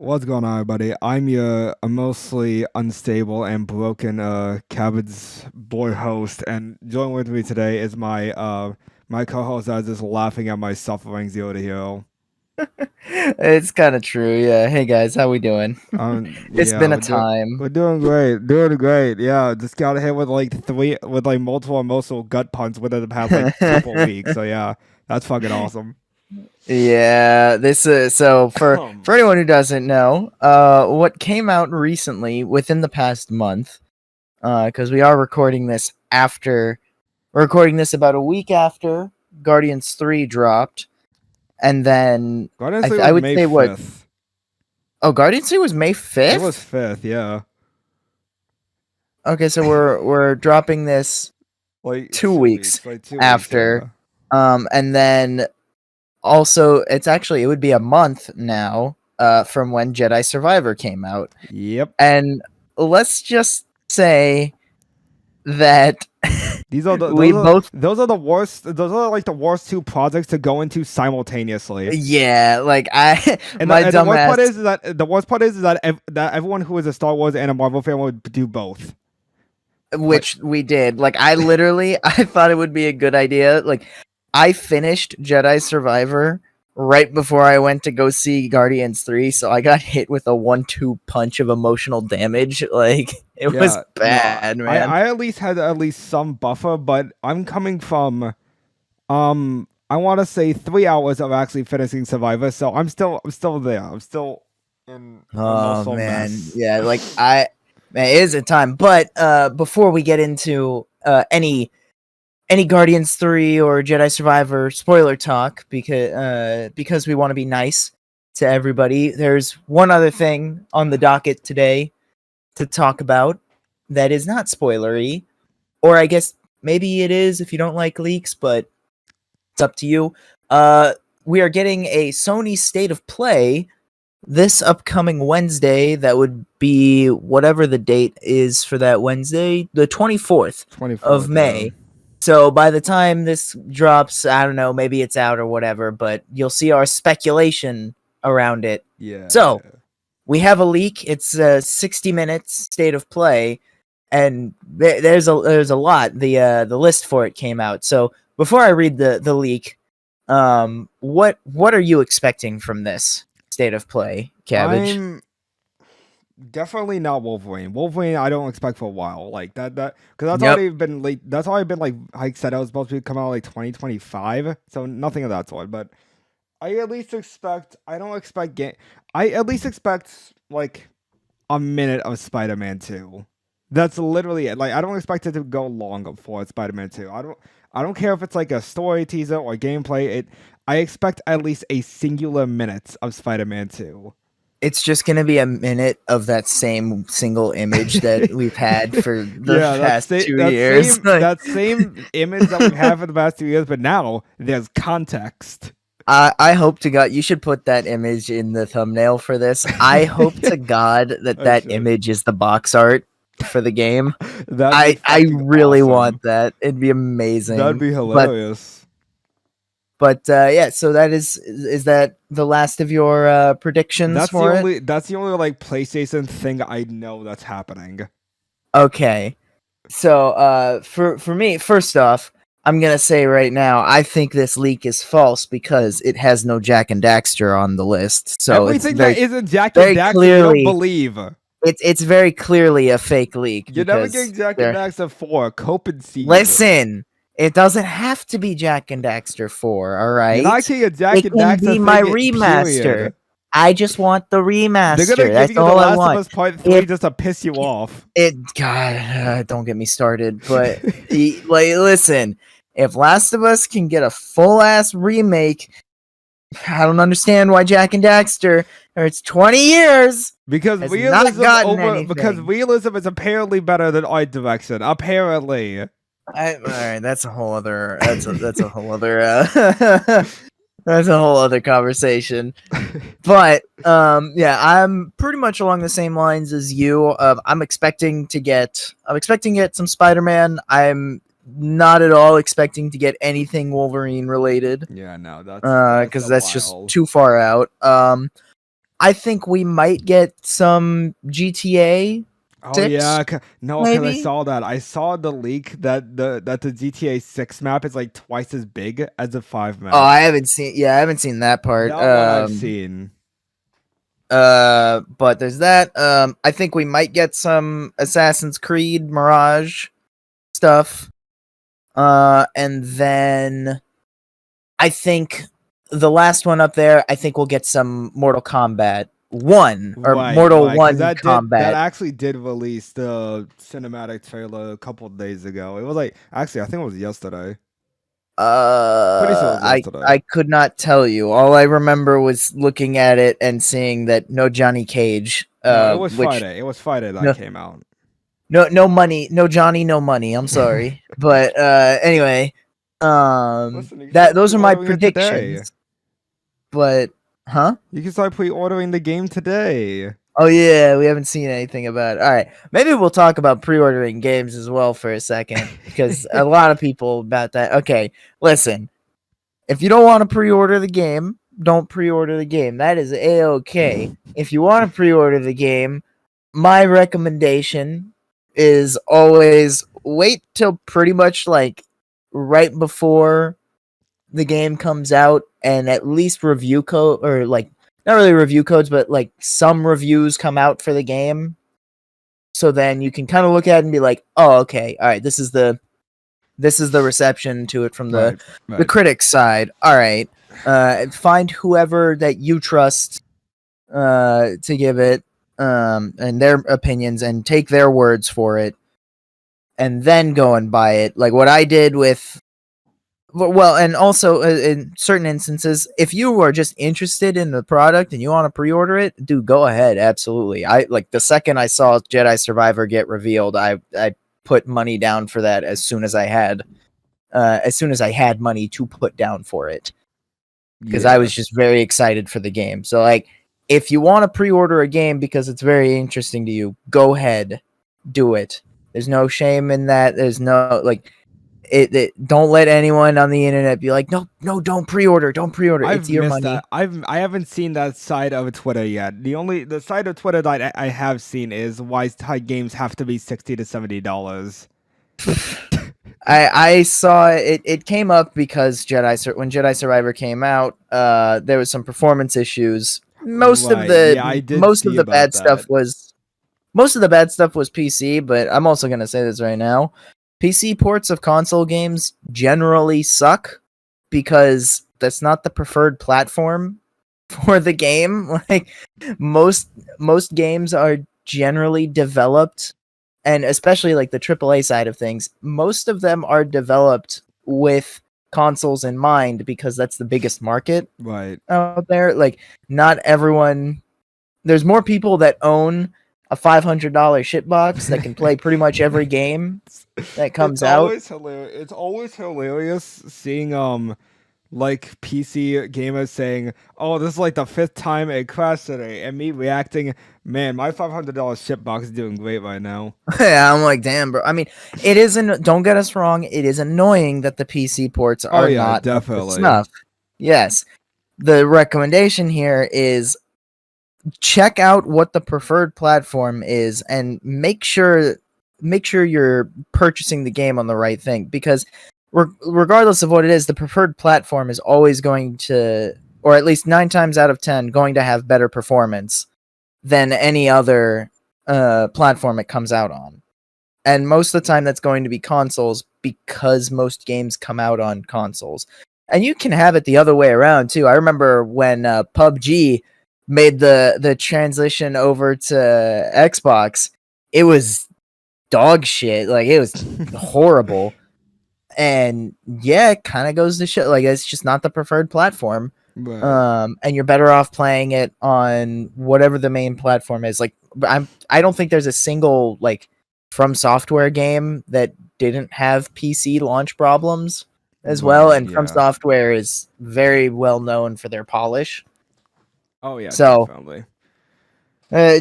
What's going on, everybody? I'm your mostly unstable and broken Cabbage boy host, and joining with me today is my co-host that is just laughing at my suffering zero to hero. It's kind of true, yeah. Hey guys, how we doing? It's Yeah, been a time. we're doing great, doing great. Yeah, just got hit with multiple emotional gut puns within the past like couple of weeks. So yeah, that's fucking awesome. Yeah, this is so for anyone who doesn't know, what came out recently within the past month, because we are recording this we're recording this about a week after Guardians 3 dropped, and then Guardians League I was would May say what? 5th. Oh, Guardians 3 was May It was 5th? 5th, yeah. Okay, so we're dropping this Like 2 2 weeks weeks, like 2 weeks, after, yeah. and then also, it would be a month now from when Jedi Survivor came out. Yep. And let's just say that These are the we both those are the worst. Those are like the worst two projects to go into simultaneously. yeah, like And my the worst part dumbass, is that that everyone who is a Star Wars and a Marvel fan would do both. which we did. Like I thought it would be a good idea. Like I finished Jedi Survivor right before I went to go see Guardians 3, so I got hit with a 1-2 punch of emotional damage. Like it was Yeah, bad, no, man. I at least had at least some buffer, but I'm coming from I want to say 3 hours of actually finishing Survivor, so I'm still there. I'm still in Oh emotional man, mess. yeah, man, it is a time. But before we get into any Guardians 3 or Jedi Survivor spoiler talk, because we want to be nice to everybody, there's one other thing on the docket today to talk about that is not spoilery, or I guess maybe it is if you don't like leaks, but it's up to you. We are getting a Sony State of Play this upcoming Wednesday. That would be whatever the date is for that Wednesday, the 24th of 24th, yeah. May. So by the time this drops, I don't know, maybe it's out or whatever, but you'll see our speculation around it. Yeah, So yeah. we have a leak. It's a 60 minutes state of play, and there's a lot. The list for it came out. So before I read the leak, what are you expecting from this state of play, Cabbage? I'm definitely not Wolverine. Wolverine, I don't expect for a while. Like that because that's Yep. already been like that's already been like said I was supposed to come out like 2025. So nothing of that sort. But I at least expect. I don't expect game. I at least expect like a minute of Spider-Man 2. That's literally it. Like I don't expect it to go long for Spider-Man 2. I don't care if it's like a story teaser or gameplay. I expect at least a singular minute of Spider-Man 2. It's just gonna be a minute of that same single image that we've had for the Yeah, past 2 years. that same image that we've had for the past 2 years, but now there's context. I hope to God you should put that image in the thumbnail for this. I hope to God that I should. image is the box art for the game. That'd be I fucking really awesome. want that. It'd be amazing. That'd be hilarious. But yeah, so that is that the last of your predictions That's for the it? only that's the only like PlayStation thing I know that's happening. Okay. So for me, first off, I'm gonna say right now, I think this leak is false because it has no Jack and Daxter on the list. So Everything it's very, that isn't Jack very and Daxter, you clearly don't believe. it's very clearly a fake leak. You're never Because getting Jack and Daxter 4. Copium seed. listen, it doesn't have to be Jack and Daxter 4, all right? You're not getting a Jack It and can Daxter be thing, my remaster. period. I just want the remaster. They're gonna give That's you The all I Last of want. Us Part 3 just to piss you off. God, don't get me started. But like, listen, if Last of Us can get a full ass remake, I don't understand why Jack and Daxter, or it's 20 years, Because has realism not gotten anything. because realism is apparently better than art direction. Apparently. All right, that's a whole other. That's a whole other. That's a whole other conversation. But yeah, I'm pretty much along the same lines as you. I'm expecting to get some Spider-Man. I'm not at all expecting to get anything Wolverine related. Yeah, no, Because that's just too far out. I think we might get some GTA Oh 6, yeah, no, because I maybe. saw that. I saw the leak that the GTA 6 map is like twice as big as the 5 Oh, map. I haven't seen. Yeah, I haven't seen that part. That one I've seen. But there's that. I think we might get some Assassin's Creed Mirage stuff. And then I think the last one up there, I think we'll get some Mortal Kombat 1 or Mortal Because 1 that Combat. actually did release the cinematic trailer a couple of days ago. It was like actually I think it was yesterday. Pretty sure it was yesterday. I could not tell you. All I remember was looking at it and seeing that no Johnny Cage. No, it was Which Friday. It was Friday that no came out. no money, no Johnny, no money. I'm sorry, but anyway, Listen, you can that start those are my pre-ordering it today. predictions. But huh? You can start pre-ordering the game today. Oh yeah, we haven't seen anything about it. All right, maybe we'll talk about pre-ordering games as well for a second because a lot of people about that. Okay, listen, if you don't want to pre-order the game, don't pre-order the game. That is a-okay. If you want to pre-order the game, my recommendation is always wait till pretty much like right before the game comes out and at least review code or like not really review codes but like some reviews come out for the game, so then you can kind of look at it and be like, oh okay, all right, this is the reception to it from the Right. critics side. All right, find whoever that you trust to give it and their opinions and take their words for it and then go and buy it, like what I did with. Well, and also in certain instances, if you are just interested in the product and you want to pre-order it, dude, go ahead. Absolutely. I like the second I saw Jedi Survivor get revealed, I put money down for that as soon as I had money to put down for it, because I was just very excited for the game. So like, if you want to pre-order a game because it's very interesting to you, go ahead, do it. There's no shame in that. There's no like. Don't let anyone on the internet be like, no, don't pre-order, I've it's your missed money. that. I haven't seen that side of Twitter yet. The side of Twitter that I have seen is why Thai games have to be $60 to $70. I saw it. It came up because when Jedi Survivor came out, there was some performance issues. Most of I did see the about bad that. stuff was PC, but I'm also gonna say this right now. PC ports of console games generally suck because that's not the preferred platform for the game. Like most games are generally developed, and especially like the AAA side of things, most of them are developed with consoles in mind because that's the biggest market Right. out there. Like not everyone, there's more people that own a $500 shitbox that can play pretty much every game that comes out. It's always hilarious seeing like PC gamers saying, "Oh, this is like the 5th time it crashed today," and me reacting, "Man, my $500 shitbox is doing great right now." Yeah, I'm like, damn, bro. I mean, it isn't. Don't get us wrong. It is annoying that the PC ports Oh are yeah, not up to definitely. snuff. Yes, the recommendation here is check out what the preferred platform is and make sure you're purchasing the game on the right thing, because regardless of what it is, the preferred platform is always going to, or at least 9 times out of 10, going to have better performance than any other platform it comes out on. And most of the time that's going to be consoles, because most games come out on consoles. And you can have it the other way around too. I remember when PUBG made the transition over to Xbox, it was dog shit. Like it was horrible. And yeah, it kind of goes to show, like, it's just not the preferred platform. Right. And you're better off playing it on whatever the main platform is. Like I don't think there's a single like From Software game that didn't have PC launch problems as well. Right. And From Yeah. Software is very well known for their polish. Oh yeah, So definitely.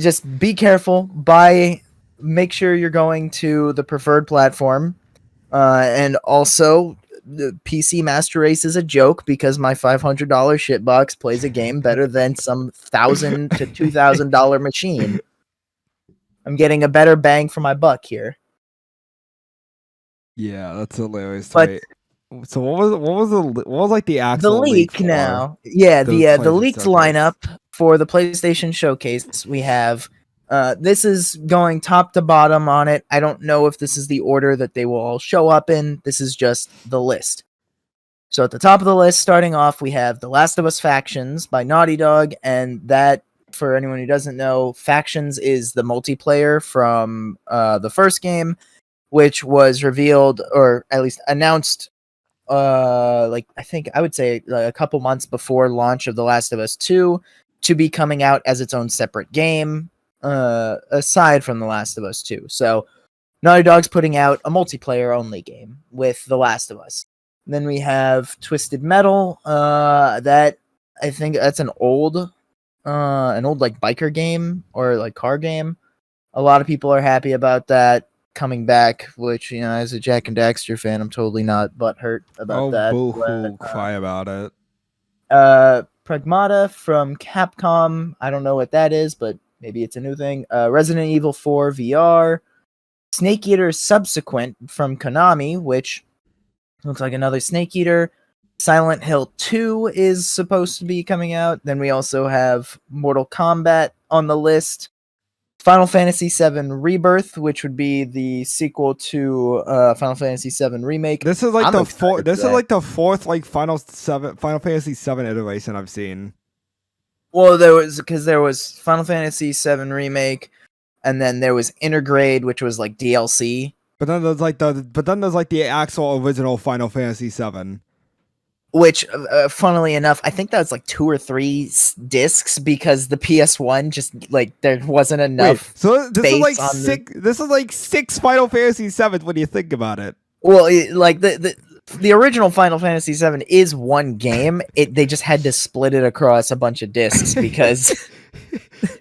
just be careful. Make sure you're going to the preferred platform, and also the PC Master Race is a joke because my $500 shitbox plays a game better than some $1,000 to $2,000 machine. I'm getting a better bang for my buck here. Yeah, that's hilarious. But Wait. So what was like the the actual leak leak for now, yeah, the the PlayStation leaked Showcase? lineup for the PlayStation Showcase, we have this is going top to bottom on it. I don't know if this is the order that they will all show up in. This is just the list. So at the top of the list, starting off, we have The Last of Us Factions by Naughty Dog, and that, for anyone who doesn't know, Factions is the multiplayer from the first game, which was revealed, or at least announced, like I think I would say a couple months before launch of The Last of Us 2, to be coming out as its own separate game, aside from The Last of Us 2. So Naughty Dog's putting out a multiplayer only game with The Last of Us. Then we have Twisted Metal. That I think that's an old like biker game or like car game. A lot of people are happy about that coming back, which, you know, as a Jack and Daxter fan, I'm totally not butthurt about that. Boo-hoo, cry about it. Pragmata from Capcom. I don't know what that is, but maybe it's a new thing. Resident Evil 4 VR. Snake Eater Subsequent from Konami, which looks like another Snake Eater. Silent Hill 2 is supposed to be coming out. Then we also have Mortal Kombat on the list. Final Fantasy VII Rebirth, which would be the sequel to Final Fantasy VII Remake. This is like the fourth. This is like the fourth like Final Fantasy VII iteration I've seen. Well, there was Final Fantasy VII Remake, and then there was Intergrade, which was like DLC. But then there's like the actual original Final Fantasy VII. Which, funnily enough, I think that was like 2 or 3 discs because the PS1 just like there wasn't enough. Wait, so this is like space on six. This is like 6 Final Fantasy VII when you think about it. Well, like the original Final Fantasy VII is one game. They just had to split it across a bunch of discs because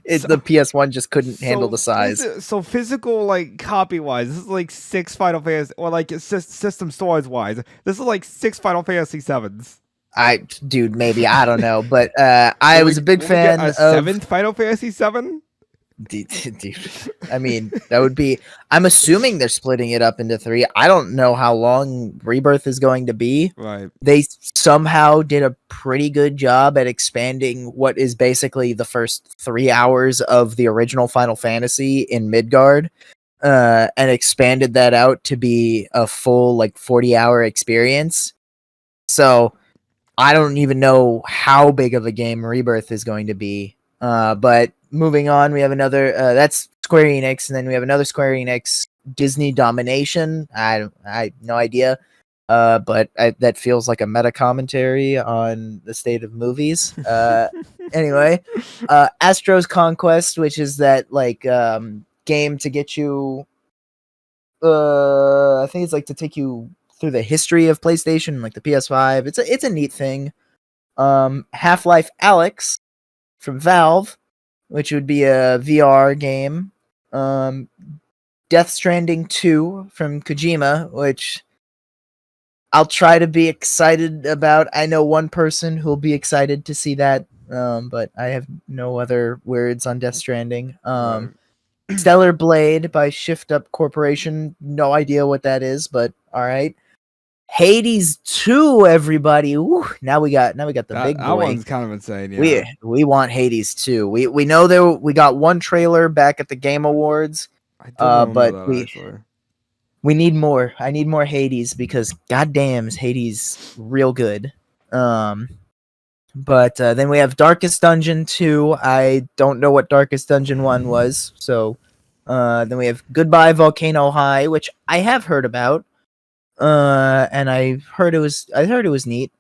the PS1 just couldn't handle the size. So physical, like copy wise, this is like 6 Final Fantasy, or like system storage wise, this is like 6 Final Fantasy VIIs. Dude, maybe, I don't know, but I was a big fan of 7th Final Fantasy VII. Dude, I mean, that would be. I'm assuming they're splitting it up into 3. I don't know how long Rebirth is going to be. Right. They somehow did a pretty good job at expanding what is basically the first 3 hours of the original Final Fantasy in Midgard, and expanded that out to be a full like 40-hour experience. So I don't even know how big of a game Rebirth is going to be. But moving on, we have another. That's Square Enix, and then we have another Square Enix Disney Domination. I have no idea. But that feels like a meta commentary on the state of movies. Anyway, Astro's Conquest, which is that like game to get you. I think it's like to take you through the history of PlayStation, like the PS5. It's a neat thing. Half-Life Alyx from Valve, which would be a VR game. Death Stranding 2 from Kojima, which I'll try to be excited about. I know one person who'll be excited to see that, but I have no other words on Death Stranding. Stellar Blade by Shift Up Corporation. No idea what that is, but all right. Hades 2, everybody. Ooh, now we got the big boy. That one's kind of insane. Yeah. We want Hades 2. We know we got one trailer back at the Game Awards. But we need more. I need more Hades because goddamn is Hades real good. But then we have Darkest Dungeon 2. I don't know what Darkest Dungeon 1 was. So then we have Goodbye Volcano High, which I have heard about. And I heard it was neat.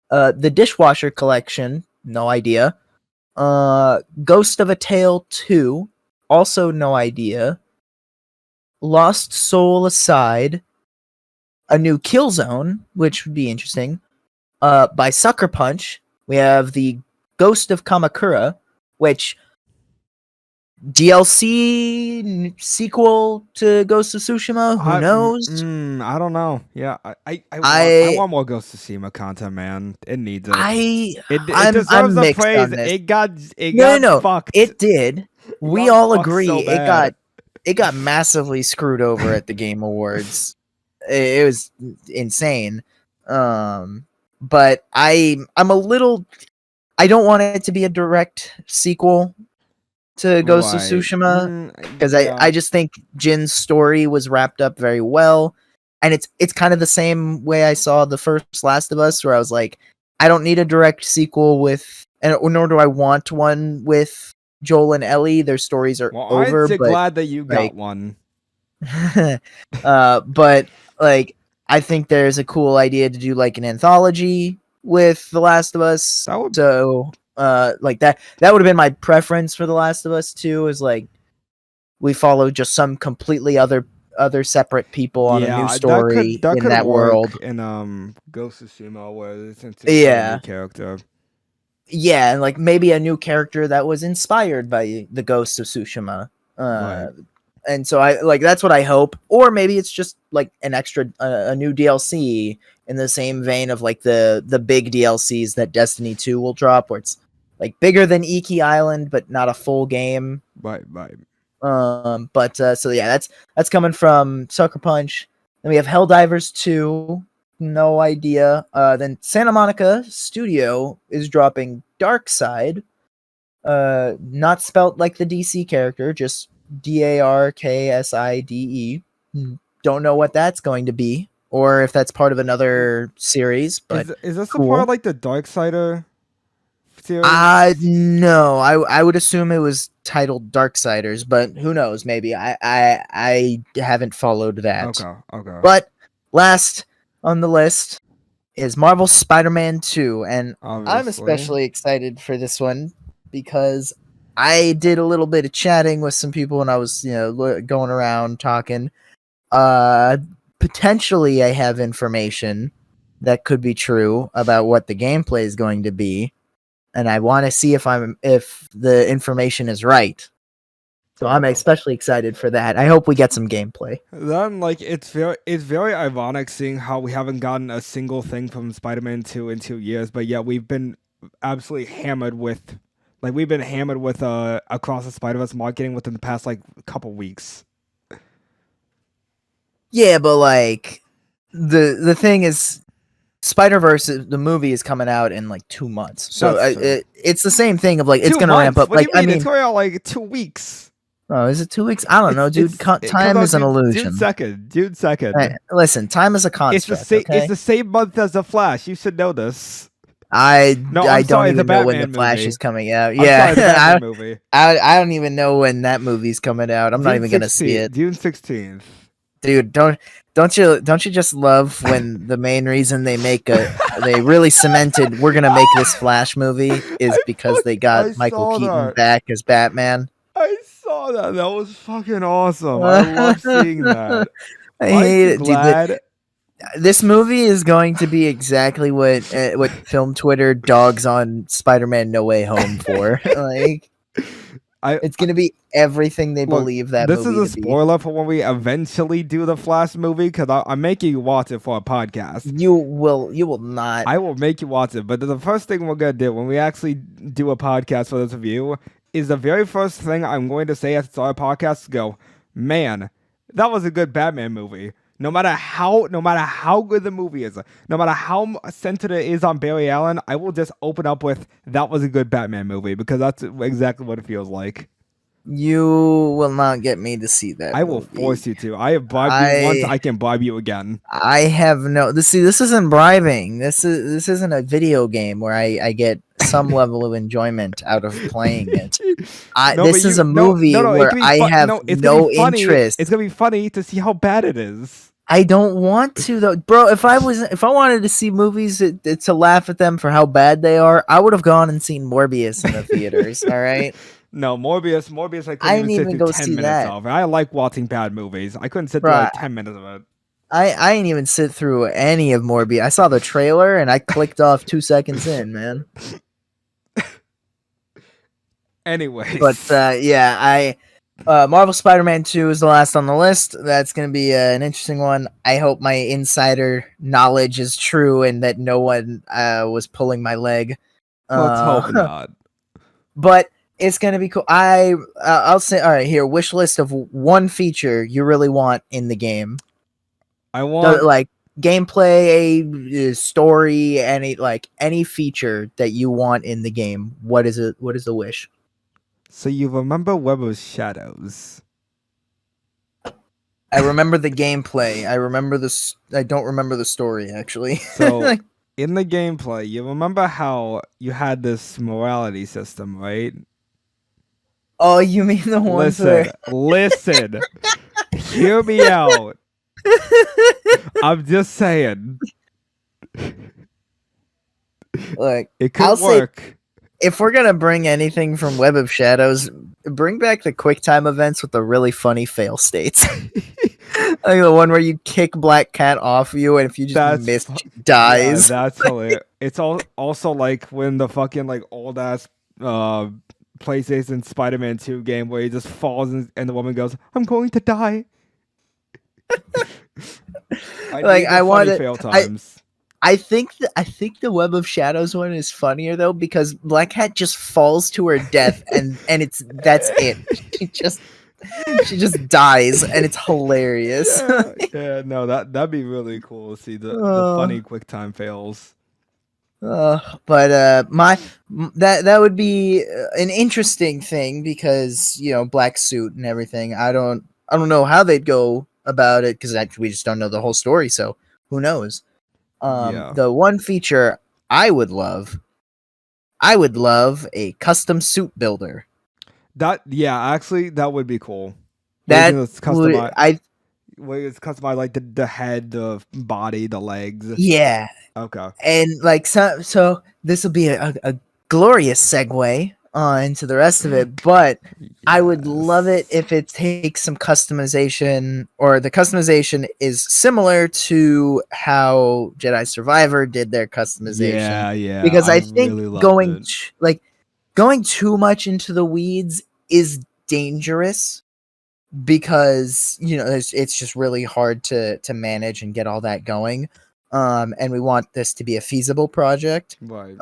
The Dishwasher Collection, no idea. Ghost of a Tale 2, also no idea. Lost Soul Aside, a new Killzone, which would be interesting. By Sucker Punch, we have the Ghost of Kamakura, which DLC sequel to Ghost of Tsushima. Who knows? I don't know. Yeah, I I want more Ghost of Tsushima content, man. It needs it. I It deserves I'm the mixed praise. on this. It got No. fucked. It did. It We got all fucked agree so bad. it got massively screwed over at the Game Awards. It was insane. But I'm a little. I don't want it to be a direct sequel to Ghost of Right. Tsushima because Yeah. I just think Jin's story was wrapped up very well, and it's kind of the same way I saw the first Last of Us, where I was like, I don't need a direct sequel with, and nor do I want one with Joel and Ellie. Their stories are Well, over, I'm but glad that you got like, one. but like, I think there's a cool idea to do like an anthology with The Last of Us. That would So like that would have been my preference for The Last of Us 2, is like we follow just some completely other separate people on a new story that in could that work world. in Ghost of Tsushima, where it's Yeah. a new character. Yeah, and like maybe a new character that was inspired by the Ghost of Tsushima. Right. And so I like, that's what I hope, or maybe it's just like an extra a new DLC in the same vein of like the big DLCs that Destiny 2 will drop, where it's like bigger than Iki Island but not a full game. Right. But so yeah, that's coming from Sucker Punch. Then we have Helldivers 2, no idea. Then Santa Monica Studio is dropping Dark Side, not spelt like the DC character, just DARKSIDE. Don't know what that's going to be, or if that's part of another series. But Is this cool. a part of like the Darksider series? No, I would assume it was titled Darksiders, but who knows? Maybe I haven't followed that. Okay. But last on the list is Marvel Spider-Man 2, and Obviously. I'm especially excited for this one because I did a little bit of chatting with some people when I was, going around talking. Potentially I have information that could be true about what the gameplay is going to be, and I want to see if the information is right. So I'm especially excited for that. I hope we get some gameplay. Then, like, it's very ironic seeing how we haven't gotten a single thing from Spider-Man 2 in 2 years, but yeah, we've been absolutely hammered with Across the Spider-Verse marketing within the past like couple weeks. Yeah, but like the thing is, Spider-Verse, the movie, is coming out in like 2 months, so it's the same thing of like it's gonna ramp up. What do you mean? It's going out like 2 weeks. Oh, is it 2 weeks? I don't know, dude. Time is an illusion. June 2nd. Hey, listen, time is a construct. It's the same month as The Flash. You should know this. I don't even know when The Flash is coming out. Yeah, movie. I don't even know when that movie's coming out. I'm not even gonna see it. June 16th. Dude, don't you just love when the main reason they really cemented we're gonna make this Flash movie is because they got Michael Keaton back as Batman? I saw that. That was fucking awesome. I love seeing that. I hate it, dude. This movie is going to be exactly what film Twitter dogs on Spider-Man No Way Home for. Like, it's gonna be everything they believe that movie to be. This is a spoiler for when we eventually do the Flash movie, because I'm making you watch it for a podcast. You will not. I will make you watch it, but the first thing we're gonna do when we actually do a podcast for this review is the very first thing I'm going to say at the start of the podcast, go, man, that was a good Batman movie. No matter how good the movie is, no matter how centered it is on Barry Allen, I will just open up with, that was a good Batman movie, because that's exactly what it feels like. You will not get me to see that. I will force you to. I have bribed you once. I can bribe you again. I have no. This isn't bribing. This isn't a video game where I get some level of enjoyment out of playing it. This is a movie where I have no interest. It's gonna be funny to see how bad it is. I don't want to though, bro. If I wanted to see movies to laugh at them for how bad they are, I would have gone and seen Morbius in the theaters. All right. No, Morbius. I couldn't even sit through 10 minutes of it. I like watching bad movies. I couldn't sit through like 10 minutes of it. I ain't even sit through any of Morbius. I saw the trailer and I clicked off 2 seconds in, man. Anyways, yeah, Marvel Spider-Man 2 is the last on the list. That's going to be an interesting one. I hope my insider knowledge is true and that no one was pulling my leg. let's hope not. But it's going to be cool. I'll say, all right, here, wish list of one feature you really want in the game. I want Like gameplay, story, any feature that you want in the game. What is it? What is the wish? so you remember Web of Shadows? I remember the gameplay. I remember this. I don't remember the story actually. So in the gameplay, you remember how you had this morality system, right? Oh, you mean the ones where? Listen, hear me out. I'm just saying, Like, it could I'll work. say, if we're gonna bring anything from Web of Shadows, bring back the quick time events with the really funny fail states. Like the one where you kick Black Cat off you, and if you just miss, she dies. Yeah, that's hilarious. It's also like when the fucking like old ass PlayStation Spider-Man 2 game where he just falls and the woman goes, "I'm going to die." I want fail times. I think the Web of Shadows one is funnier though because Black Cat just falls to her death and that's it. She just dies and it's hilarious. Yeah, no, that'd be really cool to see the funny quick time fails. But that would be an interesting thing because black suit and everything. I don't know how they'd go about it because we just don't know the whole story. So who knows? The one feature I would love a custom suit builder. Actually, that would be cool. That it's customized. Where it's customized like the head, the body, the legs. Yeah. Okay. And like so this will be a glorious segue into the rest of it, but yes. I would love it if it takes some customization, or the customization is similar to how Jedi Survivor did their customization. Yeah. Because I think really going too much into the weeds is dangerous because it's just really hard to manage and get all that going. And we want this to be a feasible project. Right.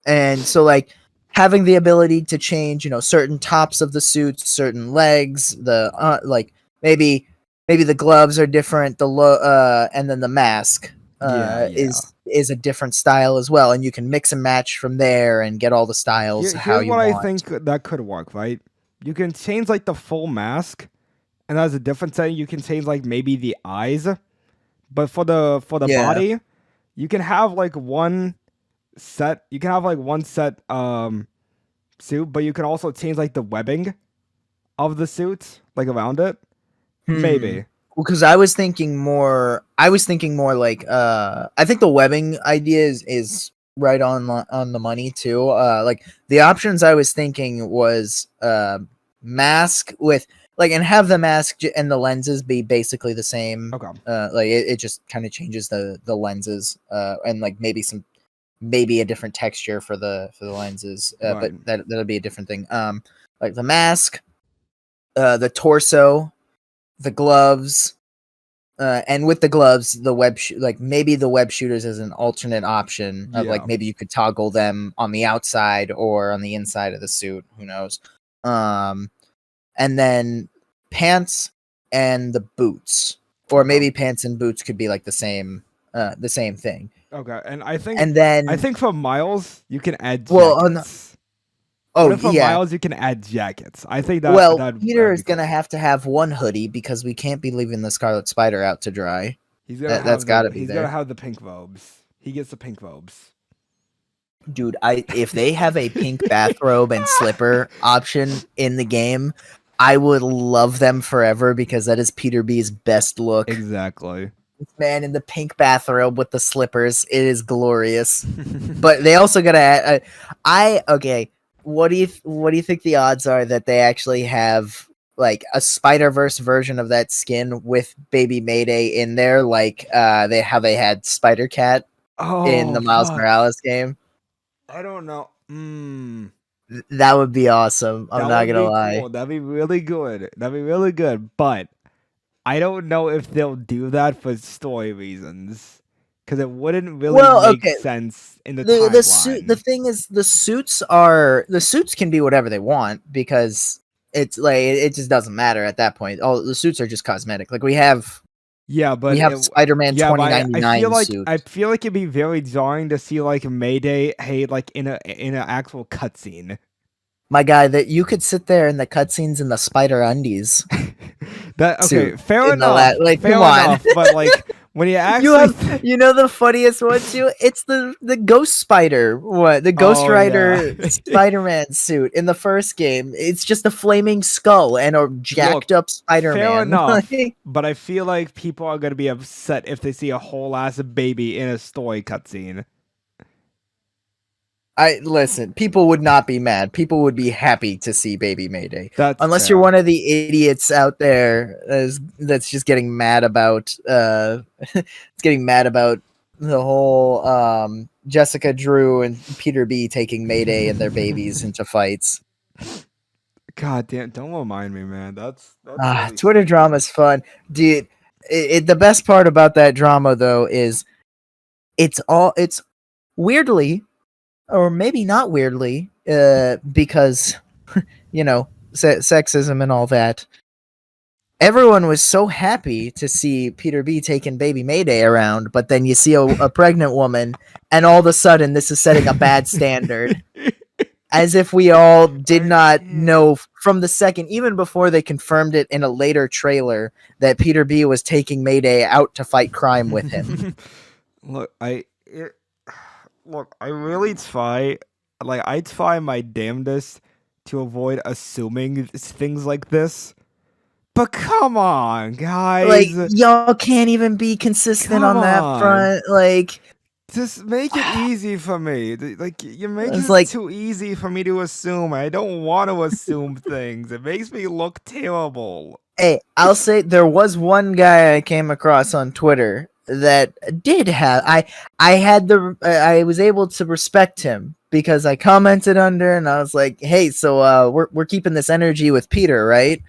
And so like having the ability to change, certain tops of the suits, certain legs, the like maybe the gloves are different, and then the mask is a different style as well, and you can mix and match from there and get all the styles how you want. I think that could work, right? You can change like the full mask, and as a different setting, you can change like maybe the eyes. But for the body, you can have like one set. You can have like one set suit, but you can also change like the webbing of the suit, like around it. Maybe. Well, because I was thinking more like I think the webbing idea is right on the money too. Like the options I was thinking was mask with and have the mask and the lenses be basically the same. Okay. Like it just kind of changes the lenses and like maybe a different texture for the lenses. Right. But that'll be a different thing. Like the mask, the torso, the gloves, and with the gloves, the maybe the web shooters as an alternate option of like maybe you could toggle them on the outside or on the inside of the suit. Who knows? And then pants and the boots, or maybe pants and boots could be like the same thing. Okay, and I think for Miles you can add jackets. Miles you can add jackets. I think that Peter is gonna have to have one hoodie because we can't be leaving the Scarlet Spider out to dry. He's gonna have the pink robes. He gets the pink robes. Dude, if they have a pink bathrobe and slipper option in the game, I would love them forever because that is Peter B's best look. Exactly. This man in the pink bathrobe with the slippers, it is glorious. But they also gotta add, what do you think the odds are that they actually have like a Spider-Verse version of that skin with Baby Mayday in there, like they had Spider-Cat in the Miles Morales game? I don't know. That would be awesome. I'm not gonna lie. Cool. That'd be really good. That'd be really good. But I don't know if they'll do that for story reasons. Because it wouldn't really Well, make okay. sense in the The suit. The timeline. thing is, the suits can be whatever they want because it's like it just doesn't matter at that point. All the suits are just cosmetic. Like we have Yeah, but Spider-Man yeah, but I 2099 suit. I feel like it'd be very jarring to see like Mayday, hey, like in an actual cutscene. My guy, that you could sit there in the cutscenes in the spider undies. That okay, Suit fair in the enough. like, fair come on. enough. But like when you You actually have, you know, the funniest one too. It's the Ghost Spider, the Ghost Oh, Rider yeah. Spider-Man suit in the first game. It's just a flaming skull and a jacked Look, up Spider-Man. fair enough. Like, But I feel like people are gonna be upset if they see a whole ass baby in a story cutscene. listen. People would not be mad. People would be happy to see Baby Mayday. That's Unless fair. you're one of the idiots out there that's just getting mad about it's getting mad about the whole Jessica Drew and Peter B taking Mayday and their babies into fights. God damn! Don't remind me, man. That's really Twitter stupid. drama's fun, dude. The best part about that drama though is it's weirdly, or maybe not weirdly, because you know, sexism and all that. Everyone was so happy to see Peter B taking Baby Mayday around, but then you see a pregnant woman, and all of a sudden, this is setting a bad standard. As if we all did not know from the second, even before they confirmed it in a later trailer, that Peter B was taking Mayday out to fight crime with him. Look, I really try, like I try my damnedest to avoid assuming things like this. But come on, guys. Like, y'all can't even be consistent on that front. Like, just make it easy for me. Like, you're making it's it like, too easy for me to assume. I don't want to assume things. It makes me look terrible. hey, I'll say there was one guy I came across on Twitter that did have I was able to respect him because I commented under and I was like, hey, so we're keeping this energy with Peter, right?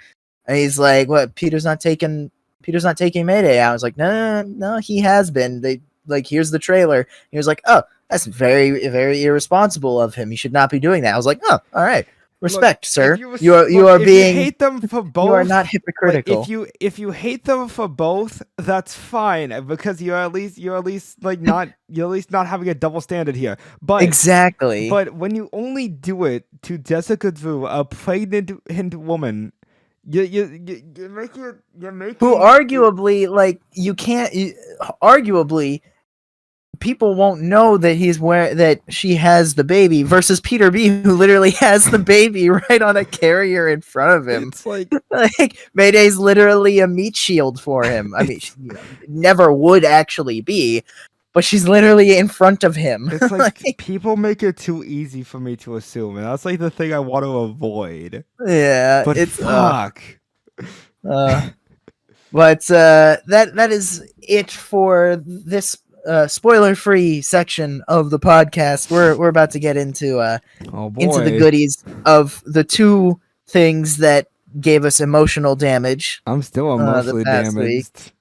And he's like, what, Peter's not taking Mayday. I was like, no, he has been. They like, here's the trailer. He was like, oh, that's very, very irresponsible of him. He should not be doing that. I was like, oh, all right. Respect, sir. You are being. You hate them for both. You are not hypocritical. Like, if you hate them for both, that's fine because you're at least like not you're at least not having a double standard here. But exactly. But when you only do it to Jessica Drew, a pregnant woman, you make it. Who arguably like you can't. Arguably, people won't know that that she has the baby versus Peter B, who literally has the baby right on a carrier in front of him. It's like Mayday's literally a meat shield for him. I mean, she never would actually be, but she's literally in front of him. It's like people make it too easy for me to assume, and that's like the thing I want to avoid. Yeah, but it's fuck. But that is it for this spoiler-free section of the podcast. We're about to get into the goodies of the two things that gave us emotional damage. I'm still emotionally damaged.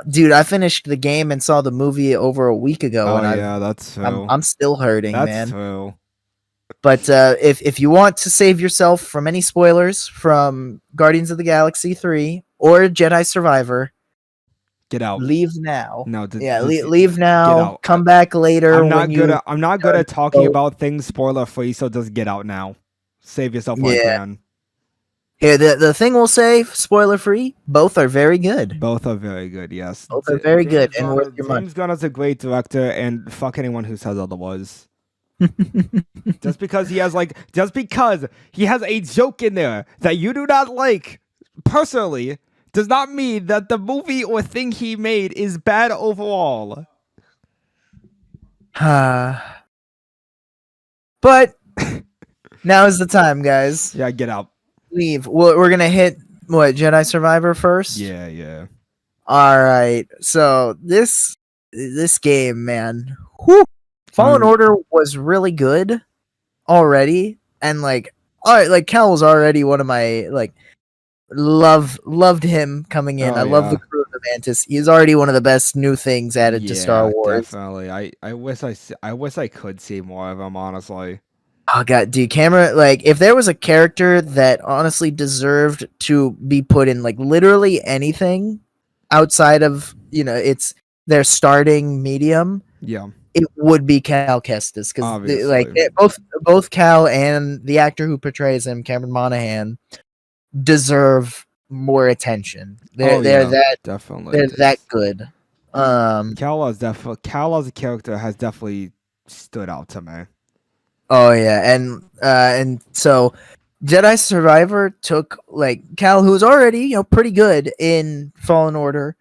Dude, I finished the game and saw the movie over a week ago. Oh, yeah, that's true. I'm still hurting, man. That's true. But if you want to save yourself from any spoilers from Guardians of the Galaxy 3 or Jedi Survivor, get out. Leave now. No, leave now. Come back later. I'm not good at talking about things spoiler free, so just get out now. Save yourself while you can. Here, the thing we'll say, spoiler free, both are very good. Both are very good, yes. Both are very good and worth your money. James Gunn is a great director, and fuck anyone who says otherwise. just because he has a joke in there that you do not like personally does not mean that the movie or thing he made is bad overall. But now is the time, guys. Yeah, get out. Leave. We're gonna hit what, Jedi Survivor first? Yeah. All right. So this game, man. Whew. Fallen Order was really good already, and like, all right, like Cal was already one of my like loved him coming in. Oh I love the yeah. crew of the Mantis. He's already one of the best new things added to Star Yeah, Wars. definitely. I wish I could see more of him, honestly. Oh god, dude, camera, like if there was a character that honestly deserved to be put in like literally anything outside of, it's their starting medium, Yeah, it would be Cal Kestis, because obviously. both Cal and the actor who portrays him, Cameron Monaghan, deserve more attention. Oh They're yeah, that definitely. they're that 'Cause good. Cal as a character has definitely stood out to me. Oh yeah, and so Jedi Survivor took like Cal, who's already pretty good in Fallen Order,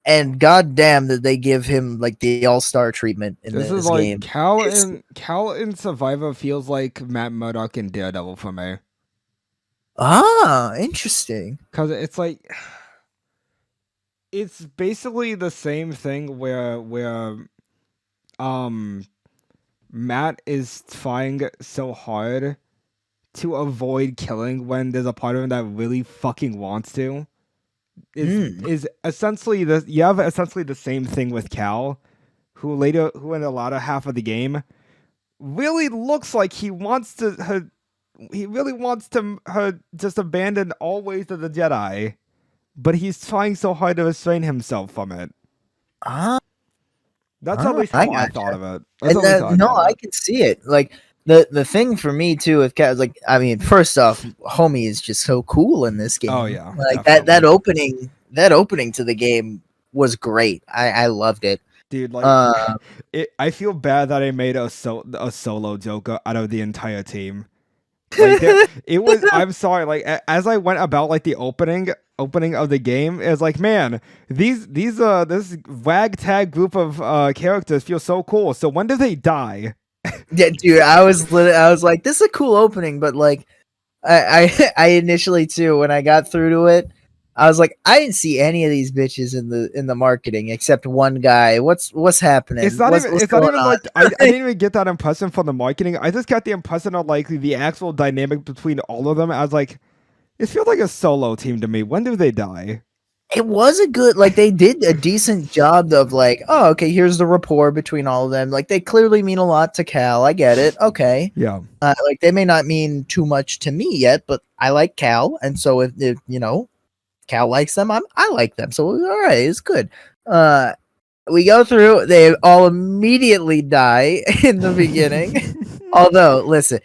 and goddamn did they give him like the all-star treatment in This is this like game. It's, Cal in Survivor feels like Matt Murdock in Daredevil for me. interesting. Cause it's like it's basically the same thing where Matt is trying so hard to avoid killing when there's a part of him that really fucking wants to. Is essentially you have essentially the same thing with Cal, who in the latter half of the game really looks like he really wants to just abandon all ways of the Jedi, but he's trying so hard to restrain himself from it. Ah, That's at least I how I gotcha. thought of it. That's And at least how I no, thought of I it. can see it. Like the thing for me too with Cat is like, I mean, first off, homie is just so cool in this game. Oh yeah, Like definitely. that opening to the game was great. I loved it. Dude, like Uh, I feel bad that I made a solo Joker out of the entire team. Like it was. I'm sorry. Like as I went about like the opening of the game, it was like, man, this ragtag group of characters feel so cool. So when do they die? yeah, dude, I was like, this is a cool opening, but like, I initially too when I got through to it, I was like, I didn't see any of these bitches in the marketing except one guy. What's happening? What's It's not going even on? like I didn't even get that impression from the marketing. I just got the impression of like the actual dynamic between all of them. I was like, it feels like a solo team to me. When do they die? It was a good, like they did a decent job of like, oh, okay, here's the rapport between all of them. Like they clearly mean a lot to Cal. I get it. Okay. Yeah. Like they may not mean too much to me yet, but I like Cal, and so if Cal likes them, I like them. So all right, it's good. We go through, they all immediately die in the beginning. Although, listen,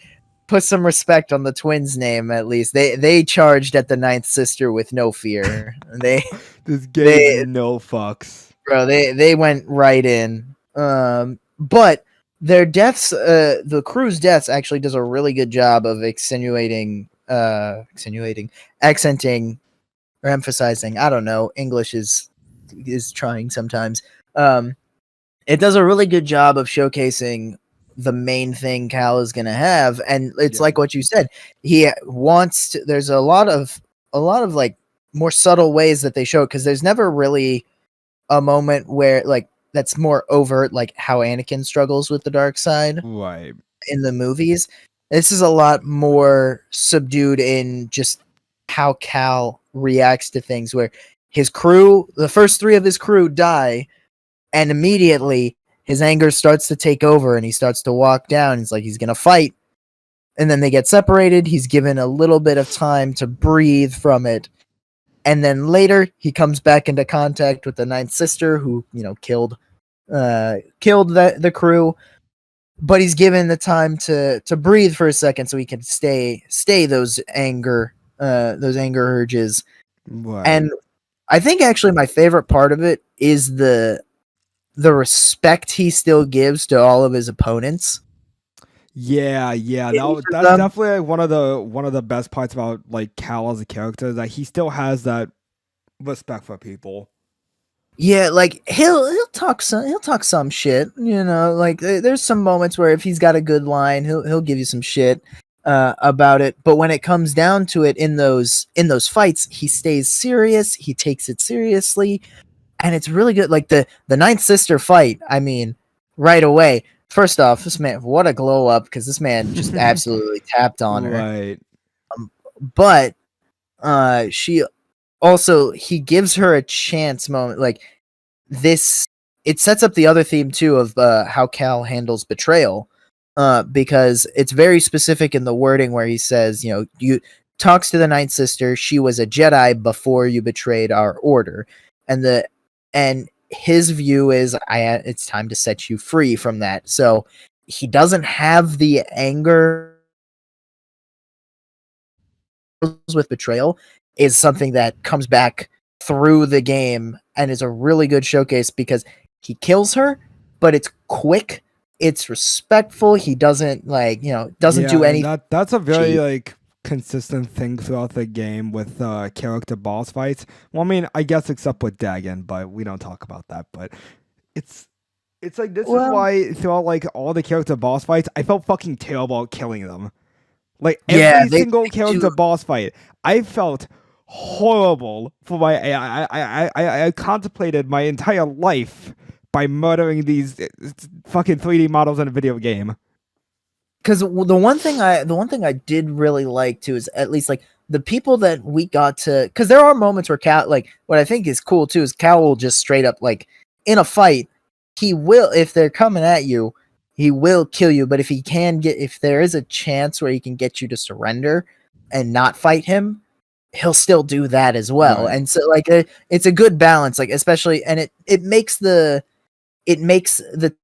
put some respect on the twins' name at least. They charged at the ninth sister with no fear. This game no fucks. Bro, they went right in. But their deaths, the crew's deaths actually does a really good job of accenting or emphasizing. I don't know. English is trying sometimes. It does a really good job of showcasing the main thing Cal is gonna have, and it's Yeah. like what you said. He wants to. There's a lot of like more subtle ways that they show it, because there's never really a moment where like that's more overt, like how Anakin struggles with the dark side Right. in the movies. This is a lot more subdued in just how Cal reacts to things, where his crew, the first three of his crew die, and immediately his anger starts to take over and he starts to walk down. He's like, he's going to fight. And then they get separated. He's given a little bit of time to breathe from it. And then later he comes back into contact with the ninth sister who, killed the crew. But he's given the time to breathe for a second so he can stay those anger urges. Right. And I think actually my favorite part of it is the respect he still gives to all of his opponents. Yeah. No, For that's them. definitely like one of the best parts about like Cal as a character, is that he still has that respect for people. Yeah, like he'll talk some shit, like there's some moments where if he's got a good line, he'll give you some shit about it, but when it comes down to it in those fights, he stays serious, he takes it seriously, and it's really good. Like the ninth sister fight, I mean, right away, first off, this man, what a glow up, because this man just absolutely tapped on her. Right. But she also, he gives her a chance moment. Like this, it sets up the other theme too of how Cal handles betrayal. Because it's very specific in the wording where he says, you know, you talks to the Ninth Sister. She was a Jedi before you betrayed our order, and his view is, it's time to set you free from that. So he doesn't have the anger with betrayal is something that comes back through the game and is a really good showcase because he kills her, but it's quick. It's respectful. He doesn't doesn't do anything. That's a very cheap. like consistent thing throughout the game with character boss fights. Well, I mean, I guess except with Dagon, but we don't talk about that. But it's like this is why throughout like all the character boss fights, I felt fucking terrible at killing them. Like every single character boss fight, I felt horrible for my. I contemplated my entire life by murdering these fucking 3D models in a video game. Because the one thing I did really like too is at least like the people that we got to, because there are moments where Cal, like what I think is cool too is Cal will just straight up like in a fight, he will, if they're coming at you, he will kill you. But if there is a chance where he can get you to surrender and not fight him, he'll still do that as well. Right. And so like it's a good balance, like especially, and it makes the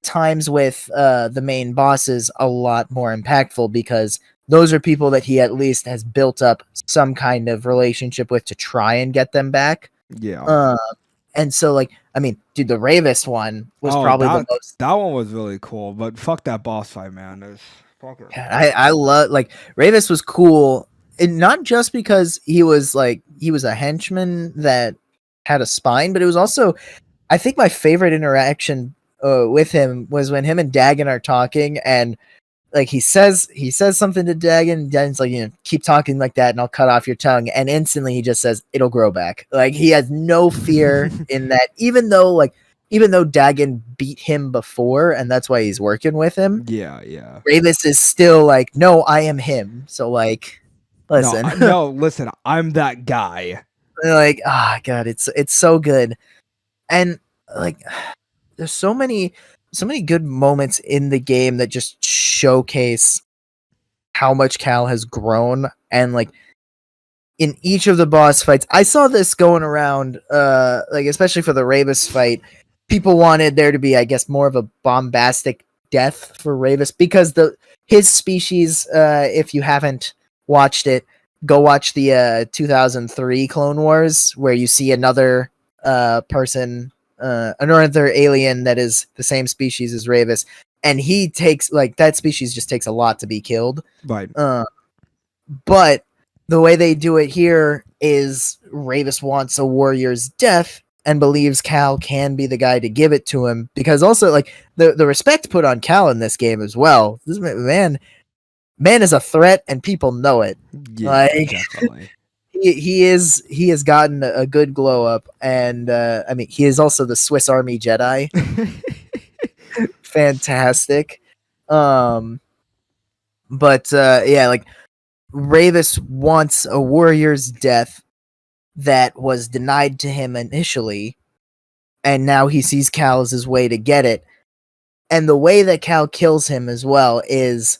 times with the main bosses a lot more impactful because those are people that he at least has built up some kind of relationship with to try and get them back. Yeah. And so like, I mean, dude, the Ravis one was probably the most. That one was really cool, but fuck that boss fight, man. I love, like, Ravis was cool, and not just because he was a henchman that had a spine, but it was also, I think my favorite interaction with him was when him and Dagon are talking, and like he says something to Dagon, and Dagon's like, you know, keep talking like that and I'll cut off your tongue, and instantly he just says it'll grow back. Like he has no fear in that, even though Dagon beat him before and that's why he's working with him. Yeah. Ravis is still like, no, I am him. So like, listen. No, listen, I'm that guy. Like, God, it's so good. And like there's so many good moments in the game that just showcase how much Cal has grown. And like in each of the boss fights, I saw this going around, like especially for the Ravis fight, people wanted there to be, I guess, more of a bombastic death for Ravis because his species, if you haven't watched it, go watch the 2003 Clone Wars where you see another person, another alien that is the same species as Ravis, and he takes, like, that species just takes a lot to be killed. Right. But the way they do it here is Ravis wants a warrior's death and believes Cal can be the guy to give it to him, because also like the respect put on Cal in this game as well. This man is a threat and people know it. Yeah, like, definitely. He has gotten a good glow up, and I mean, he is also the Swiss Army Jedi. Fantastic. But yeah, like Ravis wants a warrior's death that was denied to him initially, and now he sees Cal as his way to get it. And the way that Cal kills him as well is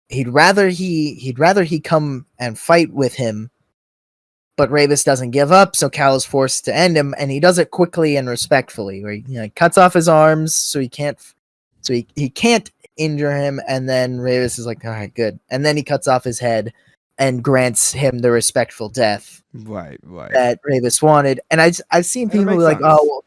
he'd rather he come and fight with him, but Ravis doesn't give up, so Cal is forced to end him, and he does it quickly and respectfully, where he cuts off his arms so he can't injure him, and then Ravis is like, all right, good. And then he cuts off his head and grants him the respectful death right that Ravis wanted. And I've seen people be like, oh, well,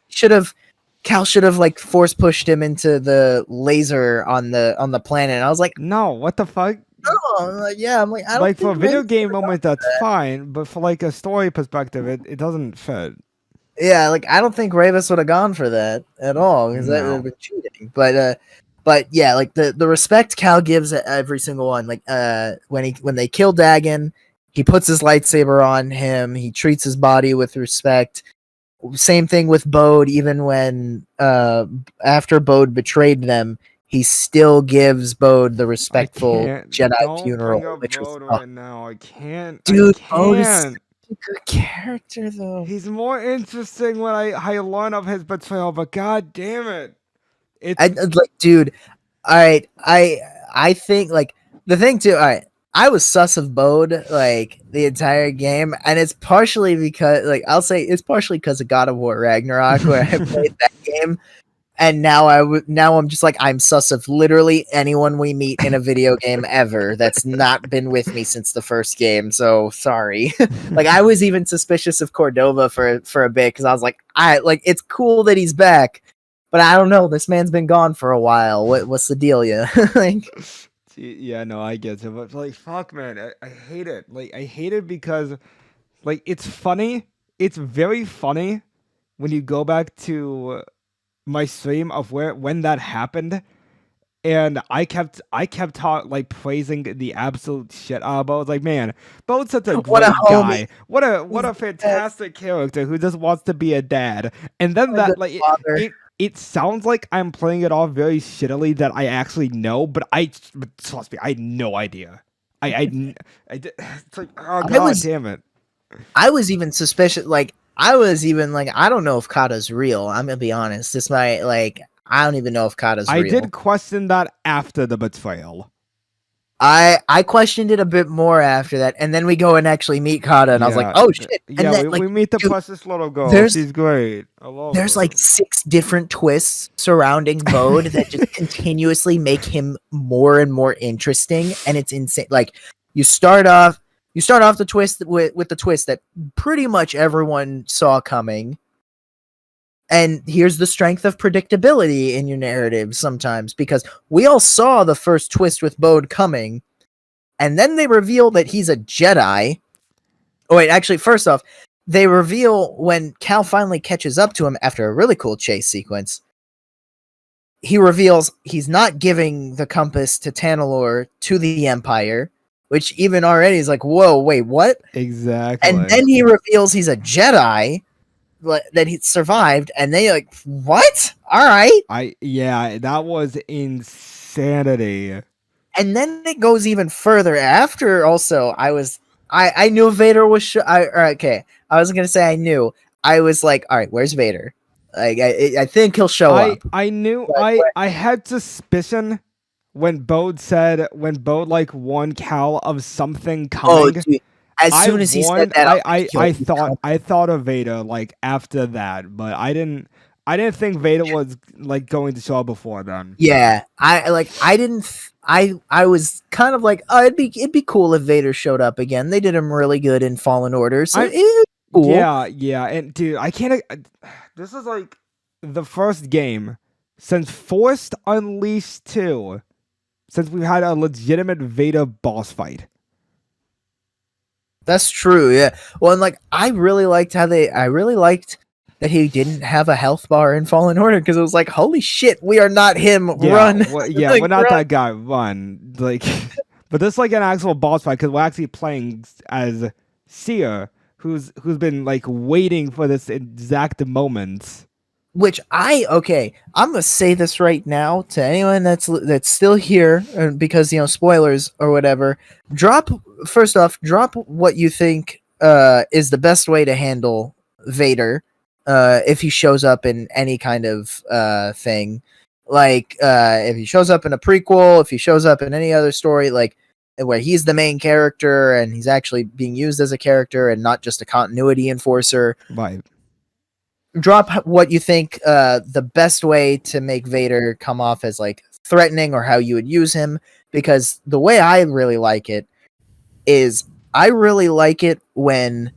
Cal should have like force pushed him into the laser on the planet. And I was like, no, what the fuck? Oh, yeah, I'm like, I don't like think for a video game moment that's fine, but for like a story perspective, it doesn't fit. Yeah, like I don't think Ravis would have gone for that at all, because that would have been cheating. But yeah, like the respect Cal gives every single one. Like when they kill Dagon, he puts his lightsaber on him. He treats his body with respect. Same thing with Bode. Even when after Bode betrayed them, he still gives Bode the I respectful can't. Jedi Don't bring funeral, up which was Bode right now. I can't. I dude. Bode is such can't. a good character, though. He's more interesting when I learn of his betrayal, but god damn it. I It's like, dude. All right, I think like the thing too. All right, I was sus of Bode like the entire game, and it's partially because like I'll say it's partially because of God of War Ragnarok, where I played that game, and now now I'm just like I'm sus of literally anyone we meet in a video game ever that's not been with me since the first game. So sorry. Like I was even suspicious of Cordova for a bit because I was like, I like it's cool that he's back. But I don't know. This man's been gone for a while. What's the deal, yeah? Like, yeah, no, I get it, but like fuck man, I hate it. Like I hate it because like it's funny. It's very funny when you go back to my stream of when that happened, and I kept like praising the absolute shit out of Bo. I was like, man, Bo's such a what a great homie. guy. What He's a the best. fantastic character who just wants to be a dad. And then What a that good like father. it sounds like I'm playing it off very shittily that I actually know, but trust me, I had no idea. It's like, oh I god was damn it. I was even suspicious. Like I was even like I don't know if Kata's real. I'm gonna be honest. This might like I don't even know if Kata's I real. did question that after the betrayal. I questioned it a bit more after that, and then we go and actually meet Kata, and I was like, oh shit. And Yeah, then like we meet the dude, precious little girl. there's She's great. I love there's her. like 6 different twists surrounding Bode that just continuously make him more and more interesting, and it's insane. Like you start off the twist with the twist that pretty much everyone saw coming. And here's the strength of predictability in your narrative sometimes, because we all saw the first twist with Bode coming, and then they reveal that he's a Jedi. Oh wait, actually, first off, they reveal when Cal finally catches up to him after a really cool chase sequence. He reveals he's not giving the compass to Tanalor to the Empire, which even already is like, whoa, wait, what? Exactly. And then he reveals he's a Jedi, that he survived, and they like, what? All right. Yeah, that was insanity. And then it goes even further. After also, I knew Vader was. Okay, I wasn't gonna say I knew. I was like, all right, where's Vader? Like, I think he'll show up. I knew But I had suspicion when Bode like warned Cal of something oh, coming. dude, as soon as he said that, I thought of Vader like after that, but I didn't think Vader was like going to show up before then. yeah, I didn't. I was kind of like, oh, it'd be cool if Vader showed up again. They did him really good in Fallen Order, so it's cool. Yeah, and dude, I can't. This is like the first game since Forced Unleashed 2 since we've had a legitimate Vader boss fight. That's true, yeah. Well, and like I really liked that he didn't have a health bar in Fallen Order, because it was like, holy shit, we are not him. Run. Like, we're not run. that guy. Run, like, but this is like an actual boss fight because we're actually playing as Seer, who's been like waiting for this exact moment. Which I'm gonna say this right now to anyone that's still here, because spoilers or whatever. Drop what you think is the best way to handle Vader if he shows up in any kind of thing, like if he shows up in a prequel, if he shows up in any other story, like where he's the main character and he's actually being used as a character and not just a continuity enforcer. Right. Drop what you think the best way to make Vader come off as like threatening, or how you would use him, because the way I really like it is I really like it when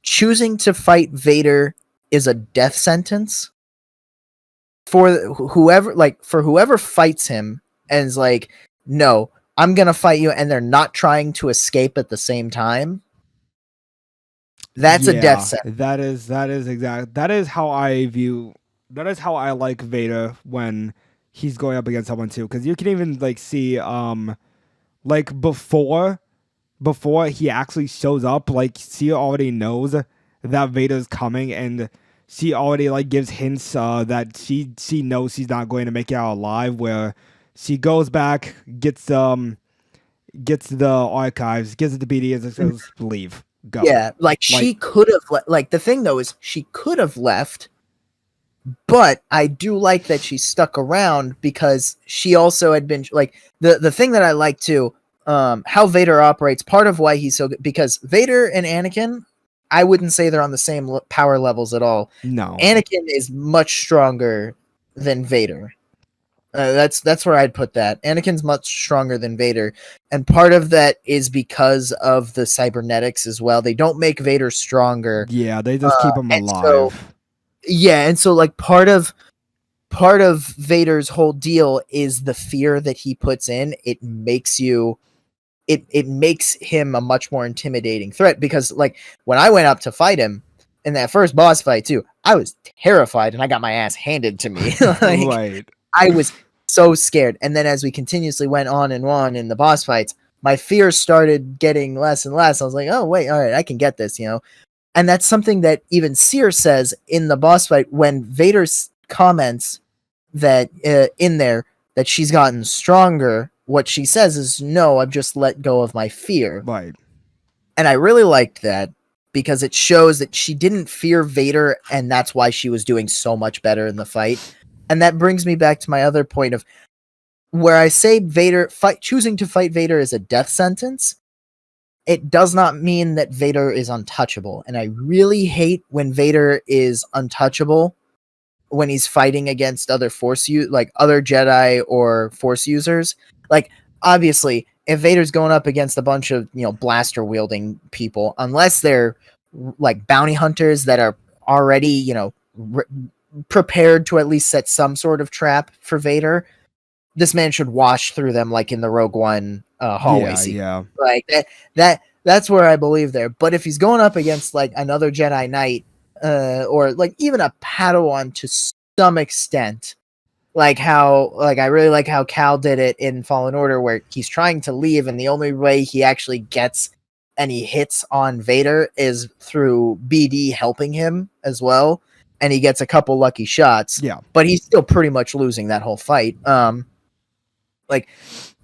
choosing to fight Vader is a death sentence for whoever fights him and is like, no, I'm gonna fight you, and they're not trying to escape at the same time. That's a death sentence. That is how I like Vader when he's going up against someone too, because you can even like see like before he actually shows up, like she already knows that Vader's coming, and she already like gives hints that she knows she's not going to make it out alive, where She goes back, gets the archives, gives it to BD, and says, "Leave, go." Yeah, like she could have like the thing though is she could have left, but I do like that she stuck around because she also had been like the thing that I like too, how Vader operates. Part of why he's so good because Vader and Anakin, I wouldn't say they're on the same power levels at all. No. Anakin is much stronger than Vader. That's where I'd put that. Anakin's much stronger than Vader, and part of that is because of the cybernetics as well. They don't make Vader stronger. Yeah, they just keep him alive. So, yeah, and so like part of Vader's whole deal is the fear that he puts in. It makes you it makes him a much more intimidating threat because like when I went up to fight him in that first boss fight too, I was terrified and I got my ass handed to me. Like, right. I was so scared. And then as we continuously went on and on in the boss fights, my fears started getting less and less. I was like, oh, wait, all right, I can get this, you know? And that's something that even Seer says in the boss fight when Vader comments that in there that she's gotten stronger. What she says is, no, I've just let go of my fear. Right. And I really liked that because it shows that she didn't fear Vader and that's why she was doing so much better in the fight. And that brings me back to my other point of where I say Vader choosing to fight Vader is a death sentence. It does not mean that Vader is untouchable. And I really hate when Vader is untouchable when he's fighting against other like other Jedi or Force users. Like, obviously, if Vader's going up against a bunch of, you know, blaster wielding people, unless they're like bounty hunters that are already, you know, prepared to at least set some sort of trap for Vader, this man should wash through them like in the Rogue One hallway scene. Yeah. Like that's where I believe there. But if he's going up against like another Jedi Knight or like even a Padawan to some extent, like I really like how Cal did it in Fallen Order where he's trying to leave and the only way he actually gets any hits on Vader is through BD helping him as well. And he gets a couple lucky shots. Yeah. But he's still pretty much losing that whole fight. Like,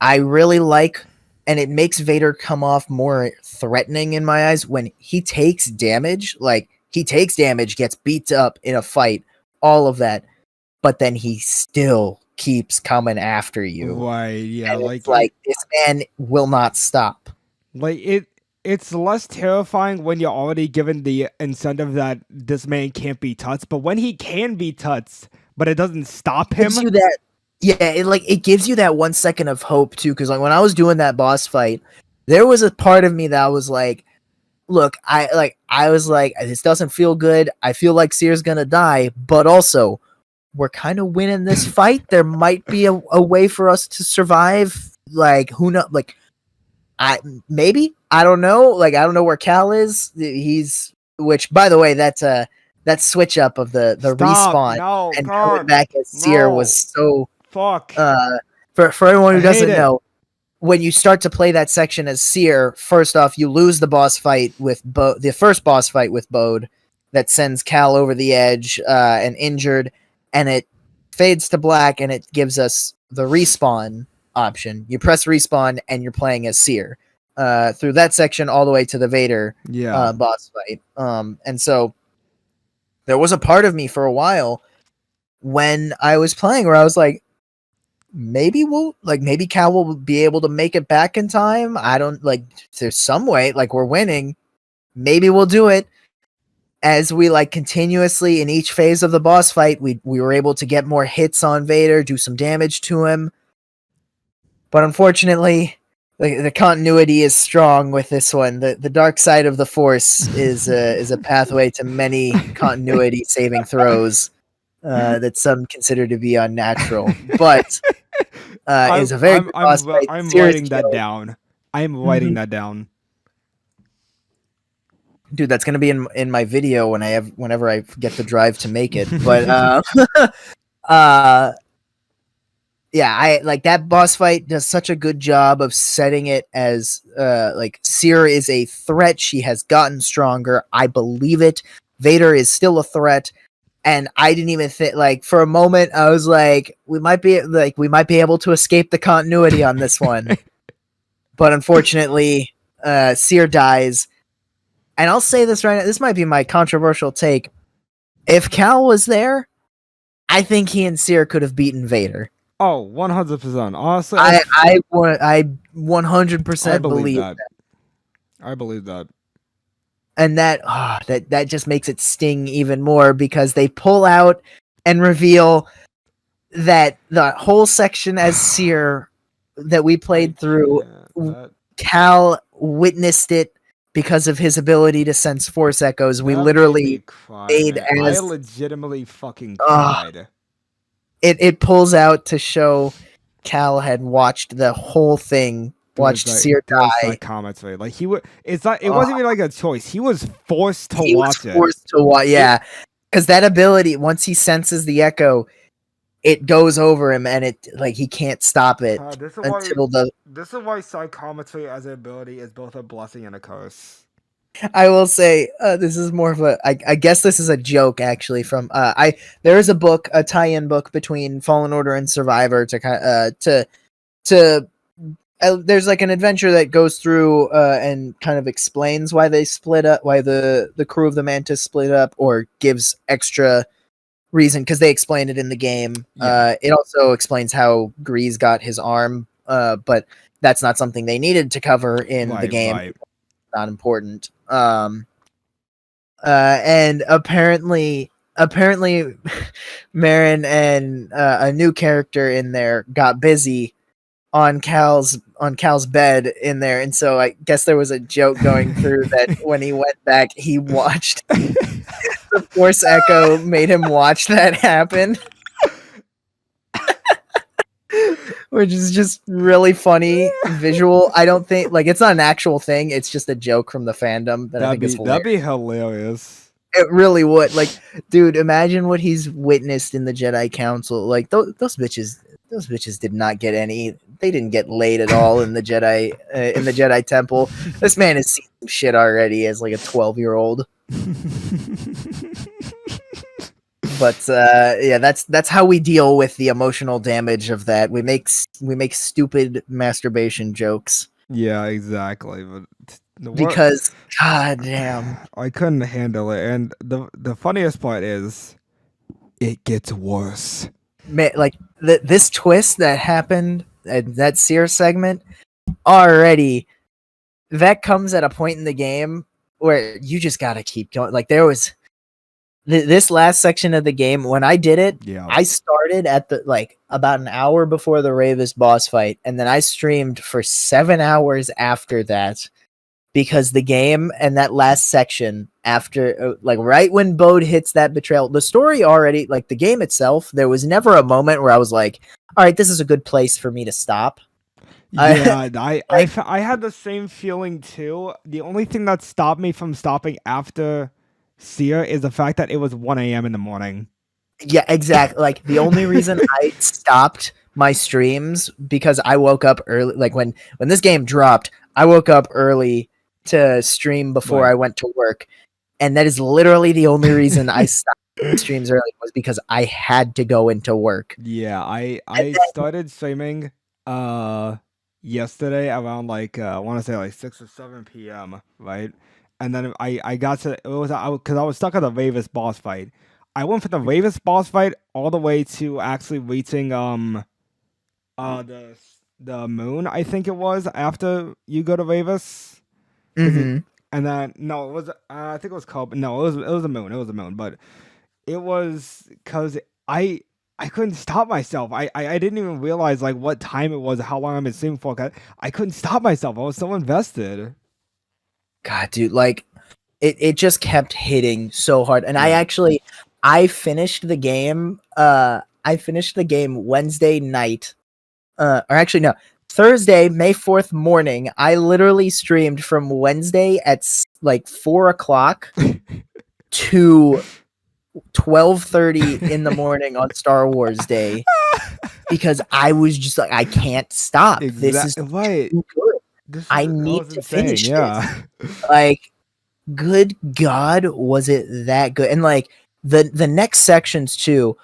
I really like, and it makes Vader come off more threatening in my eyes when he takes damage. Like, he takes damage, gets beat up in a fight, all of that. But then he still keeps coming after you. Right, yeah. And like this man will not stop. Like, it's less terrifying when you're already given the incentive that this man can't be touched, but when he can be touched, but it doesn't stop him. It gives you that 1 second of hope too, because like when I was doing that boss fight, there was a part of me that was like, look, I was like, this doesn't feel good. I feel like Seer's gonna die, but also we're kind of winning this fight. There might be a way for us to survive. Like, who knows? Like, I don't know. Like, I don't know where Cal is. Which, by the way, that switch up of the respawn and coming back as Seer was so fuck. For everyone who doesn't know, when you start to play that section as Seer, first off, you lose the boss fight with the first boss fight with Bode that sends Cal over the edge and injured, and it fades to black, and it gives us the respawn option. You press respawn and you're playing as Seer through that section all the way to the Vader boss fight. And so there was a part of me for a while when I was playing where I was like, maybe Cal will be able to make it back in time. I don't like, there's some way, like we're winning. Maybe we'll do it. As we like continuously in each phase of the boss fight, we were able to get more hits on Vader, do some damage to him. But unfortunately, the continuity is strong with this one. The dark side of the Force is a pathway to many continuity saving throws that some consider to be unnatural. But is a very good boss fight. I'm writing that down. I am writing that down. Dude, that's gonna be in my video whenever I get the drive to make it. But yeah, I like that boss fight does such a good job of setting it as like Seer is a threat. She has gotten stronger. I believe it. Vader is still a threat. and I didn't even think, like, for a moment I was like, we might be able to escape the continuity on this one. But unfortunately, Seer dies. And I'll say this right now, this might be my controversial take. If Cal was there, I think he and Seer could have beaten Vader. Oh, 100%. Honestly, I 100% believe that. I believe that. And that just makes it sting even more, because they pull out and reveal that the whole section as Seer that we played through, Cal witnessed it because of his ability to sense force echoes. We literally made as I legitimately fucking cried. It pulls out to show Cal had watched the whole thing, watched Seer die. Psychometry. Like he would. It's not. It wasn't even like a choice. He was forced to watch it. Forced to watch. Yeah, because that ability, once he senses the echo, it goes over him, and it like he can't stop it until This is why psychometry as an ability is both a blessing and a curse. I will say this is more of a. I guess this is a joke actually. From there is a book, a tie-in book between Fallen Order and Survivor there's like an adventure that goes through and kind of explains why they split up, why the crew of the Mantis split up, or gives extra reason, because they explain it in the game. Yeah. It also explains how Grease got his arm, but that's not something they needed to cover in the game. Right. Not important. And apparently Marin and a new character in there got busy on Cal's bed in there, and so I guess there was a joke going through that when he went back, he watched the Force Echo made him watch that happen. Which is just really funny visual. I don't think, like, it's not an actual thing. It's just a joke from the fandom that I think is hilarious. That'd be hilarious. It really would. Like, dude, imagine what he's witnessed in the Jedi Council. Like, those bitches did not get any. They didn't get laid at all in the Jedi Temple. This man has seen some shit already as like a 12-year-old. But yeah, that's how we deal with the emotional damage of that. We make stupid masturbation jokes. Yeah, exactly. But because god damn, I couldn't handle it. And the funniest part is, it gets worse. Man, like this twist that happened at that Seer segment already, that comes at a point in the game where you just gotta keep going. Like there was. This last section of the game, when I did it, I started at about an hour before the Ravis boss fight, and then I streamed for 7 hours after that, because the game and that last section after, right when Bode hits that betrayal, the story already, like the game itself, there was never a moment where I was like, all right, this is a good place for me to stop. Yeah, I had the same feeling too. The only thing that stopped me from stopping after Seer is the fact that it was 1 a.m. in the morning. Yeah, exactly. Like the only reason I stopped my streams because I woke up early. Like when this game dropped, I woke up early to stream before I went to work, and that is literally the only reason I stopped streams early, was because I had to go into work. Yeah, I started streaming yesterday around I want to say 6 or 7 p.m. right. And then I got to because I was stuck at the Ravis boss fight. I went from the Ravis boss fight all the way to actually reaching the moon, I think it was, after you go to Ravis. Mm-hmm. And then no, it was I think it was called no, it was a moon. It was a moon, but it was because I couldn't stop myself. I didn't even realize what time it was, how long I've been streaming for. I couldn't stop myself. I was so invested. God, dude, it just kept hitting so hard. And I finished the game. I finished the game Wednesday night. Or actually, no, Thursday, May 4th morning. I literally streamed from Wednesday at 4:00 to 12:30 in the morning on Star Wars Day, because I was just like, I can't stop. This is too good. I need to finish this. Good God, was it that good? And the next sections too,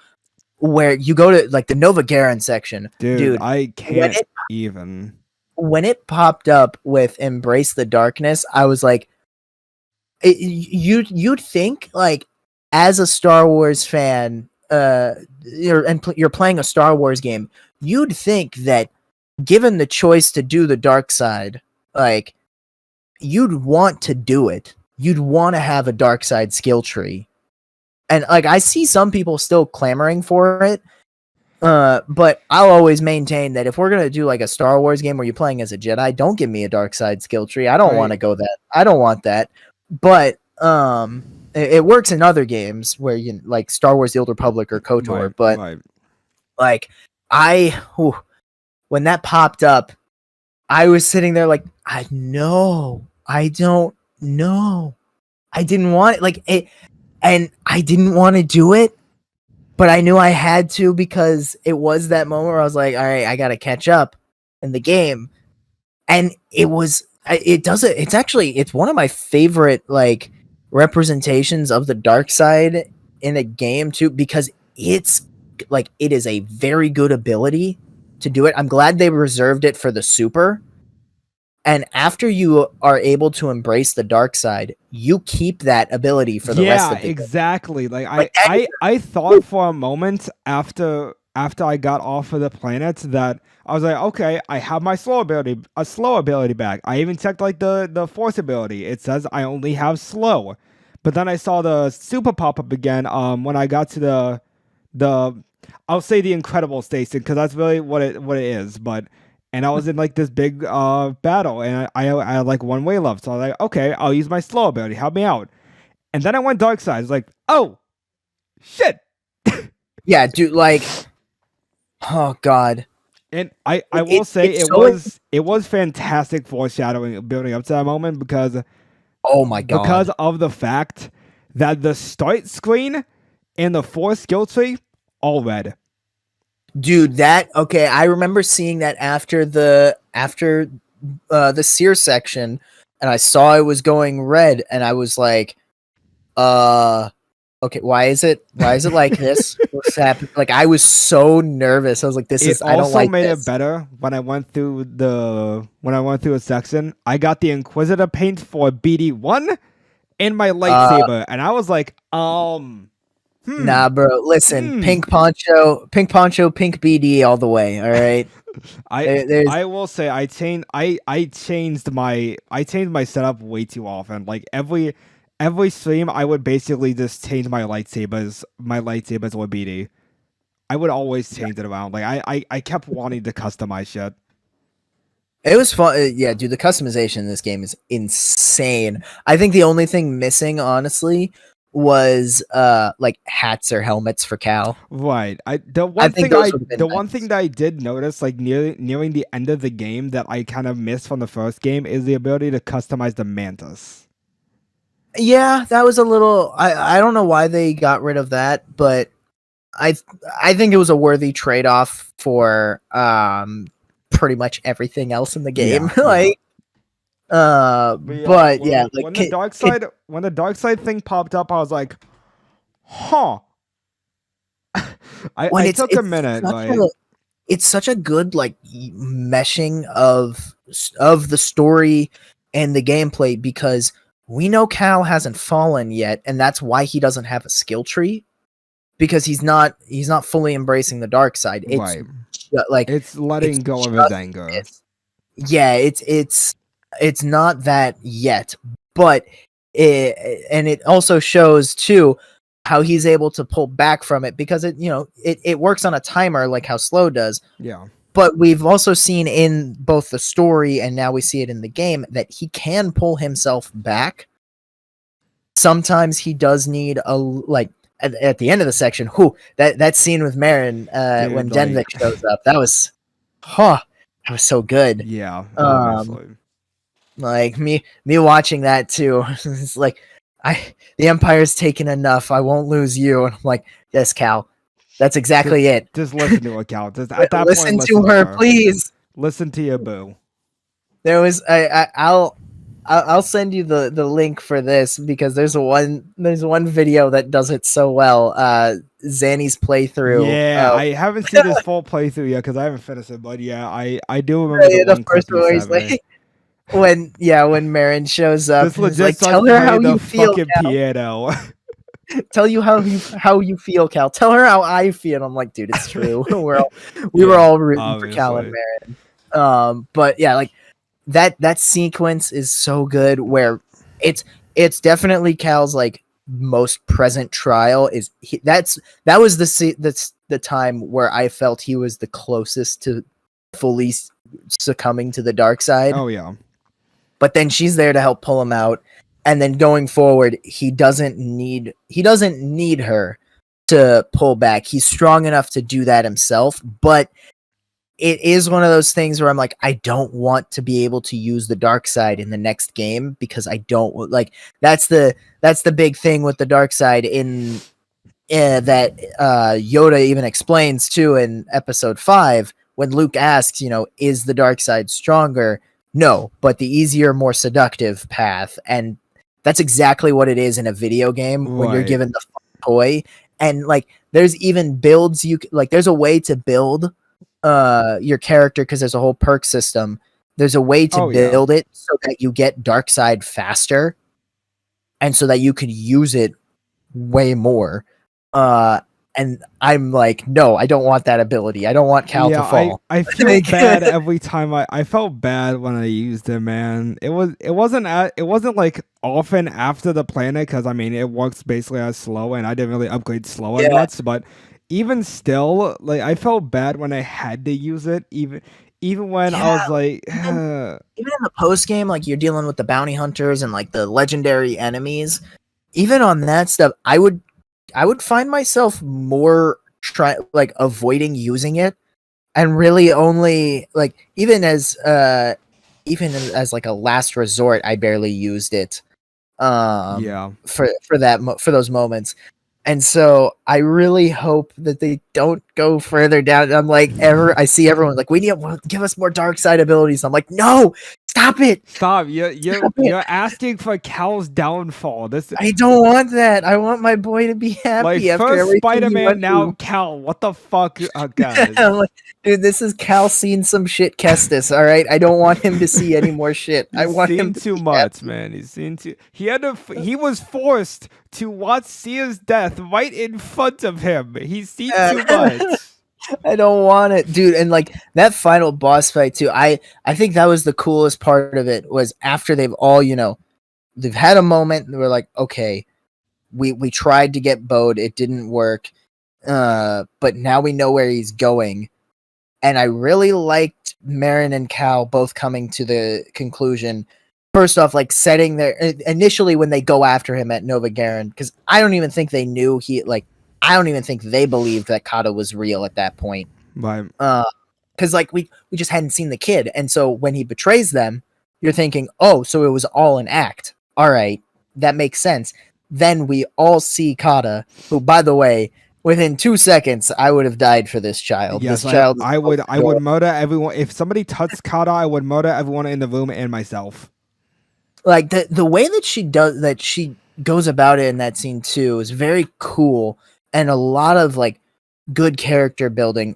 where you go to like the Nova Garen section, Dude, I when can't it even. when it popped up with Embrace the Darkness, I was like, you'd think like as a Star Wars fan, you're playing a Star Wars game, you'd think that given the choice to do the dark side, like you'd want to do it. You'd want to have a dark side skill tree. And like I see some people still clamoring for it. But I'll always maintain that if we're gonna do like a Star Wars game where you're playing as a Jedi, don't give me a dark side skill tree. I don't want to go that. I don't want that. But it works in other games where you like Star Wars: The Old Republic or KOTOR. Right, but right. like when that popped up, I was sitting there like, I don't know. I didn't want it, like it, and I didn't want to do it, but I knew I had to because it was that moment where I was like, all right, I gotta catch up in the game. And it's one of my favorite like representations of the dark side in a game too, because it's like it is a very good ability to do it. I'm glad they reserved it for the super. And after you are able to embrace the dark side, you keep that ability for the rest of the game. Exactly. Like I thought for a moment after I got off of the planet that I was like, okay, I have my slow ability back. I even checked like the force ability. It says I only have slow. But then I saw the super pop up again when I got to the I'll say the incredible station because that's really what it is, but and I was in like this big battle, and I had like one way left. So I was like, okay, I'll use my slow ability. Help me out. And then I went dark side. It's like, oh, shit. Yeah, dude, like, oh god. And I will say it was fantastic foreshadowing building up to that moment because oh my god, because of the fact that the start screen and the 4 skill tree all red. Dude, I remember seeing that after the seer section, and I saw it was going red, and I was like, okay, why is it like this? What's happening? Like I was so nervous. I was like, I don't like made this. It better when I went through a section. I got the Inquisitor paint for BD1 and my lightsaber, and I was like, Nah, bro. Listen, pink poncho, pink BD all the way. All right. I will say I changed my setup way too often. Like every stream, I would basically just change my lightsabers or BD. I would always change it around. Like I kept wanting to customize shit. It was fun. Yeah, dude, the customization in this game is insane. I think the only thing missing, honestly, was like hats or helmets for Cal. Right. The one thing that I did notice, like nearing the end of the game, that I kind of missed from the first game is the ability to customize the mantis. Yeah, that was a little. I don't know why they got rid of that, but I think it was a worthy trade off for pretty much everything else in the game. Yeah, like. But yeah, like when the dark side thing popped up, I was like, huh. I took a minute. It's such a good like meshing of the story and the gameplay, because we know Cal hasn't fallen yet, and that's why he doesn't have a skill tree, because he's not fully embracing the dark side. It's right. Like it's letting go of his anger. Yeah, it's not that yet, but it also shows too how he's able to pull back from it, because it works on a timer like how slow does. Yeah. But we've also seen in both the story and now we see it in the game that he can pull himself back. Sometimes he does need at the end of the section, that scene with Marin when Denvik shows up, that was so good. Yeah, obviously. Like me watching that too. It's like the Empire's taken enough. I won't lose you. And I'm like, yes, Cal. That's exactly it. Just listen to her, Cal. Listen to her, please. Listen to your boo. There was I'll I'll send you the link for this because there's one video that does it so well. Zanny's playthrough. Yeah, I haven't seen his full playthrough yet because I haven't finished it. But yeah, I do remember the one clip first you one where he's sent me. like, when Marin shows up, This he's legit like, starts tell her how playing the you feel, fucking Cal. piano. Tell you how you feel, Cal. Tell her how I feel. I'm like, dude, it's true. We were all rooting for Cal and Marin. But yeah, like that sequence is so good where it's definitely Cal's like most present trial. That was the time where I felt he was the closest to fully succumbing to the dark side. Oh yeah. But then she's there to help pull him out, and then going forward, he doesn't need her to pull back. He's strong enough to do that himself, but it is one of those things where I'm like, I don't want to be able to use the dark side in the next game because I don't like. That's the big thing with the dark side in that Yoda even explains too in episode 5 when Luke asks, is the dark side stronger? No, but the easier, more seductive path, and that's exactly what it is in a video game when you're given the toy. And like, there's even builds there's a way to build your character because there's a whole perk system. There's a way to build it so that you get dark side faster, and so that you could use it way more. And I'm like, no, I don't want that ability. I don't want Cal to fall. I feel bad every time I felt bad when I used it, man. It wasn't like often after the planet because I mean it works basically as slow and I didn't really upgrade slow as much, but even still, like I felt bad when I had to use it, even when I was like even in the post game, like you're dealing with the bounty hunters and like the legendary enemies, even on that stuff, I would find myself more avoiding using it, and really only like even as like a last resort, I barely used it. For those moments. And so I really hope that they don't go further down. I'm like, I see everyone like, we need to give us more dark side abilities. I'm like, no, stop it. Stop. You're asking for Cal's downfall. I don't want that. I want my boy to be happy. Like after first Spider-Man, now Cal. What the fuck? Oh god. I'm like, dude, this is Cal seeing some shit Kestis, all right? I don't want him to see any more shit. I want him to too much, man. He's seen too. He was forced to watch Sea's death right in front of him. He's seen too much. I don't want it, dude. And like that final boss fight too. I think that was the coolest part of it was after they've all, they've had a moment and we're like, okay, we tried to get Bode, it didn't work. But now we know where he's going. And I really liked Marin and Cal both coming to the conclusion. First off, like setting their initially when they go after him at Nova Garen, because I don't even think they knew I don't even think they believed that Kata was real at that point. Right. Because like we just hadn't seen the kid, and so when he betrays them, you're thinking, oh, so it was all an act. All right, that makes sense. Then we all see Kata, who, by the way, within 2 seconds, I would have died for this child. Yes, this child. I would murder everyone. If somebody touched Kata, I would murder everyone in the room and myself. Like the way that she goes about it in that scene too is very cool, and a lot of like good character building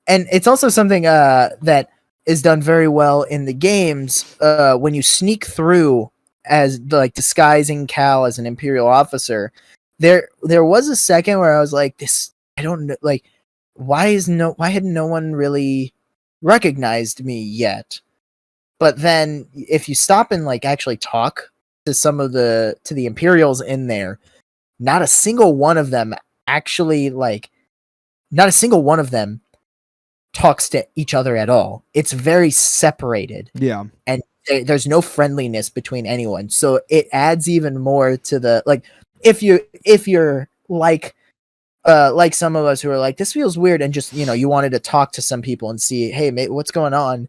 and it's also something that is done very well in the games when you sneak through as like disguising Cal as an Imperial officer. There was a second where I was like, this, I don't know, like why had no one really recognized me yet? But then if you stop and like actually talk to the Imperials in there, not a single one of them talks to each other at all. It's very separated. Yeah. And there's no friendliness between anyone. So it adds even more to the, like, if you're like some of us who are like, this feels weird, and just, you wanted to talk to some people and see, hey, mate, what's going on?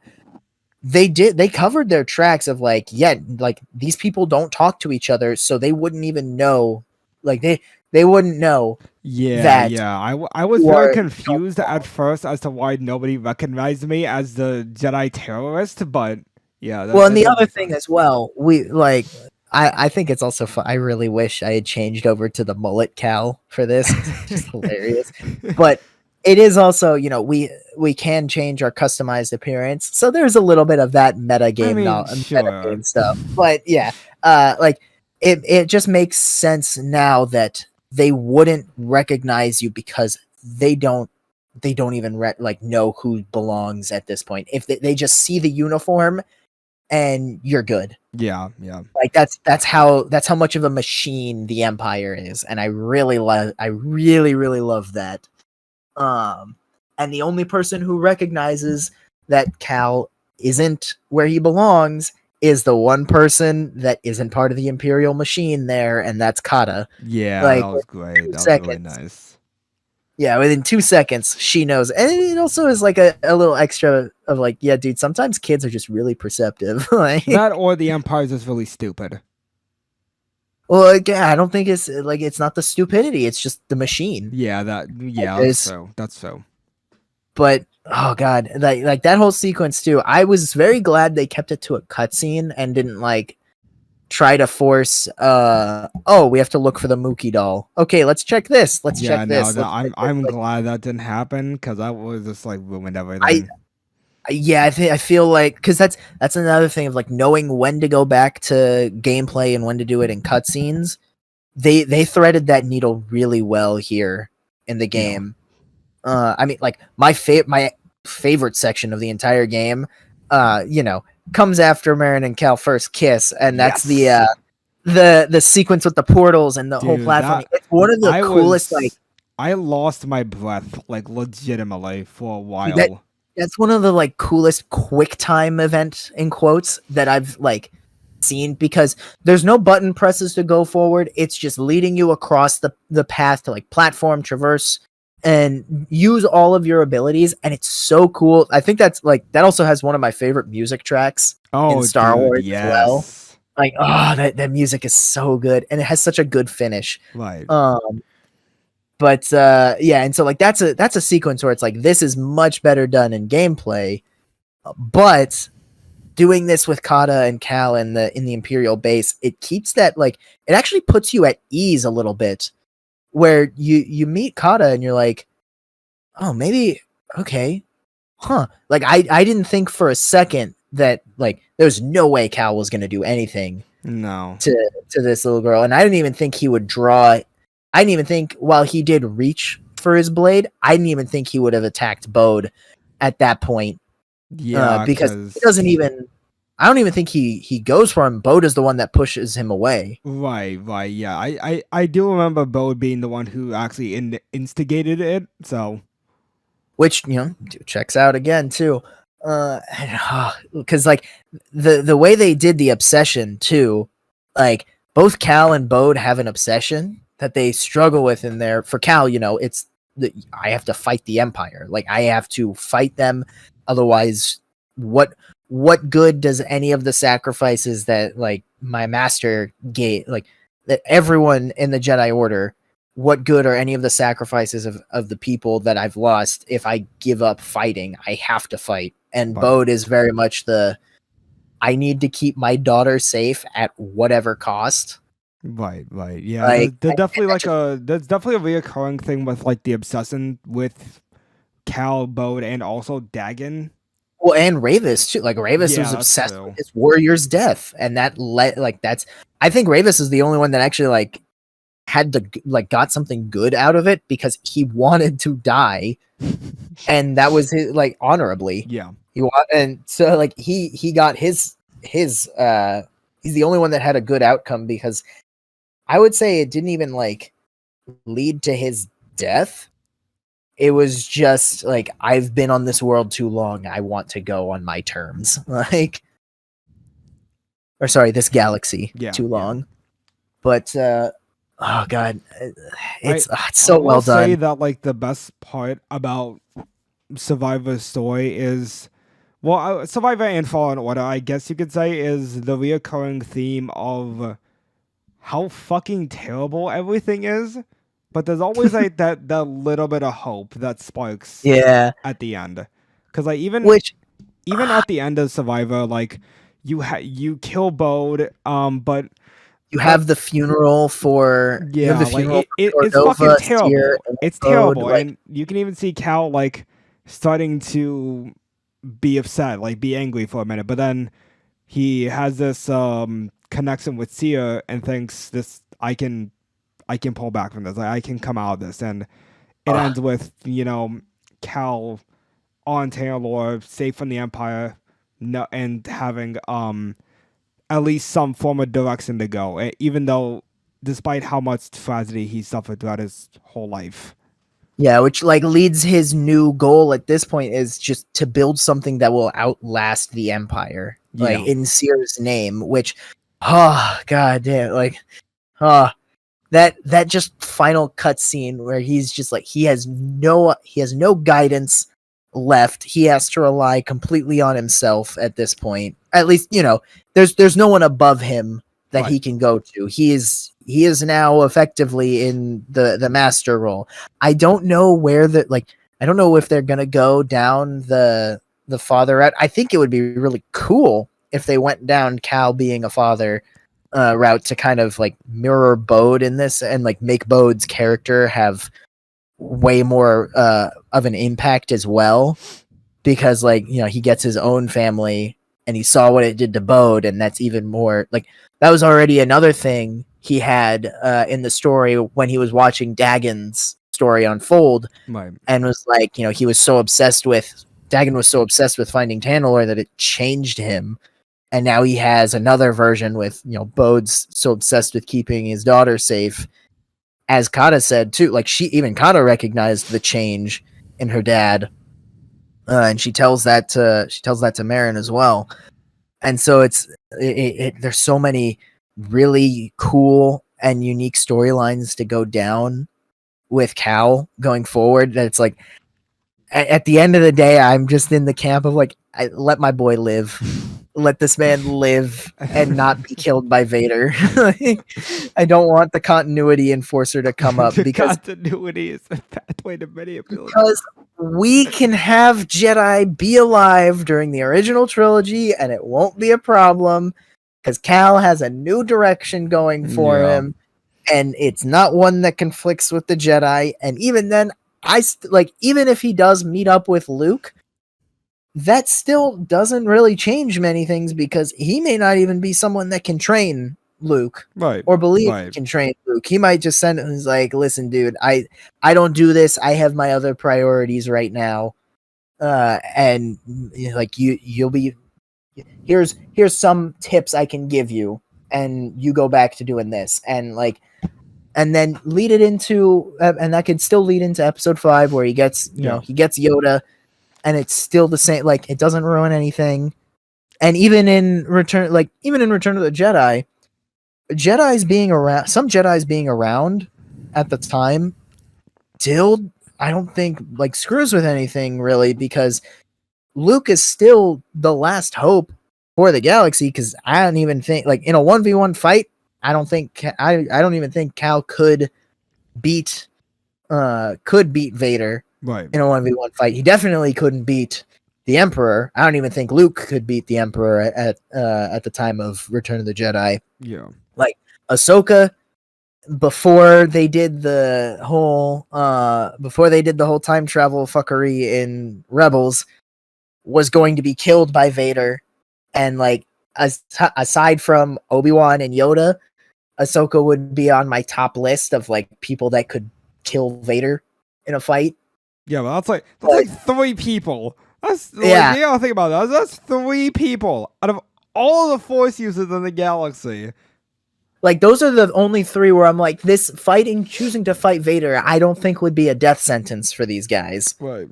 They covered their tracks of like, yeah, like these people don't talk to each other, so they wouldn't even know, like they wouldn't know. I was very confused at first as to why nobody recognized me as the Jedi terrorist, but Yeah, Well, and that the does other make thing sense. as well, we like. I think it's also fun. I really wish I had changed over to the mullet Cal for this because it's just hilarious. But it is also, we can change our customized appearance, so there's a little bit of that meta I game, mean, not meta sure. game stuff. But yeah, like it just makes sense now that they wouldn't recognize you because they don't even like know who belongs at this point. If they just see the uniform and you're good. Yeah, yeah. Like that's how much of a machine the Empire is, and I really love that. And the only person who recognizes that Cal isn't where he belongs is the one person that isn't part of the Imperial machine there, and that's Kata. Yeah, that Like was great. two That was really seconds. nice. Yeah, within 2 seconds, she knows. And it also is like a little extra of like, yeah, dude, sometimes kids are just really perceptive. Like, That or the Empire's just really stupid. well, again, I don't think it's not the stupidity, it's just the machine. Yeah, that's It's, so. That's so. but oh god, like that whole sequence too. I was very glad they kept it to a cutscene and didn't like try to force oh, we have to look for the Mookie doll. Okay, let's check this. Let's Yeah, check no, this. Let's check this. I'm Like, glad that didn't happen because that was just like ruined I everything. yeah, I feel like because that's another thing of like knowing when to go back to gameplay and when to do it in cutscenes. They threaded that needle really well here in the Yeah. game. I mean, like my favorite section of the entire game, comes after Marin and Cal first kiss, and that's Yes! the sequence with the portals and the whole Dude, platforming. It's one of the coolest. Like I lost my breath like legitimately for a while. that's one of the like coolest quick time event in quotes that I've like seen because there's no button presses to go forward. It's just leading you across the path to like platform, traverse, and use all of your abilities, and it's so cool. I think that's like that also has one of my favorite music tracks in Star Dude, Wars as well. yes. Like, oh, that music is so good, and it has such a good finish. Right. But yeah, and so like that's a sequence where it's like this is much better done in gameplay, but doing this with Kata and Cal in the Imperial base, it keeps that like it actually puts you at ease a little bit, where you meet Kata and you're like, oh, maybe okay, huh? Like I didn't think for a second that like there's no way Cal was gonna do anything No. to this little girl, and I didn't even think he would draw. I didn't even think while he did reach for his blade, I didn't even think he would have attacked Bode at that point. Yeah, because he doesn't even. I don't even think he goes for him. Bode is the one that pushes him away. Right. Yeah. I do remember Bo being the one who actually instigated it. So, Which checks out again too, because like the way they did the obsession too, like both Cal and Bode have an obsession that they struggle with in there. For Cal, it's I have to fight the Empire, like I have to fight them, otherwise, what good does any of the sacrifices that like my master gave, like that everyone in the Jedi Order? What good are any of the sacrifices of the people that I've lost if I give up fighting? I have to fight. And Right. Bode is very much I need to keep my daughter safe at whatever cost. Right. Yeah, Like, there's definitely just, there's definitely a reoccurring thing with like the obsession with Cal, Bode, and also Dagon. well, and Ravis too. Like Ravis Yeah, was that's obsessed true. with his warrior's death, and that that's. I think Ravis is the only one that actually like had to like got something good out of it because he wanted to die, and that was his like honorably. Yeah. And so like he got his he's the only one that had a good outcome because I would say it didn't even like lead to his death. It was just like I've been on this world too long. I want to go on my terms. Like, or sorry, this galaxy too long. But oh god, it's so well done. I will say that like the best part about Survivor's story is, well, Survivor and Fallen Order, I guess you could say, is the reoccurring theme of how fucking terrible everything is, but there's always like that little bit of hope that sparks Yeah, at the end. Because like even which at the end of Survivor, like you kill Bode, but You have the funeral for yeah, like it's fucking Cordova, Seer, terrible. and It's Bode. terrible, and you can even see Cal like starting to be upset, like be angry for a minute, but then he has this connection with Sia and thinks this I can pull back from this. Like, I can come out of this, and it Ugh. ends with Cal on Taylor, safe from the Empire, no, and having at least some form of direction to go, even though despite how much tragedy he suffered throughout his whole life. Yeah, which like leads his new goal at this point is just to build something that will outlast the Empire, like Yeah, in Seer's name. Which, oh god damn, like, oh, that just final cutscene where he's just like he has no guidance left. He has to rely completely on himself at this point. At least there's no one above him that right. he can go to. He is now effectively in the master role. I don't know where I don't know if they're gonna go down the father route. I think it would be really cool if they went down Cal being a father route to kind of like mirror Bode in this and like make Bode's character have way more of an impact as well, because like he gets his own family and he saw what it did to Bode, and that's even more like that was already another thing he had in the story when he was watching Dagon's story unfold, Right. and was like he was so obsessed with Dagon was so obsessed with finding Tantalor that it changed him. And now he has another version with, Bode's so obsessed with keeping his daughter safe. As Kata said too, like Kata recognized the change in her dad, and she tells that to Marin as well. And so there's so many really cool and unique storylines to go down with Cal going forward. That it's like at the end of the day, I'm just in the camp of like, let my boy live. Let this man live and not be killed by Vader. I don't want the continuity enforcer to come up The because continuity is a pathway to many abilities. because we can have Jedi be alive during the original trilogy and it won't be a problem because Cal has a new direction going for him, and it's not one that conflicts with the Jedi. And even then, even if he does meet up with Luke, that still doesn't really change many things because he may not even be someone that can train Luke, Right. or believe Right. he can train Luke. He might just send him, he's like, listen, dude, I don't do this. I have my other priorities right now. And like you'll be here's some tips I can give you, and you go back to doing this, and then lead it into and that could still lead into episode 5 where he gets he gets Yoda, and it's still the same. Like it doesn't ruin anything. And even in Return of the Jedi, some Jedi's being around at the time still, I don't think like screws with anything really, because Luke is still the last hope for the galaxy. Because I don't even think like in a 1v1 fight, I don't even think Cal could beat Vader. Right. In a 1v1 fight. He definitely couldn't beat the Emperor. I don't even think Luke could beat the Emperor at the time of Return of the Jedi. Yeah. Like Ahsoka, before they did the whole time travel fuckery in Rebels, was going to be killed by Vader. And like aside from Obi-Wan and Yoda, Ahsoka would be on my top list of like people that could kill Vader in a fight. Yeah, but that's like 3 people. That's you gotta think about that. That's 3 people out of all the Force users in the galaxy. Like those are the only 3 where I'm like, choosing to fight Vader, I don't think would be a death sentence for these guys. Right.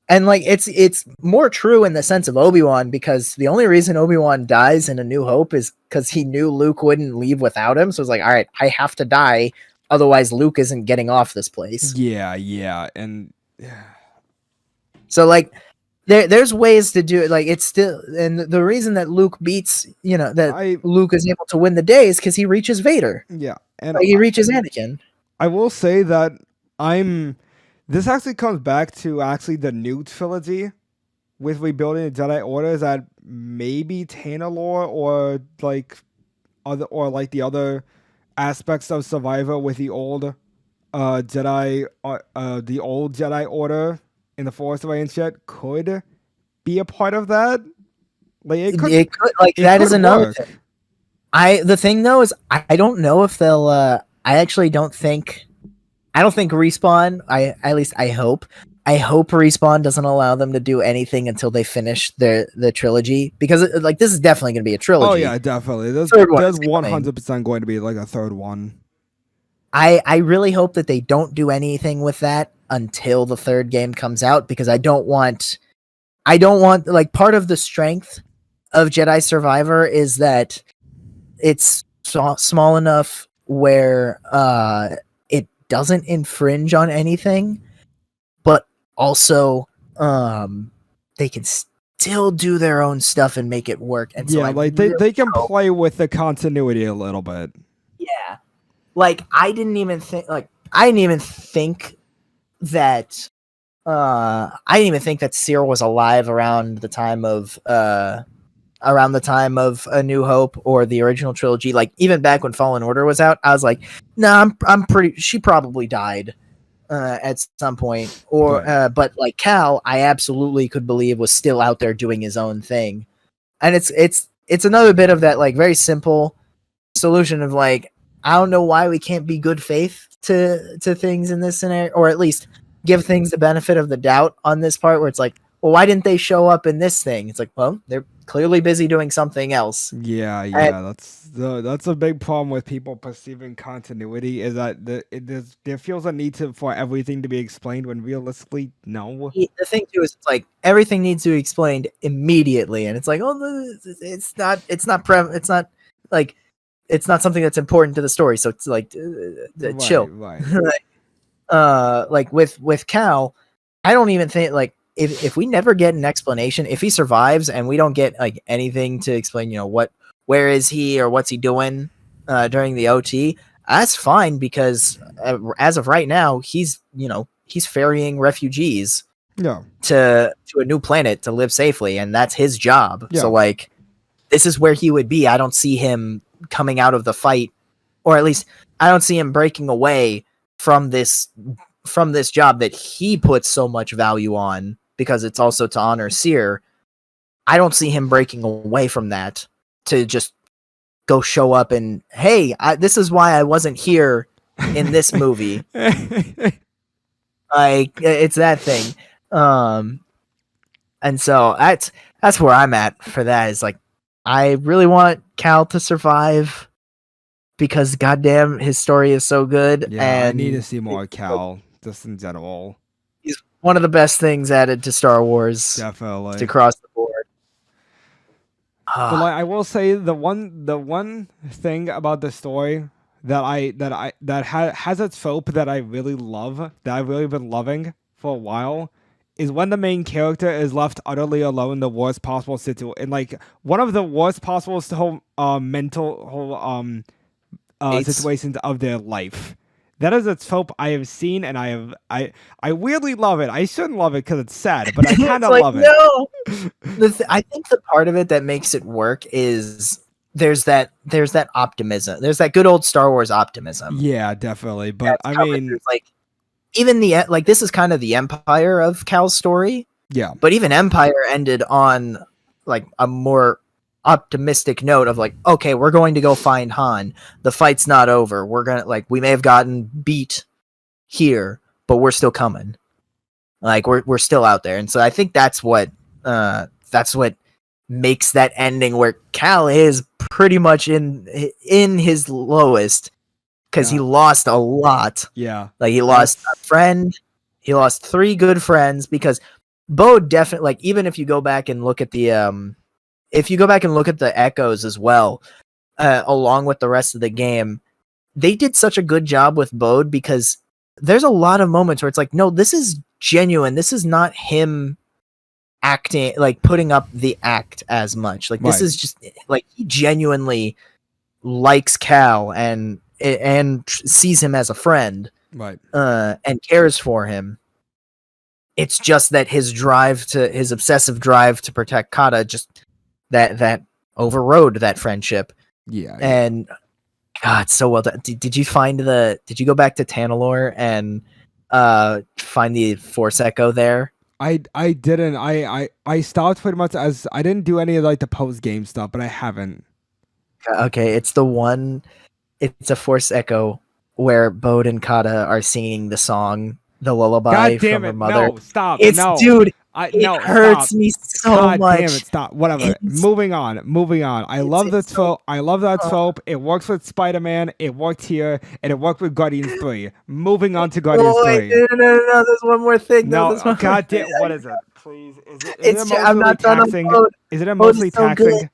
And like it's more true in the sense of Obi-Wan, because the only reason Obi-Wan dies in A New Hope is because he knew Luke wouldn't leave without him. So it's like, all right, I have to die, otherwise Luke isn't getting off this place. Yeah, and so like there's ways to do it. Like it's still, and the reason that Luke beats, Luke is able to win the day is because he reaches Vader. Yeah, and he reaches Anakin. I will say that this actually comes back to the new trilogy with rebuilding the Jedi Order, is that maybe Tanner lore or like the other aspects of Survivor with the old the old Jedi Order in the Force Awakens shit could be a part of that. Like It could, like, it that is could another work. thing. The thing though is I don't know if they'll I actually don't think Respawn, I hope Respawn doesn't allow them to do anything until they finish the trilogy, because like this is definitely going to be a trilogy. Oh yeah, definitely. There's Third one is 100% going to be like a third one. I really hope that they don't do anything with that until the third game comes out, because I don't want like, part of the strength of Jedi Survivor is that it's small enough where it doesn't infringe on anything, but also they can still do their own stuff and make it work. And yeah, so like they can play with the continuity a little bit. Yeah. Like I didn't even think that Seer was alive around the time of A New Hope or the original trilogy. Like even back when Fallen Order was out, I was like, nah, I'm pretty, she probably died at some point. Or Right. but like Cal, I absolutely could believe was still out there doing his own thing. And it's another bit of that, like, very simple solution of like, I don't know why we can't be good faith to things in this scenario, or at least give things the benefit of the doubt on this part, where it's like, well, why didn't they show up in this thing? It's like, well, they're clearly busy doing something else. Yeah, And that's a big problem with people perceiving continuity, is that there feels a need for everything to be explained when realistically, no. the thing too is, it's like everything needs to be explained immediately, and it's like, oh, it's not like, it's not something that's important to the story, so it's like, chill. Right. Like with Cal, I don't even think, like, if we never get an explanation, if he survives and we don't get like anything to explain, where is he or what's he doing during the OT, that's fine, because as of right now, he's ferrying refugees Yeah. to a new planet to live safely, and that's his job. Yeah. So like, this is where he would be. I don't see him coming out of the fight, or at least I don't see him breaking away from this job that he puts so much value on, because it's also to honor Seer. I don't see him breaking away from that to just go show up and, hey, this is why I wasn't here in this movie. Like, it's that thing. And so that's where I'm at for that, is like, I really want Cal to survive, because goddamn, his story is so good. Yeah, and I need to see more Cal, just in general. He's one of the best things added to Star Wars, Definitely. across the board. But like, I will say, the one thing about the story that has its trope that I really love, that I've really been loving for a while, is when the main character is left utterly alone in the worst possible situation, in like one of the worst possible mental situations of their life. That is a trope I have seen, and I weirdly love it. I shouldn't love it because it's sad, but I kind of love it. No. I think the part of it that makes it work is there's that optimism. There's that good old Star Wars optimism. Yeah, definitely. But I mean, like, even this is kind of the Empire of Cal's story. Yeah. But even Empire ended on like a more optimistic note of like, okay, we're going to go find Han. The fight's not over. We're gonna, like, we may have gotten beat here, but we're still coming. Like, we're still out there. And so I think that's what makes that ending where Cal is pretty much in his lowest, because he lost a lot. Yeah. Like, he lost a friend, he lost 3 good friends, because Bo definitely, like, even if you go back and look at the echoes as well, along with the rest of the game, they did such a good job with Bode, because there's a lot of moments where it's like, no, this is genuine. This is not him acting, like, putting up the act as much. Like, this is just, like, he genuinely likes Cal and sees him as a friend, right, and cares for him. It's just that his obsessive drive to protect Kata just that overrode that friendship. Yeah. And God, so well done. Did you find did you go back to Tanalorr and find the Force Echo there? I didn't. I stopped pretty much as I didn't do any of like the post game stuff, but I haven't. Okay, it's a Force Echo where Bode and Kata are singing the song, the lullaby God damn from her it! mother. No, stop! It's no, dude, no, it hurts stop. me so God much. damn it! Stop. Whatever. It's- Moving on. Moving on. I love the it's so- trope. I love that trope. It works with Spider-Man. It worked here, and it worked with Guardians 3. Moving on to Guardians Oh, wait, 3. no, there's one more thing. No, there's one God more damn. thing. What is it? Please. Is it It's emotionally I'm not done on taxing? Bode. Is it Bode emotionally is so taxing? good.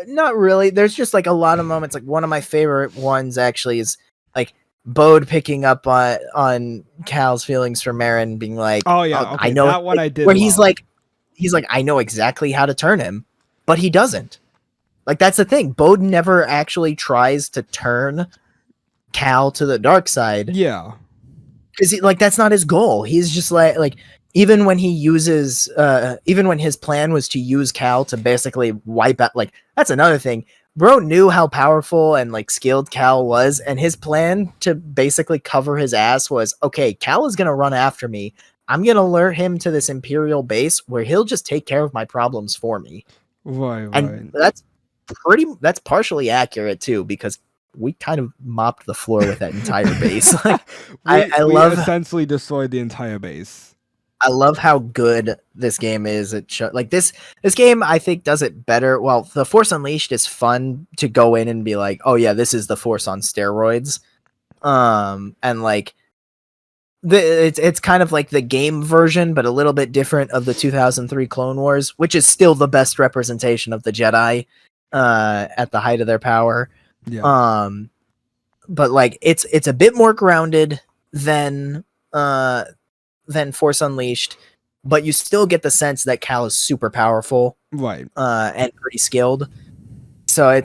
Not really. There's just like a lot of moments. Like one of my favorite ones actually is like Bode picking up on Cal's feelings for Marin, being like, Oh yeah, okay. I know that one like, I did. where love. he's like, I know exactly how to turn him, but he doesn't. Like that's the thing. Bode never actually tries to turn Cal to the dark side. Yeah. Because like that's not his goal. He's just like even when he uses even when his plan was to use Cal to basically wipe out, like that's another thing. Bro knew how powerful and like skilled Cal was, and his plan to basically cover his ass was, okay, Cal is gonna run after me. I'm gonna lure him to this Imperial base where he'll just take care of my problems for me. Right. And that's partially accurate too, because we kind of mopped the floor with that entire base. Like, we essentially destroyed the entire base. I love how good this game is. Like this game, I think does it better. Well, the Force Unleashed is fun to go in and be like, oh yeah, this is the Force on steroids. And like it's kind of like the game version, but a little bit different of the 2003 Clone Wars, which is still the best representation of the Jedi at the height of their power. Yeah. But like it's a bit more grounded than Force Unleashed, but you still get the sense that Cal is super powerful, Right. And pretty skilled. So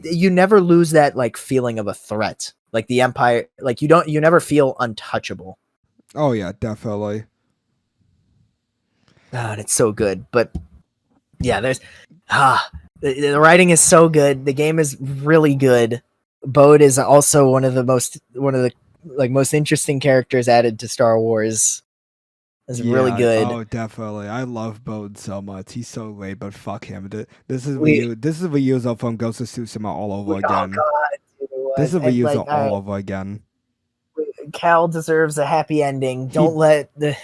you never lose that like feeling of a threat. Like the Empire, like you never feel untouchable. Oh yeah, definitely. God, it's so good. But yeah, the writing is so good. The game is really good. Bode is also one of the most interesting characters added to Star Wars. It's really good. Oh, definitely. I love Bode so much. He's so great, but fuck him. This is Ryuzo from Ghost of Tsushima all over again. This is Ryuzo all over again. Cal deserves a happy ending. Don't let the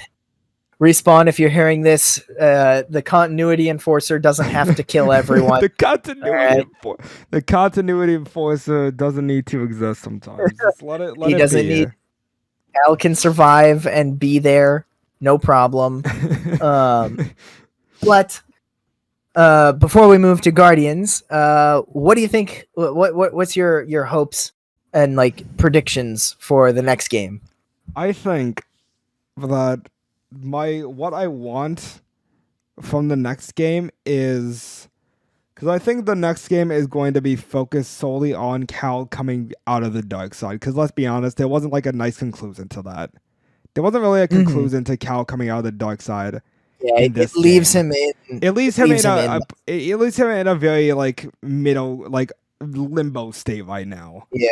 Respawn, if you're hearing this, the continuity enforcer doesn't have to kill everyone. The continuity enforcer doesn't need to exist sometimes. Just let he it doesn't be. need. Cal can survive and be there, no problem. But before we move to Guardians, what do you think? What's your hopes and like predictions for the next game? I think that what I want from the next game is, because I think the next game is going to be focused solely on Cal coming out of the dark side. Because let's be honest, there wasn't like a nice conclusion to that. There wasn't really a conclusion to Cal coming out of the dark side. Yeah, it leaves him in. It leaves him in a very like middle, like limbo state right now. Yeah,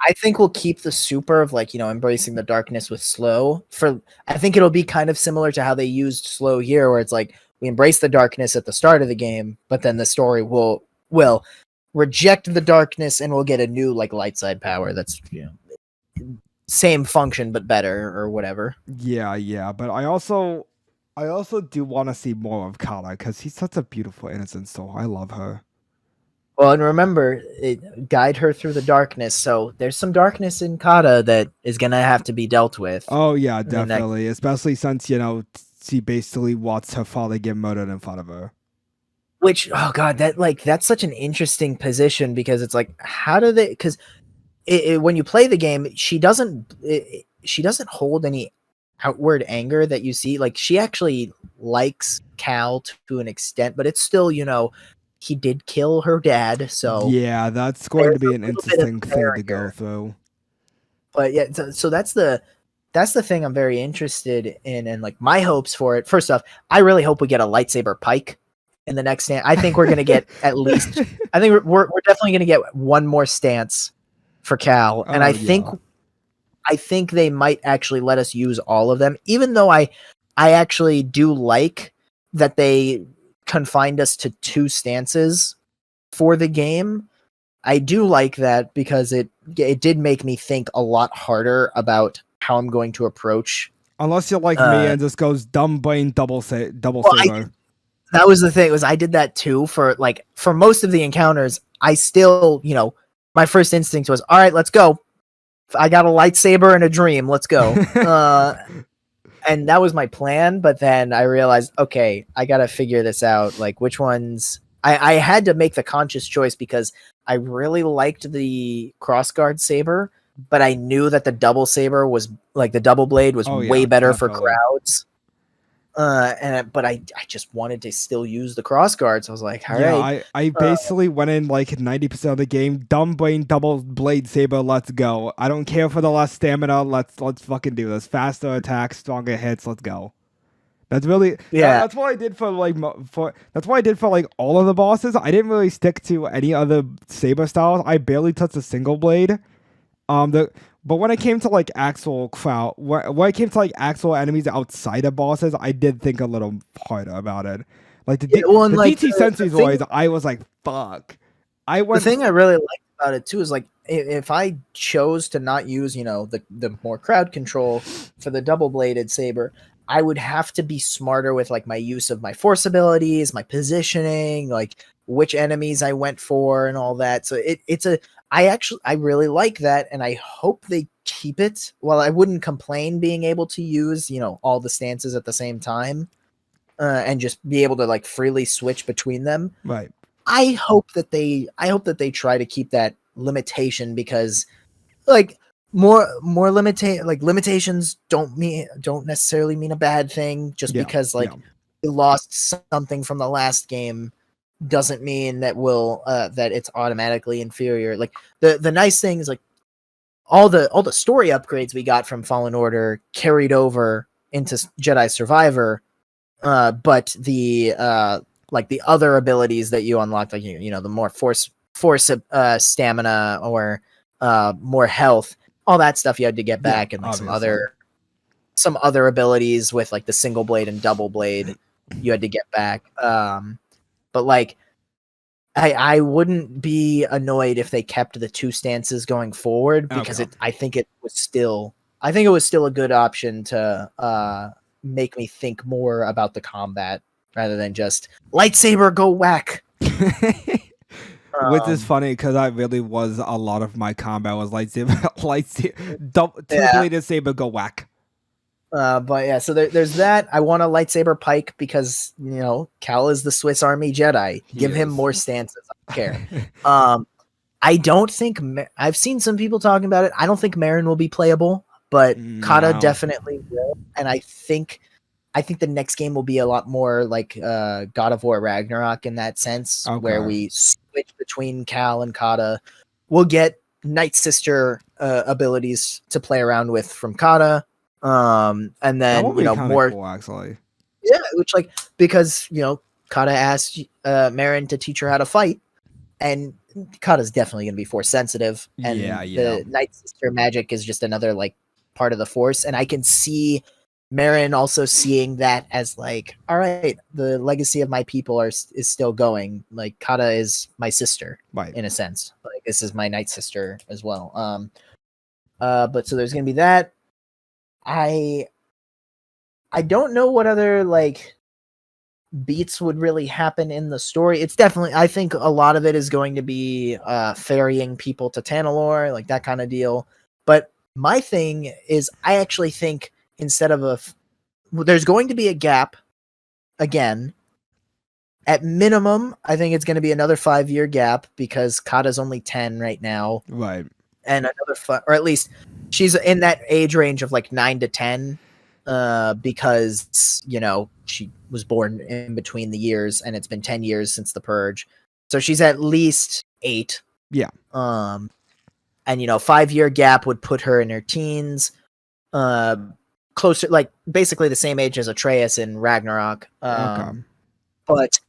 I think we'll keep the super of like, embracing the darkness with slow. I think it'll be kind of similar to how they used slow here, where it's like we embrace the darkness at the start of the game, but then the story will reject the darkness and we'll get a new like light side power that's same function but better or whatever. Yeah, but I also do want to see more of Kala because he's such a beautiful innocent soul. I love her. Well, and remember, guide her through the darkness. So there's some darkness in Kata that is gonna have to be dealt with. Oh yeah, definitely. Especially since she basically watched her father get murdered in front of her. Which, oh god, that's such an interesting position because it's like, how do they? Because when you play the game, she doesn't hold any outward anger that you see. Like she actually likes Cal to an extent, but it's still he did kill her dad, so yeah, that's going to be an interesting thing to go through. But yeah, so that's the thing I'm very interested in, and like my hopes for it. First off, I really hope we get a lightsaber pike in the next stance. I think we're gonna get at least. I think we're definitely gonna get one more stance for Cal, and Oh, I think they might actually let us use all of them, even though I actually do like that they confined us to 2 stances for the game. I do like that because it did make me think a lot harder about how I'm going to approach. Unless you're like me and just goes dumb brain double saber. That was the thing, was I did that too for most of the encounters. I still, my first instinct was, all right, let's go. I got a lightsaber and a dream. Let's go. And that was my plan. But then I realized, okay, I got to figure this out. Like which ones I had to make the conscious choice because I really liked the crossguard saber, but I knew that the double saber was like the double blade was way better definitely. for crowds. But I just wanted to still use the crossguards. I was like, all right. I basically went in like 90% of the game. Dumb brain double blade saber. Let's go. I don't care for the less stamina. Let's fucking do this. Faster attacks, stronger hits. Let's go. That's really That's what I did for that's what I did for like all of the bosses. I didn't really stick to any other saber styles. I barely touched a single blade. But when it came to like actual when it came to like actual enemies outside of bosses, I did think a little harder about it. Like the DT Sensory's voice, I was like, fuck. The thing I really liked about it too is like if I chose to not use, the more crowd control for the double bladed saber, I would have to be smarter with like my use of my force abilities, my positioning, like which enemies I went for and all that. So I really like that, and I hope they keep it. Well, I wouldn't complain being able to use, all the stances at the same time, and just be able to like freely switch between them. Right. I hope that they try to keep that limitation, because like limitations don't necessarily mean a bad thing. Just because we lost something from the last game doesn't mean that that it's automatically inferior. Like the nice thing is like all the story upgrades we got from Fallen Order carried over into Jedi Survivor, but the other abilities that you unlocked, like the more force stamina or more health, all that stuff you had to get back, and like some other abilities with like the single blade and double blade you had to get back. But like I wouldn't be annoyed if they kept the 2 stances going forward, because I think it was still a good option to make me think more about the combat rather than just lightsaber go whack. Which is funny because that really was a lot of my combat was lightsaber, two-bladed saber go whack. But yeah, so there's that. I want a lightsaber pike because Cal is the Swiss Army Jedi. Give him more stances. I don't care. I don't think I've seen some people talking about it. I don't think Marin will be playable, but Kata definitely will. And I think the next game will be a lot more like God of War Ragnarok in that sense, where we switch between Cal and Kata. We'll get Night Sister abilities to play around with from Kata. And then more cool, actually. Yeah, which because Kata asked Marin to teach her how to fight, and Kata's definitely gonna be force sensitive, and the Night Sister magic is just another part of the force, and I can see Marin also seeing that as all right, the legacy of my people is still going. Like Kata is my sister, right? In a sense, this is my Night Sister as well. But so there's gonna be that. I don't know what other beats would really happen in the story. It's definitely, I think a lot of it is going to be ferrying people to Tanalorr, that kind of deal. But my thing is, I actually think instead of there's going to be a gap again. At minimum, I think it's going to be another 5-year gap because Kata's only 10 right now. Right. And another or at least she's in that age range of 9 to 10, because she was born in between the years, and it's been 10 years since the purge, so she's at least 8. Yeah. And 5-year gap would put her in her teens, closer, basically the same age as Atreus in Ragnarok. But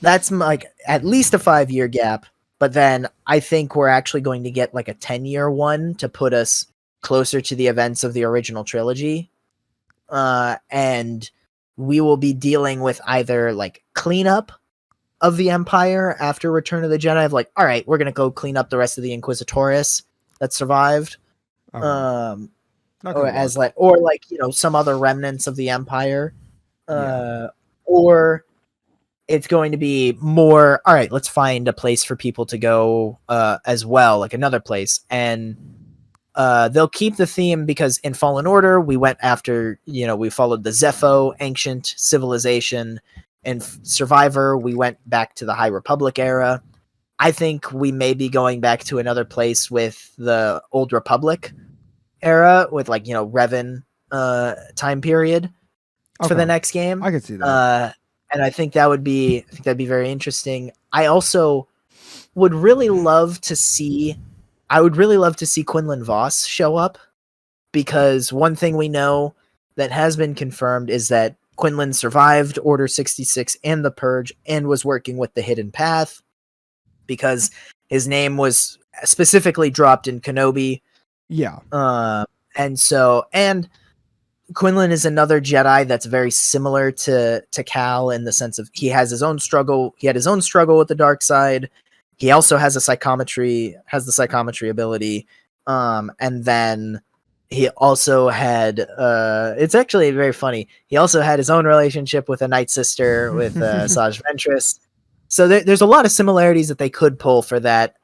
That's like at least a 5-year gap. But then I think we're actually going to get like a 10-year one to put us closer to the events of the original trilogy. And we will be dealing with either like cleanup of the Empire after Return of the Jedi, of like, all right, we're gonna go clean up the rest of the Inquisitorius that survived, Okay. That or could as work. like, or like some other remnants of the Empire, Yeah. or it's going to be more, all right, let's find a place for people to go as well, like another place. And they'll keep the theme because in Fallen Order, we went after, we followed the Zepho, ancient civilization. And Survivor, we went back to the High Republic era. I think we may be going back to another place with the Old Republic era, with like, Revan time period for the Okay. next game. I could see that. And I think that'd be very interesting. I also would really love to see Quinlan Voss show up, because one thing we know that has been confirmed is that Quinlan survived Order 66 and the Purge and was working with the Hidden Path, because his name was specifically dropped in Kenobi. Yeah. And Quinlan is another Jedi that's very similar to Cal, in the sense of he has his own struggle. He had his own struggle with the dark side. He also has the psychometry ability. And then he also had it's actually very funny. He also had his own relationship with a Night Sister, with Saj Ventress. So there's a lot of similarities that they could pull for that.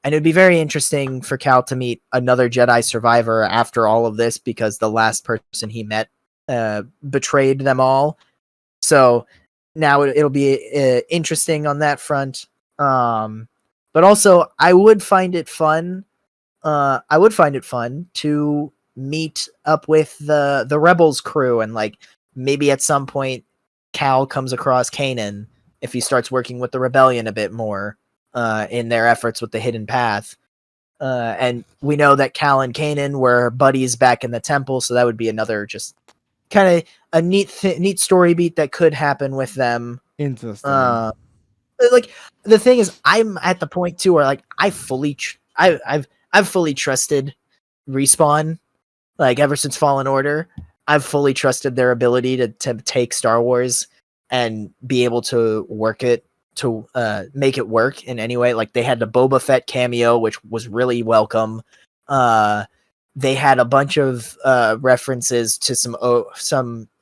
And it'd be very interesting for Cal to meet another Jedi survivor after all of this, because the last person he met betrayed them all. So now it'll be interesting on that front. But also, I would find it fun. To meet up with the Rebels crew, and like maybe at some point Cal comes across Kanan if he starts working with the Rebellion a bit more. In their efforts with the Hidden Path. And we know that Cal and Kanan were buddies back in the temple, so that would be another just kind of a neat story beat that could happen with them. Interesting. Like the thing is, I'm at the point too where like I've fully trusted Respawn, like ever since Fallen Order. I've fully trusted their ability to take Star Wars and be able to work it, to make it work in any way. Like they had the Boba Fett cameo, which was really welcome. They had a bunch of references to some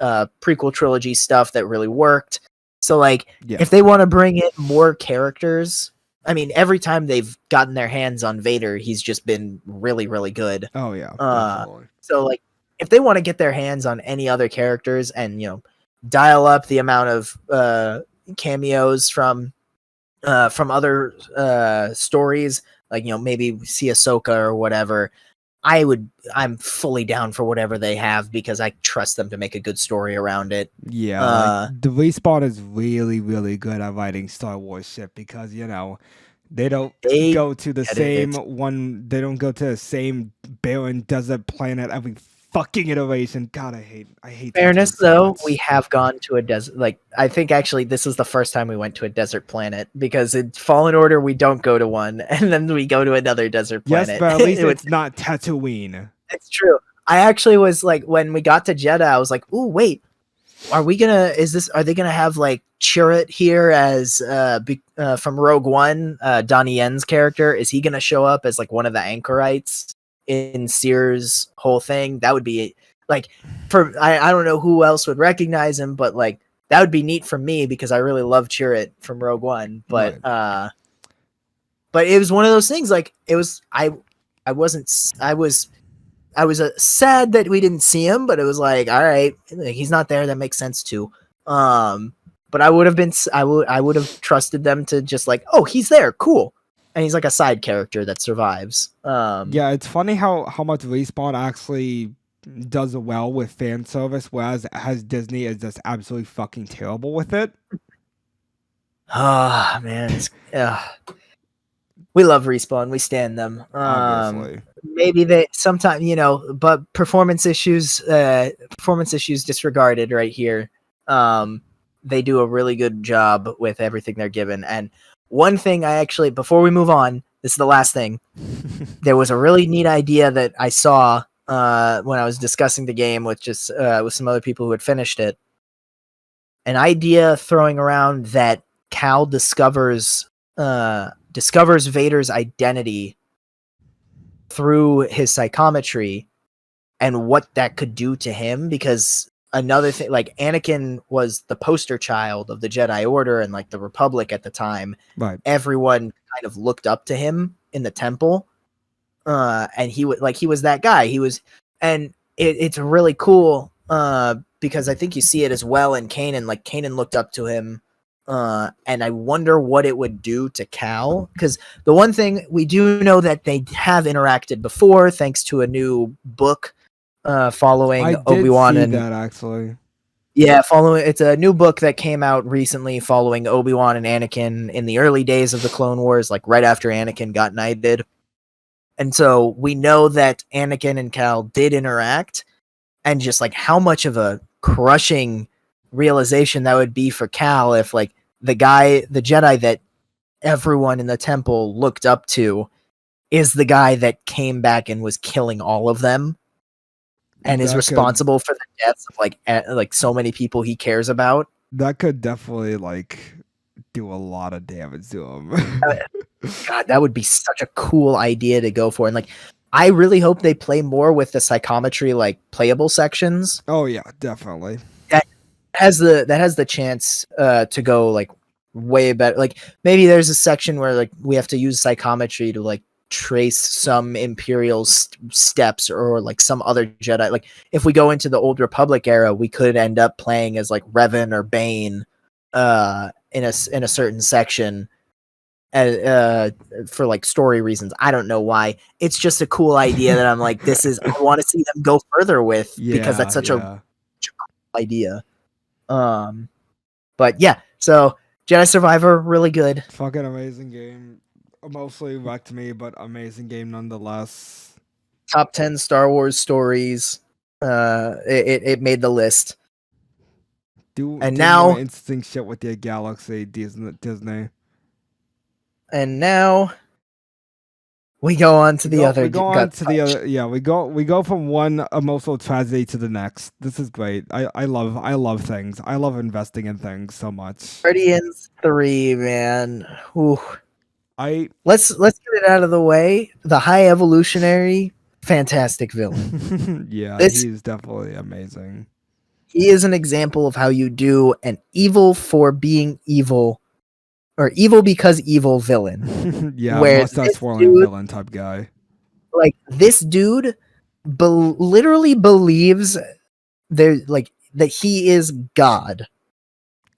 prequel trilogy stuff that really worked. So like, if they want to bring in more characters, I mean, every time they've gotten their hands on Vader, he's just been really, really good. Oh yeah. So like, if they want to get their hands on any other characters and dial up the amount of cameos from other stories, like maybe see Ahsoka or whatever, I'm fully down for whatever they have, because I trust them to make a good story around it. Yeah, like, the Respawn is really, really good at writing Star Wars shit, because they don't go to the same one. They don't go to the same barren desert planet every fucking iteration. God, I hate. Fairness though, we have gone to a desert. Like, I think actually this is the first time we went to a desert planet, because in Fallen Order we don't go to one, and then we go to another desert planet. Yes, but at least it's not Tatooine. It's true. I actually was like, when we got to Jeddah, I was like, "Ooh, wait, are they gonna have like Chirrut here as from Rogue One, Donnie Yen's character? Is he gonna show up as like one of the anchorites in Sears' whole thing? That would be like, I don't know who else would recognize him, but like that would be neat for me, because I really love Chirrut from Rogue One. But but it was one of those things, like it was I was sad that we didn't see him, but it was like, all right, he's not there. That makes sense too. But I would have trusted them to just like, oh, he's there, cool, and he's like a side character that survives. Yeah, it's funny how much Respawn actually does well with fan service, whereas Disney is just absolutely fucking terrible with it. Ah, man, we love Respawn. We stand them. Obviously. Maybe they sometimes, but performance issues disregarded right here. they do a really good job with everything they're given. And one thing I actually, before we move on, this is the last thing. There was a really neat idea that I saw when I was discussing the game with with some other people who had finished it. An idea throwing around that Cal discovers Vader's identity through his psychometry and what that could do to him, because another thing, like Anakin was the poster child of the Jedi Order and like the Republic at the time. Right. Everyone kind of looked up to him in the temple. And he was that guy. It's really cool because I think you see it as well in Kanan. Like Kanan looked up to him, and I wonder what it would do to Cal. Because the one thing we do know that they have interacted before, thanks to a new book following Obi-Wan and that actually. Yeah, it's a new book that came out recently following Obi-Wan and Anakin in the early days of the Clone Wars, like right after Anakin got knighted. And so we know that Anakin and Cal did interact, and just like how much of a crushing realization that would be for Cal if like the Jedi that everyone in the temple looked up to is the guy that came back and was killing all of them and is responsible for the deaths of like so many people he cares about. That could definitely like do a lot of damage to him. God, that would be such a cool idea to go for. And like, I really hope they play more with the psychometry, like playable sections. Oh yeah, definitely. That has the chance to go like way better. Like maybe there's a section where like we have to use psychometry to like trace some Imperial steps or like some other Jedi. Like if we go into the Old Republic era, we could end up playing as like Revan or Bane in a certain section for like story reasons. I don't know why. It's just a cool idea that I'm like, I want to see them go further with, because that's such a cool idea. But yeah, so Jedi Survivor, really good. Fucking amazing game. Mostly wrecked me, but amazing game nonetheless. Top 10 Star Wars stories. It made the list. Do now more interesting shit with your Galaxy, Disney. And now we go on to the other. We go from one emotional tragedy to the next. This is great. I love things. I love investing in things so much. Guardians 3, man. Ooh. Let's get it out of the way. The high evolutionary, fantastic villain. Yeah, he's definitely amazing. He is an example of how you do an evil for being evil, or evil because evil villain. Yeah, mustache swirling villain type guy. Like this dude literally believes that he is God.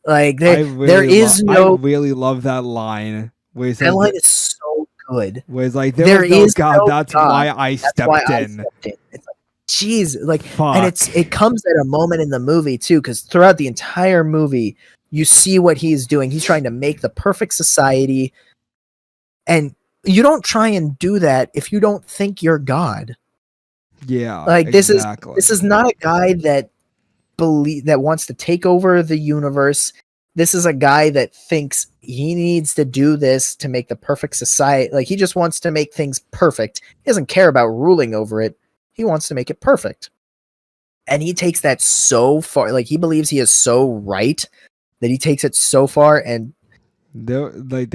Like I really love that line. That line is so good. Where it's like there is no God. That's why I stepped in. It's like, jeez, like, fuck. And it comes at a moment in the movie too, because throughout the entire movie, you see what he's doing. He's trying to make the perfect society, and you don't try and do that if you don't think you're God. Yeah, like exactly. This is not a guy that wants to take over the universe. This is a guy that thinks he needs to do this to make the perfect society. Like he just wants to make things perfect. He doesn't care about ruling over it. He wants to make it perfect. And he takes that so far. Like he believes he is so right that he takes it so far. And there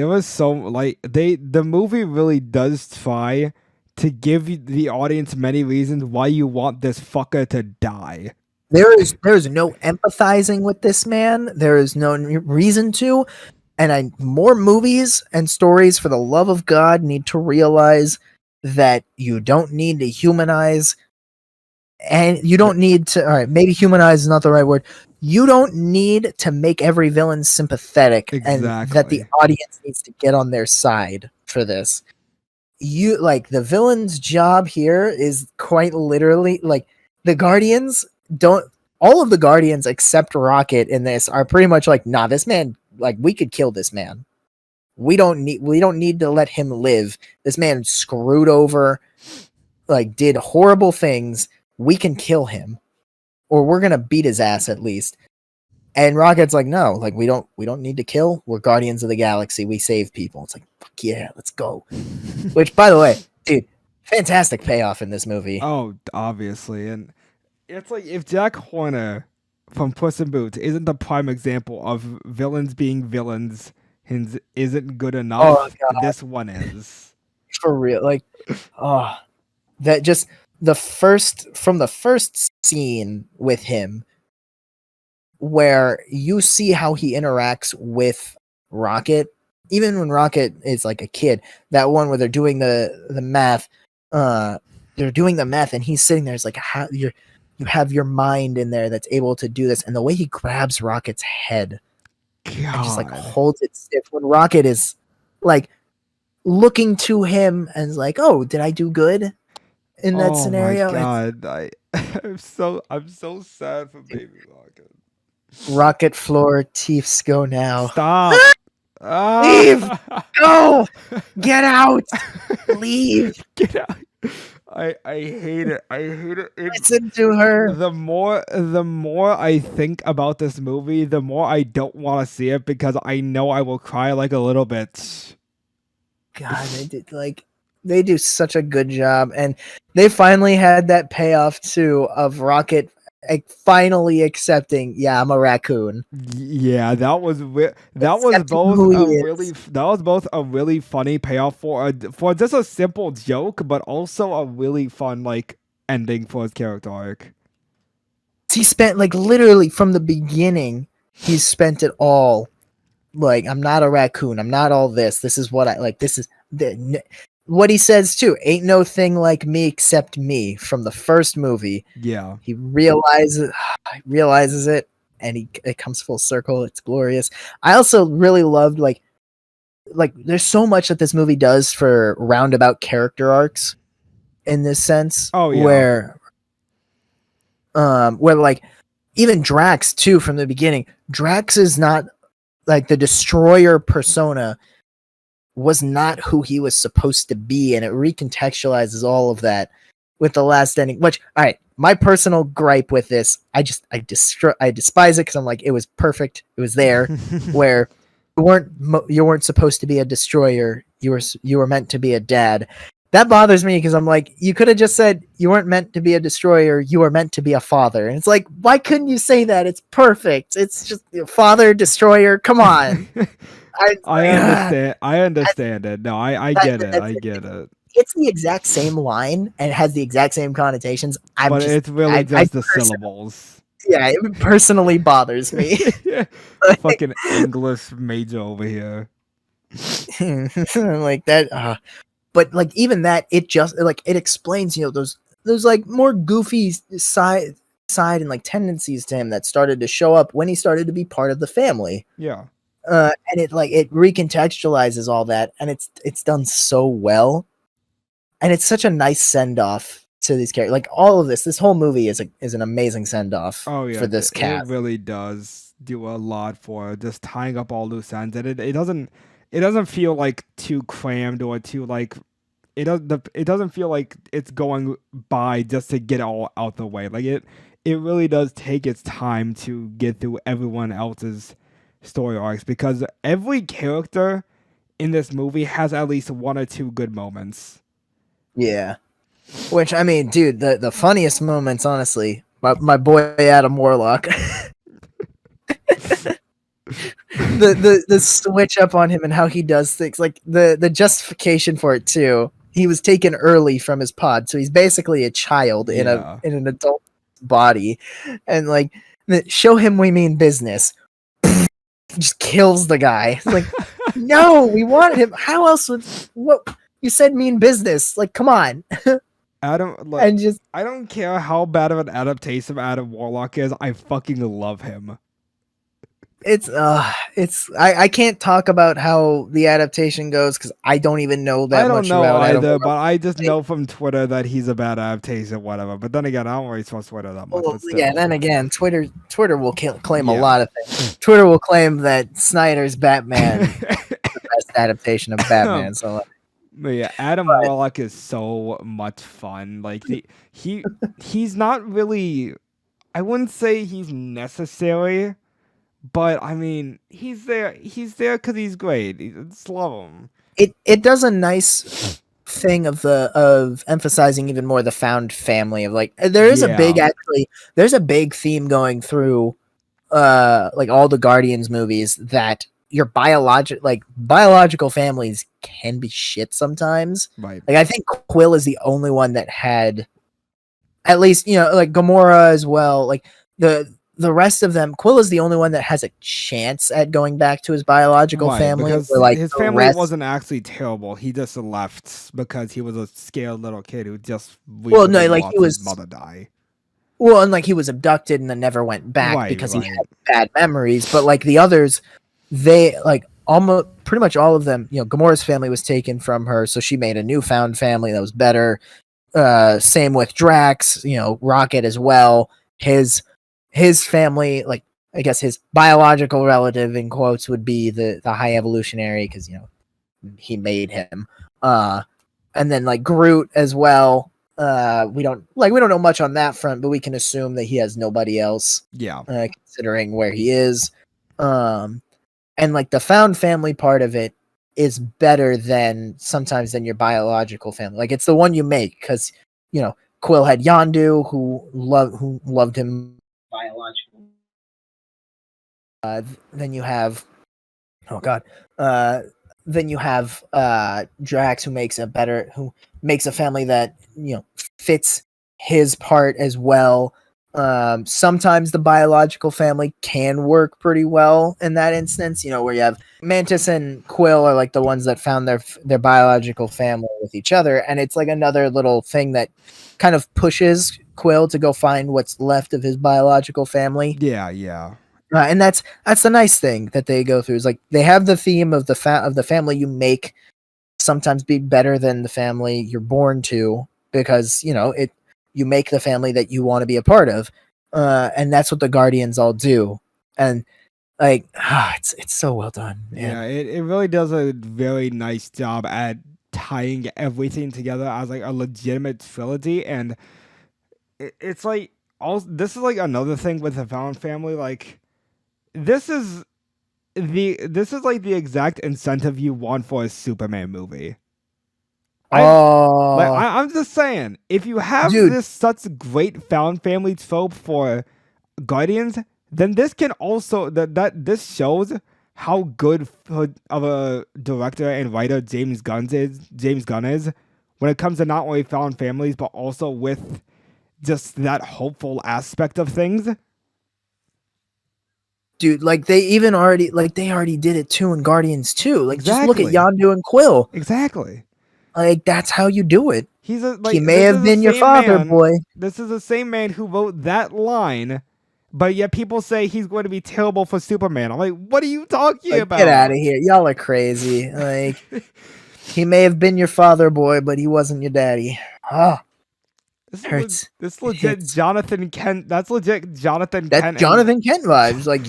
was so the movie really does try to give the audience many reasons why you want this fucker to die. There is no empathizing with this man. There is no reason to. And more movies and stories, for the love of God, need to realize that you don't need to humanize, and you don't need to. All right, maybe humanize is not the right word. You don't need to make every villain sympathetic, and that the audience needs to get on their side for this. The villain's job here is quite literally the Guardians don't. All of the Guardians except Rocket in this are pretty much like, nah, this man, we could kill this man. We don't need to let him live. This man screwed over, did horrible things. We can kill him, or we're gonna beat his ass at least. And Rocket's like, no, like we don't need to kill. We're Guardians of the Galaxy. We save people. It's like, fuck yeah, let's go. Which, by the way, dude, fantastic payoff in this movie. Oh, obviously, and it's like if Jack Horner from Puss in Boots isn't the prime example of villains being villains and isn't good Oh enough, god, this one is. for real. Like, oh, that just the first scene with him where you see how he interacts with Rocket, even when Rocket is like a kid. That one where they're doing the math, they're doing the math, and he's sitting there. It's like, how you have your mind in there that's able to do this, and the way he grabs Rocket's head and just like God. holds it stiff when Rocket is like looking to him and is like, "Oh, did I do good in that scenario?" Oh my God, I'm so sad for Baby Rocket. Rocket floor Chiefs go now. Stop. Leave! Go! Get out! Leave! Get out. I hate it. I hate it. Listen to her. The more I think about this movie, the more I don't want to see it because I know I will cry like a little bit. God, they do such a good job, and they finally had that payoff too of Rocket finally accepting, yeah, I'm a raccoon. Yeah, that was Accepting who he is. that was both a really funny payoff for just a simple joke, but also a really fun like ending for his character arc. He spent like literally from the beginning, he's spent it all. Like, I'm not a raccoon. I'm not all this. This is what I like. This is what he says too. Ain't no thing like me except me from the first movie. Yeah. He realizes it, and it comes full circle. It's glorious. I also really loved like there's so much that this movie does for roundabout character arcs in this sense. Oh, yeah. Where like even Drax too from the beginning. Drax is not like the destroyer persona was not who he was supposed to be, and it recontextualizes all of that with the last ending. Which, all right, my personal gripe with this, I despise it because I'm like, it was perfect, it was there, where you weren't supposed to be a destroyer, you were meant to be a dad. That bothers me because I'm like, you could have just said you weren't meant to be a destroyer, you were meant to be a father. And it's like, why couldn't you say that? It's perfect. It's just father, destroyer. Come on. I understand it. No, I get it. I get it. It's the exact same line and it has the exact same connotations. It's really just the syllables. Yeah, it personally bothers me. Fucking English major over here. Like that. But like even that, it just like it explains, those like more goofy side and like tendencies to him that started to show up when he started to be part of the family. Yeah. And it recontextualizes all that, and it's done so well, and it's such a nice send off to these characters. Like all of this whole movie is an amazing send off. Oh yeah, for this cast. It really does do a lot for just tying up all loose ends, and it doesn't feel like too crammed or too like it doesn't feel like it's going by just to get it all out the way. Like it really does take its time to get through everyone else's story arcs because every character in this movie has at least one or two good moments. Yeah. Which, I mean, dude, the funniest moments, honestly, my boy Adam Warlock. the switch up on him and how he does things, like the justification for it too. He was taken early from his pod, so he's basically a child in an adult body, and like show him we mean business. Just kills the guy. It's like, no, we wanted him. How else would what you said mean business? Like, come on. Adam, like, I don't care how bad of an adaptation Adam Warlock is. I fucking love him. I can't talk about how the adaptation goes because I don't even know that I don't much know about either, but I just know from Twitter that he's a bad adaptation, whatever. But then again, I don't really trust Twitter that much. Well, yeah, then again, Twitter will claim a lot of things. Twitter will claim that Snyder's Batman is the best adaptation of Batman. So, but yeah, Adam Warlock is so much fun. Like he's not really. I wouldn't say he's necessary. But I mean, he's there. He's there because he's great. Just love him. It does a nice thing of emphasizing even more the found family of like there's Yeah. a big theme going through like all the Guardians movies that your biological families can be shit sometimes. Right. Like I think Quill is the only one that had at least, like Gamora as well. Like the rest of them, Quill is the only one that has a chance at going back to his biological Right, family. because Where like his the family rest, wasn't actually terrible. He just left because he was a scared little kid who just well, recently no, like he lost his was, mother die. well, and like he was abducted and then never went back Right, because he right. had bad memories. But like the others, they like almost pretty much all of them. Gamora's family was taken from her, so she made a newfound family that was better. Same with Drax, Rocket as well. His family, like I guess his biological relative in quotes would be the high evolutionary because he made him. And then like Groot as well. We don't know much on that front, but we can assume that he has nobody else, Yeah. considering where he is. And like the found family part of it is better than sometimes than your biological family. Like it's the one you make because Quill had Yondu who loved him biologically. Then you have oh god. Then you have Drax who makes a family that fits his part as well. Sometimes the biological family can work pretty well in that instance, where you have Mantis and Quill are like the ones that found their biological family with each other, and it's like another little thing that kind of pushes Quill to go find what's left of his biological family. Yeah, yeah. And that's the nice thing that they go through is like they have the theme of the family you make sometimes be better than the family you're born to because you make the family that you want to be a part of, and that's what the Guardians all do, and like it's so well done, man. Yeah, it really does a very nice job at tying everything together as like a legitimate trilogy, and it's like this is like another thing with the found family. Like this is like the exact incentive you want for a Superman movie. I'm just saying, if you have Dude. this such great found family trope for Guardians, then this can also that this shows how good of a director and writer James Gunn is when it comes to not only found families but also with just that hopeful aspect of things. Dude, like they already did it too in Guardians 2. Like just look at Exactly. Yondu and Quill. Exactly. Like that's how you do it. He may have been your father, boy. This is the same man who wrote that line, but yet people say he's going to be terrible for Superman. I'm like, what are you talking about? Get out of here. Y'all are crazy. Like he may have been your father, boy, but he wasn't your daddy. This hurts. This legit hurts. Jonathan Kent. That's legit Jonathan Kent. Kent. Jonathan Kent vibes. Like,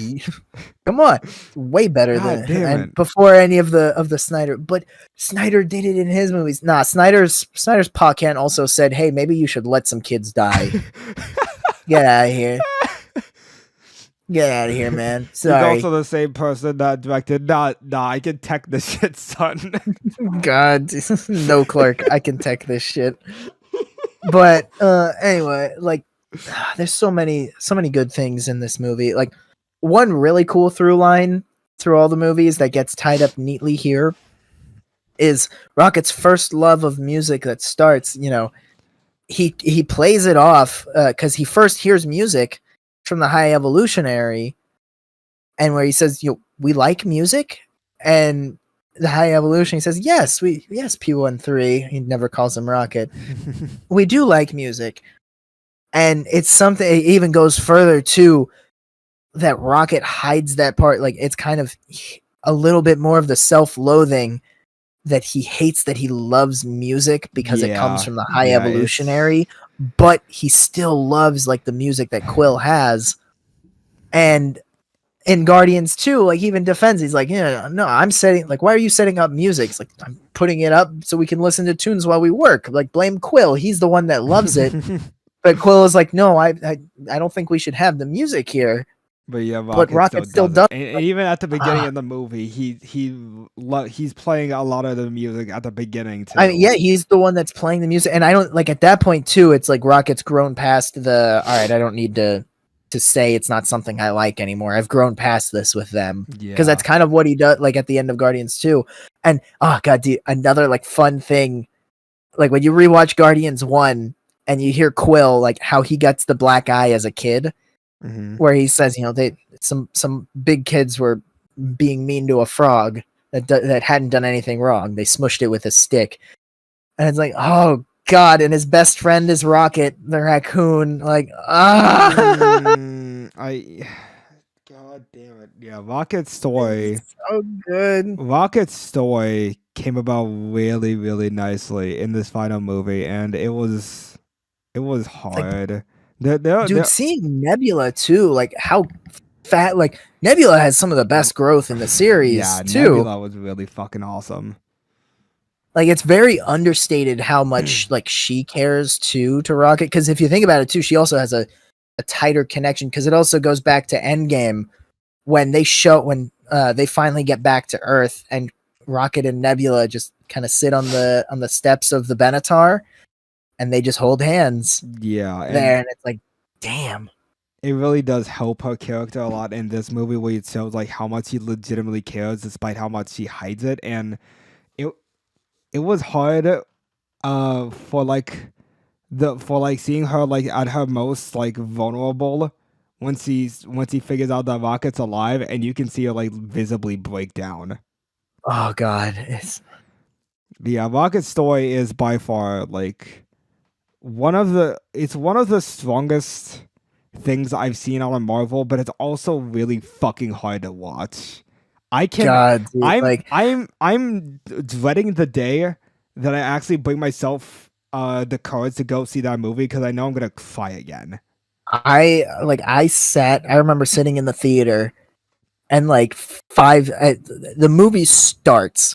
come on, way better than before any of the Snyder. But Snyder did it in his movies. Nah, Snyder's Pa Kent also said, "Hey, maybe you should let some kids die." Get out of here. Get out of here, man. Sorry. He's also the same person that directed. Nah, I can tech this shit, son. God, no, Clark, I can tech this shit. But anyway, like there's so many good things in this movie. Like one really cool through line through all the movies that gets tied up neatly here is Rocket's first love of music that starts, he plays it off because he first hears music from the High Evolutionary and where he says, we like music, and the High Evolution says, yes, P13. He never calls him Rocket. We do like music. And it's something, it even goes further too, that Rocket hides that part. Like it's kind of a little bit more of the self-loathing that he hates that he loves music because it comes from the High Evolutionary, but he still loves like the music that Quill has. And in Guardians 2, like, he even defends. He's like, yeah, no, I'm setting, like, why are you setting up music? It's like, I'm putting it up so we can listen to tunes while we work. Like, blame Quill. He's the one that loves it. But Quill is like, no, I don't think we should have the music here. But yeah, but Rocket Rocket still still does it, does. and even at the beginning Ah, of the movie, he's playing a lot of the music at the beginning I mean, too. yeah, he's the one that's playing the music, and I don't like at that point too. It's like Rocket's grown past the. All right, I don't need to say it's not something I like anymore. I've grown past this with them because Yeah. that's kind of what he does. Like at the end of Guardians 2, and oh god, dude, another like fun thing, like when you rewatch Guardians 1 and you hear Quill like how he gets the black eye as a kid, Hmm. where he says, they some big kids were being mean to a frog that hadn't done anything wrong. They smushed it with a stick, and it's like, oh god! And his best friend is Rocket, the raccoon. Like, I. God damn it! Yeah, it's so good. Rocket's story came about really, really nicely in this final movie, and it was It's like, hard. There, dude, seeing Nebula too, like how fat, like Nebula has some of the best growth in the series yeah, too. Nebula was really fucking awesome. Like it's very understated how much like she cares too to Rocket. Because if you think about it too, she also has a tighter connection. Because it also goes back to Endgame when they finally get back to Earth and Rocket and Nebula just kind of sit on the steps of the Benatar and they just hold hands Yeah, and there, and it's like, damn. it really does help her character a lot in this movie, where it shows like how much he legitimately cares, despite how much she hides it. And it it was hard, for like seeing her like at her most like vulnerable, once he figures out that Rocket's alive, and you can see her like visibly break down. Oh god, it's Yeah, Rocket's story is by far like one of the strongest things I've seen out of Marvel, but it's also really fucking hard to watch. I can god, dude. Like I'm dreading the day that I actually bring myself the courage to go see that movie, because I know I'm gonna cry again. I remember sitting in the theater and like the movie starts.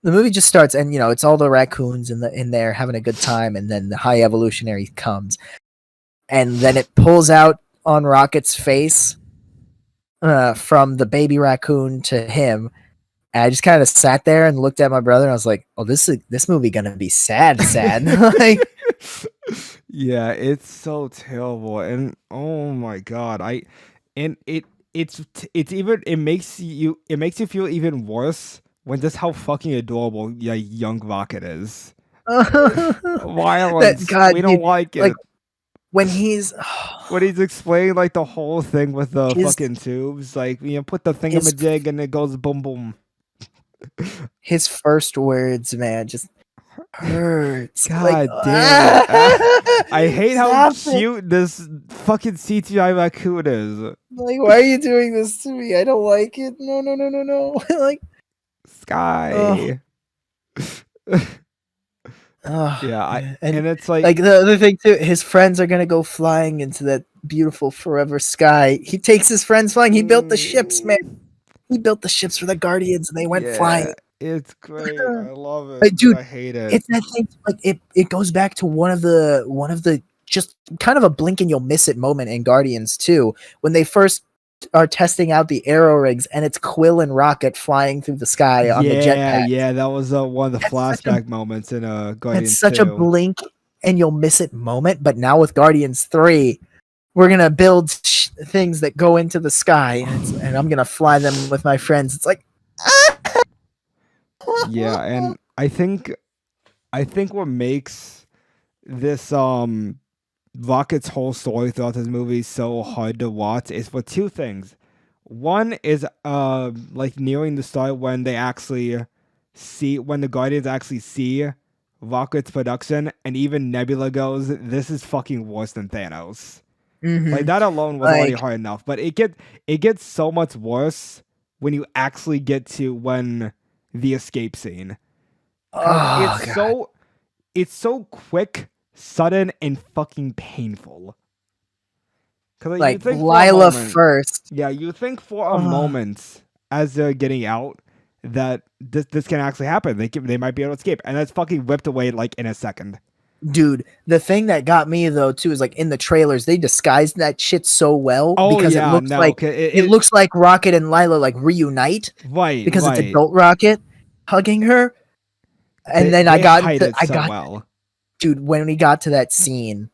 The movie just starts, and it's all the raccoons in there having a good time, and then the high evolutionary comes, and then it pulls out on Rocket's face, from the baby raccoon to him. And I just kind of sat there and looked at my brother, and I was like, "Oh, this movie gonna be sad, sad." Like, Yeah, it's so terrible, and oh my god, and it's even it makes you feel even worse when just how fucking adorable, yeah, young Rocket is. that Violence, God, we don't dude, like like it. when he's When he's explaining like the whole thing with the his fucking tubes, like, put the his thingamajig and it goes boom boom. his first words, man, just hurts. Like, God damn it. I hate how stop it. cute this fucking CGI raccoon is. Like, why are you doing this to me? I don't like it. No, no, no, no, no. Like, oh, Sky. oh, Yeah, man. and And it's like, like the other thing too, his friends are gonna go flying into that beautiful forever sky. He takes his friends flying. He built the ships, man. mm, He built the ships for the Guardians, and they went flying. yeah, it's great. I love it, Like, but dude, I hate it. it's that thing. Like, it goes back to one of the just kind of a blink and you'll miss it moment in Guardians 2 when they first are testing out the aero rigs, and it's Quill and Rocket flying through the sky on the Yeah, jetpack. yeah, that was one of the That's such a flashback moments in that's Guardians such a 2. blink and you'll miss it moment. But now with Guardians 3, we're gonna build things that go into the sky, and I'm gonna fly them with my friends. It's like, Yeah, and I think what makes this Rocket's whole story throughout this movie so hard to watch is for two things. One is like nearing the start, when the Guardians actually see Rocket's production, and even Nebula goes, "This is fucking worse than Thanos." Like, mhm. that alone was already Like, hard enough, but it gets so much worse when you actually get to when the escape scene, cuz oh god, it's so quick, sudden, and fucking painful. Cuz like, you like think for a Lila moment, first. yeah, you think for a Oh, moment as they're getting out that this can actually happen. They might be able to escape, and that's fucking ripped away like in a second. Dude, the thing that got me though too is like in the trailers they disguised that shit so well Oh because it yeah, looks no, like it looks like Rocket and Lila like reunite right, because it's right. adult Rocket hugging her. And then They hide it so well. dude, when we got to that scene,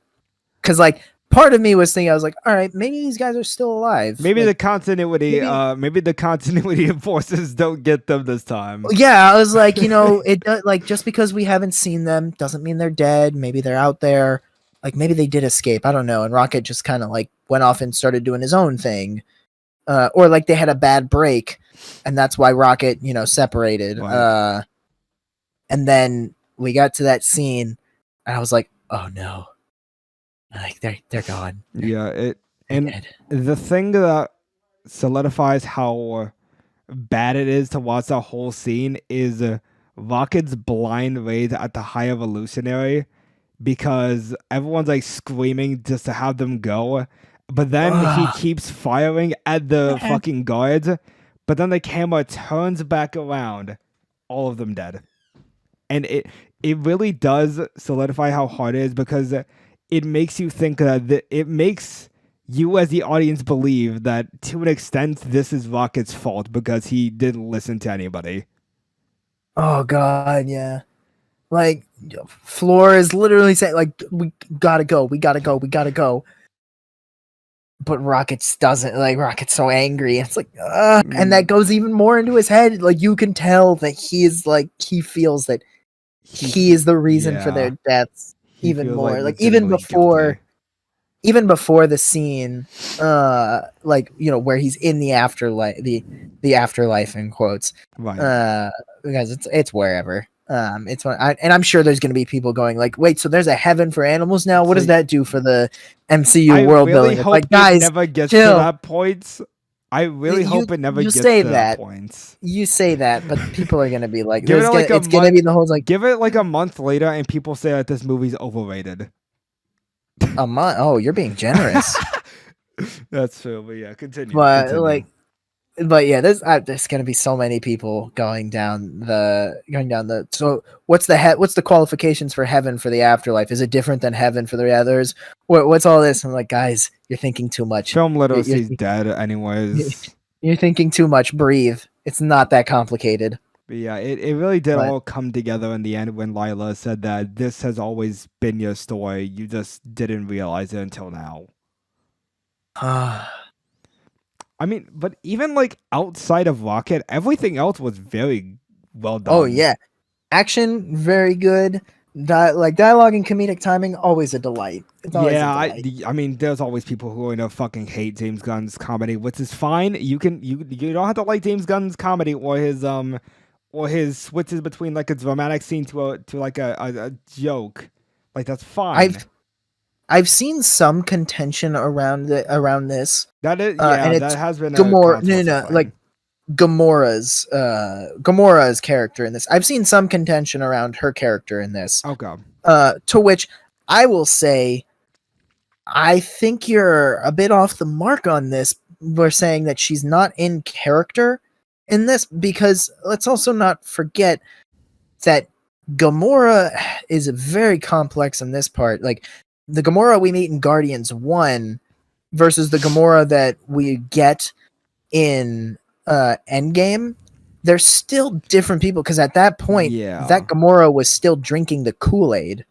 because like part of me was thinking, I was like, all right, maybe these guys are still alive. Maybe like, the continuity, maybe the continuity of forces don't get them this time. yeah, I was like, it does, like just because we haven't seen them doesn't mean they're dead. Maybe they're out there. Like maybe they did escape. I don't know. And Rocket just kind of like went off and started doing his own thing, or like they had a bad break, and that's why Rocket, separated. Right. And then we got to that scene, and I was like, oh no, like they're gone. Yeah, and the thing that solidifies how bad it is to watch the whole scene is Rocket's blind rage at the High Evolutionary, because everyone's like screaming just to have them go, but then he keeps firing at the fucking guards, but then the camera turns back around, all of them dead. And it really does solidify how hard it is, because it makes you think that it makes you as the audience believe that to an extent this is Rocket's fault because he didn't listen to anybody. Oh god, yeah. Like Floor is literally saying like we gotta go, we gotta go, we gotta go. But Rocket's doesn't, like Rocket's so angry. It's like and that goes even more into his head. Like you can tell that he is like he feels that he is the reason for their deaths even more. Like even before the scene like where he's in the afterlife, the afterlife in quotes, right? Because it's wherever, it's and I'm sure there's going to be people going like, wait, so there's a heaven for animals now? What does that do for the MCU world building? Hope like, guys, never gets chill. to that point. I really hope it never gets to that point. You say that, but people are gonna be like, it's gonna be the whole like. Give it like a month later, and people say that this movie's overrated. A month? Oh, you're being generous. That's true, but yeah, continue. But yeah, there's gonna be so many people going down the. So what's the qualifications for heaven for the afterlife? Is it different than heaven for the others? What's all this? I'm like, guys, you're thinking too much. Film literacy's dead, anyways. You're thinking too much. Breathe. It's not that complicated. But yeah, it really did all come together in the end when Lila said that this has always been your story. You just didn't realize it until now. I mean, but even like outside of Rocket, everything else was very well done. Oh yeah, action very good. Dialogue and comedic timing, always a delight. I mean, there's always people who are gonna fucking hate James Gunn's comedy, which is fine. You don't have to like James Gunn's comedy or his switches between like a dramatic scene to like a joke. Like that's fine. I've seen some contention around this. That is, and that has been Gamora. Like Gamora's character in this. I've seen some contention around her character in this. Okay. To which I will say, I think you're a bit off the mark on this. We're saying that she's not in character in this, because let's also not forget that Gamora is very complex in this part. Like the Gamora we meet in Guardians 1 versus the Gamora that we get in Endgame, they're still different people, because at that point, that Gamora was still drinking the Kool-Aid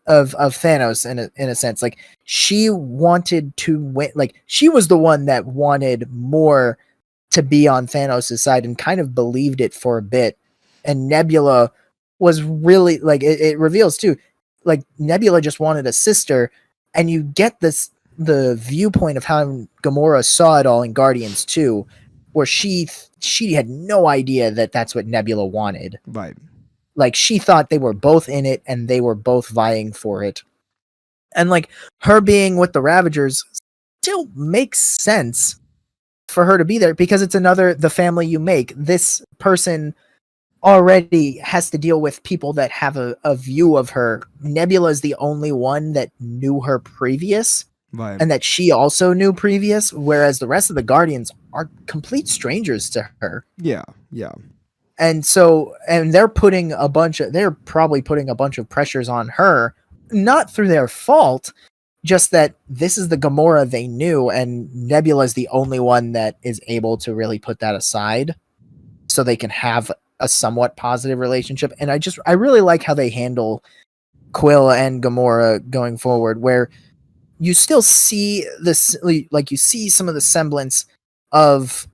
of Thanos in a sense. Like she wanted to win. Like she was the one that wanted more to be on Thanos' side and kind of believed it for a bit. And Nebula was really like it reveals too. Like Nebula just wanted a sister, and you get the viewpoint of how Gamora saw it all in Guardians 2, where she had no idea that that's what Nebula wanted. Right. Like she thought they were both in it and they were both vying for it. And like her being with the Ravagers still makes sense for her to be there, because it's the family you make. This person already has to deal with people that have a view of her. Nebula is the only one that knew her previous. Right. And that she also knew previous, whereas the rest of the Guardians are complete strangers to her. Yeah. And so, and they're probably putting a bunch of pressures on her not through their fault, just that this is the Gamora they knew, and Nebula is the only one that is able to really put that aside so they can have a somewhat positive relationship. And I really like how they handle Quill and Gamora going forward, where you still see this, like you see some of the semblance of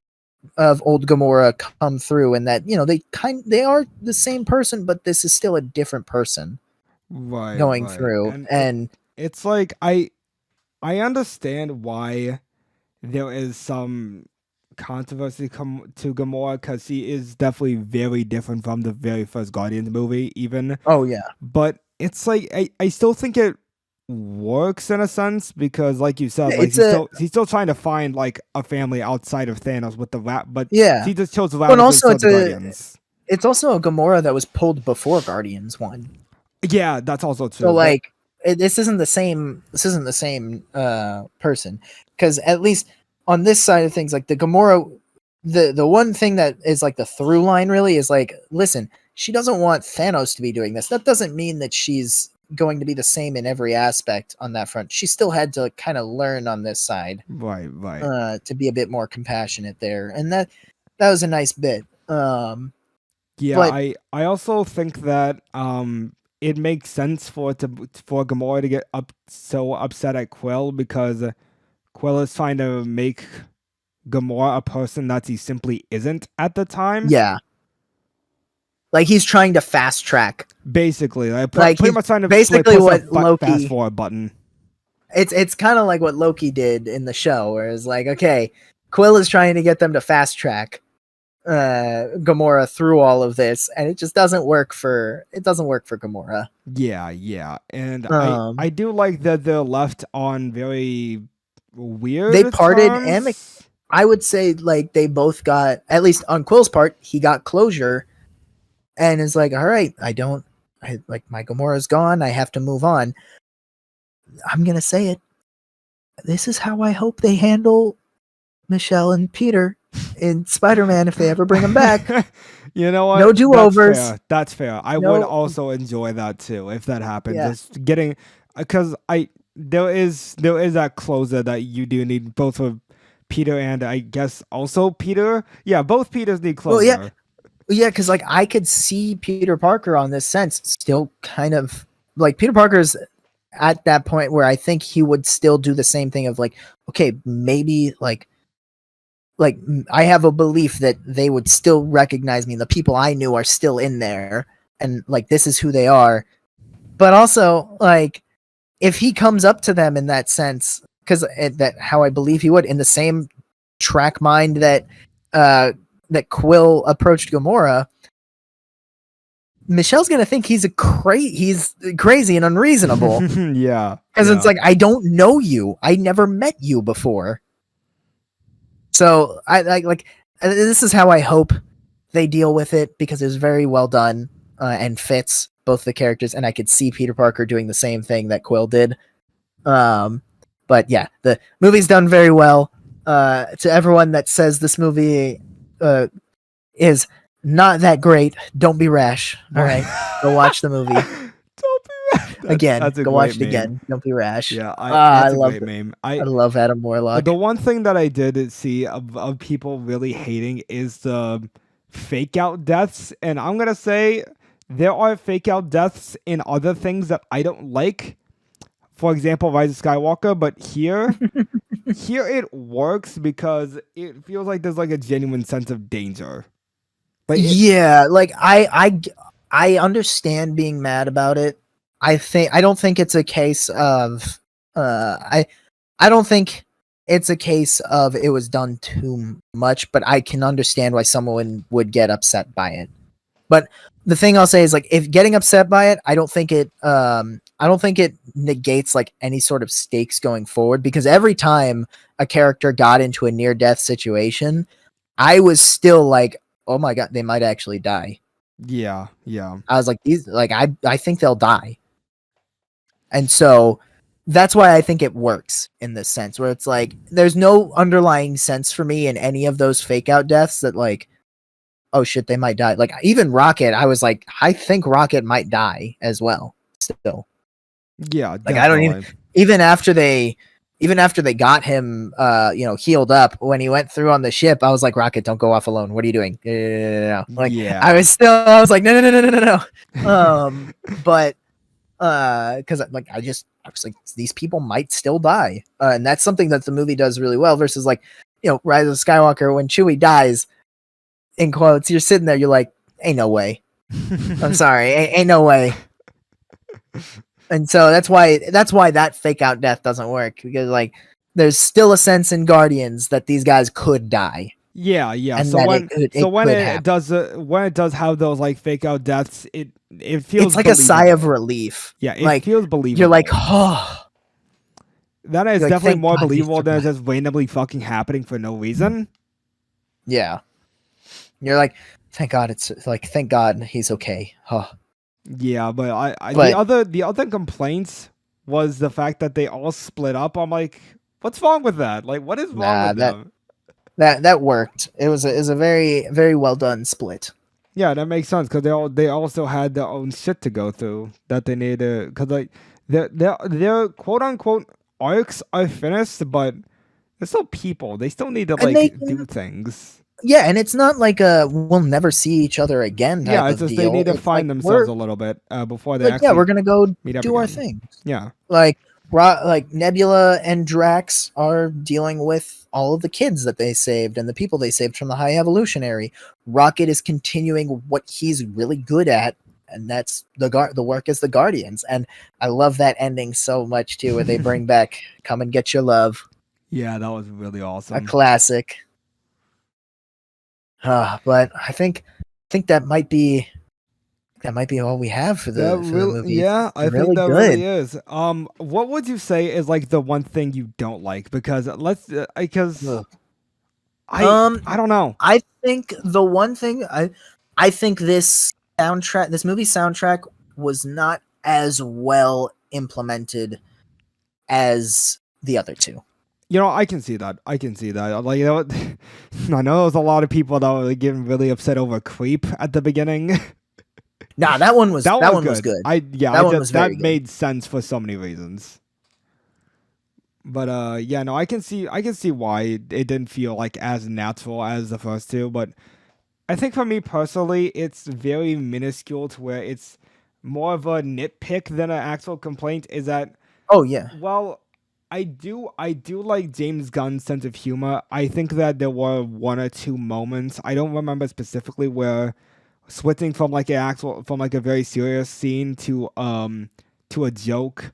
old Gamora come through, and that, you know, they are the same person, but this is still a different person going through. And it's like I understand why there is some controversy come to Gamora, because he is definitely very different from the very first Guardians movie, even. oh yeah, But it's like I still think it works in a sense, because like you said, like it's he's still trying to find like a family outside of Thanos with the rat, but yeah. he just chose And radically also the Guardians. it's also a Gamora that was pulled before Guardians 1. Yeah, that's also true. So like this isn't the same person, because at least on this side of things, like the Gamora, the one thing that is like the through line really is like, listen, she doesn't want Thanos to be doing this. That doesn't mean that she's going to be the same in every aspect on that front. She still had to kind of learn on this side, right. to be a bit more compassionate there, and that was a nice bit. Yeah, but I also think that it makes sense for Gamora to get so upset at Quill, because Quill is trying to make Gamora a person that he simply isn't at the time. yeah, like he's trying to fast track. Basically, like Like, pretty he's much trying to basically push what a Loki- fast forward button. It's kind of like what Loki did in the show, where it's like, okay, Quill is trying to get them to fast track Gamora through all of this, and it just doesn't work for Gamora. Yeah, and Um, I do like that they're left on very weird. They parted terms. and I would say like they both got, at least on Quill's part, he got closure, and is like, all right, like my Gamora's gone, I have to move on. I'm gonna say it. This is how I hope they handle Michelle and Peter in Spider-Man if they ever bring them back. You know what? No do-overs. That's fair. I would also enjoy that too if that happened. Yeah. Just getting, because there is that closer that you do need, both of Peter and I guess also Peter. Yeah, both Peters need closer. Well, yeah, because like I could see Peter Parker on this sense still kind of like Peter Parker's at that point where I think he would still do the same thing of like, okay, maybe like I have a belief that they would still recognize me. The people I knew are still in there, and like this is who they are. But also, like, if he comes up to them in that sense, because that how I believe he would, in the same track mind that that Quill approached Gamora, Michelle's gonna think he's crazy and unreasonable. Yeah, because it's like, I don't know you, I never met you before. So I like this is how I hope they deal with it, because it was very well done and fits both the characters, and I could see Peter Parker doing the same thing that Quill did. But yeah, the movie's done very well. To everyone that says this movie is not that great, don't be rash. All right, go watch the movie. Don't be rash. Again, go watch it again. Don't be rash. Yeah, that's a love great meme. I love Adam Warlock. The one thing that I did see of people really hating is the fake out deaths, and I'm gonna say there are fake out deaths in other things that I don't like. For example, Rise of Skywalker, but here it works because it feels like there's like a genuine sense of danger. Like yeah, like I understand being mad about it. I don't think it's a case of I don't think it's a case of it was done too much, but I can understand why someone would get upset by it. But the thing I'll say is, like, if getting upset by it, I don't think it negates like any sort of stakes going forward, because every time a character got into a near death situation, I was still like, oh my god, they might actually die. Yeah. I was like, I think they'll die. And so that's why I think it works in this sense, where it's like, there's no underlying sense for me in any of those fake out deaths that like, oh shit, they might die. Like even Rocket, I was like, I think Rocket might die as well still. Yeah, Like I don't even after they got him healed up when he went through on the ship, I was like, Rocket, don't go off alone. What are you doing? No. Like Yeah. I was like, no. But because like I was like, these people might still die, and that's something that the movie does really well. Versus like Rise of Skywalker, when Chewie dies, in quotes, you're sitting there, you're like, ain't no way. I'm sorry, ain't no way. And so that's why that fake out death doesn't work, because like there's still a sense in Guardians that these guys could die. Yeah. And So when it does have those like fake out deaths, it feels it's like a sigh of relief. Yeah, it like, feels believable. You're like, oh, that is definitely more believable than just randomly fucking happening for no reason. Yeah, you're like, thank God he's okay. Huh. Yeah, but the other complaints was the fact that they all split up. I'm like, what's wrong with that? Like, what is wrong with them? That worked. It was a very, very well done split. Yeah, that makes sense, because they also had their own shit to go through that they needed, because like their quote unquote arcs are finished, but they're still people. They still need to do things. Yeah, and it's not like we'll never see each other again. Yeah, it's just deal. They need to find themselves a little bit before they actually. Yeah, we're gonna go do our again. thing. Yeah, like Nebula and Drax are dealing with all of the kids that they saved and the people they saved from the High Evolutionary. Rocket is continuing what he's really good at, and that's the work as the Guardians. And I love that ending so much too, where they bring back "Come and Get Your Love." Yeah, that was really awesome. A classic. But I think that might be all we have for the movie. Yeah, I really think that good. really is. What would you say is like the one thing you don't like? Because I don't know. I think the one thing I think this movie soundtrack was not as well implemented as the other two. I can see that. Like, I know there was a lot of people that were getting really upset over Creep at the beginning. Nah, that one was good. That made sense for so many reasons. But I can see why it didn't feel like as natural as the first two. But I think for me personally, it's very minuscule to where it's more of a nitpick than an actual complaint. Is that? Oh yeah. Well, I do like James Gunn's sense of humor. I think that there were one or two moments, I don't remember specifically, where switching from like a very serious scene to a joke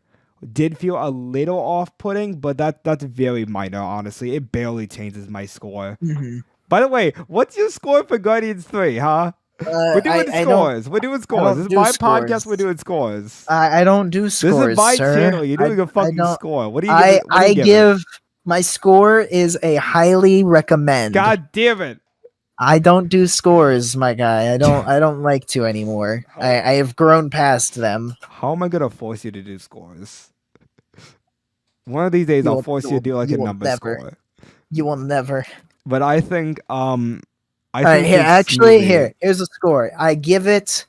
did feel a little off-putting, but that's very minor, honestly. It barely changes my score. Mm-hmm. By the way, what's your score for Guardians 3, huh? We're doing scores. We're doing scores. This is my podcast. We're doing scores. I don't do scores. This is my channel. You're doing a fucking score. What do you give my score is a highly recommend. God damn it. I don't do scores, my guy. I don't like to anymore. I have grown past them. How am I gonna force you to do scores? One of these days I'll force you to do like a number score. You will never. But I think here's a score. I give it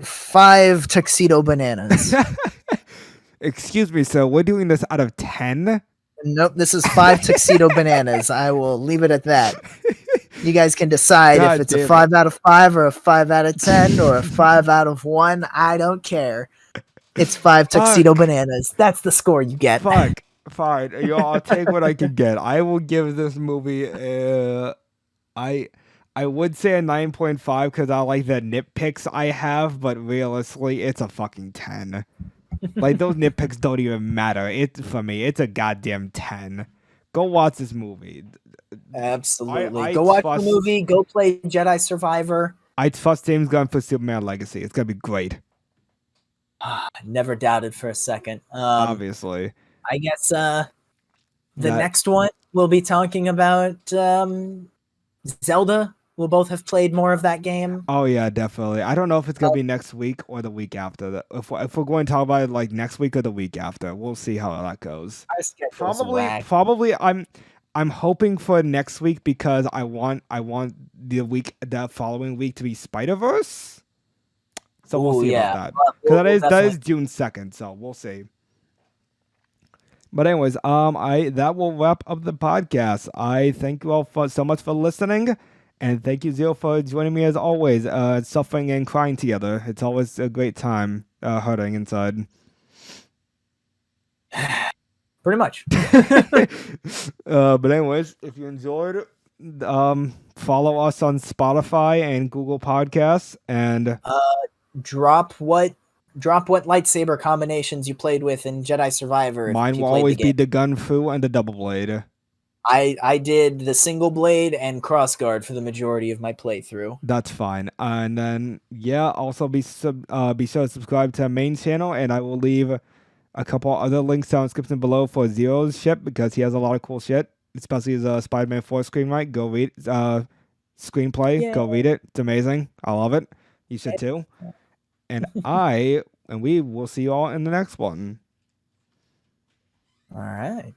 5 tuxedo bananas. Excuse me, sir. We're doing this out of 10? Nope, this is 5 tuxedo bananas. I will leave it at that. You guys can decide if it's a 5 out of 5 or a 5 out of 10 or a 5 out of 1. I don't care. It's 5 tuxedo bananas. That's the score you get. Fuck. Fine. I'll take what I can get. I will give this movie I would say a 9.5 because I like the nitpicks I have, but realistically, it's a fucking 10. Like, those nitpicks don't even matter. For me, it's a goddamn 10. Go watch this movie. Absolutely. Go watch the movie. Go play Jedi Survivor. I trust James Gunn for Superman Legacy. It's going to be great. Never doubted for a second. Obviously. I guess the next one we'll be talking about Zelda. We'll both have played more of that game. Oh yeah, definitely. I don't know if it's gonna be next week or the week after. If we're going to talk about it like next week or the week after, we'll see how that goes. Probably. I'm hoping for next week because I want the following week to be Spider-Verse. So we'll Ooh, see yeah. about that. Well, Because we'll that is definitely- June 2nd, so we'll see. But anyways, that will wrap up the podcast. I thank you all so much for listening, and thank you, Zero, for joining me as always. Suffering and crying together. It's always a great time. Hurting inside. Pretty much. But anyways, if you enjoyed, follow us on Spotify and Google Podcasts, and Drop what lightsaber combinations you played with in Jedi Survivor. mine if you will played always the be game. the gun fu and the double blade. I did the single blade and crossguard for the majority of my playthrough. That's fine. And then also be sure to subscribe to our main channel, and I will leave a couple other links down in the description below for Zero's ship because he has a lot of cool shit, especially his Spider-Man 4 screenwrite. Go read screenplay. Yay. Go read it. It's amazing. I love it. You should too. And we will see you all in the next one. All right.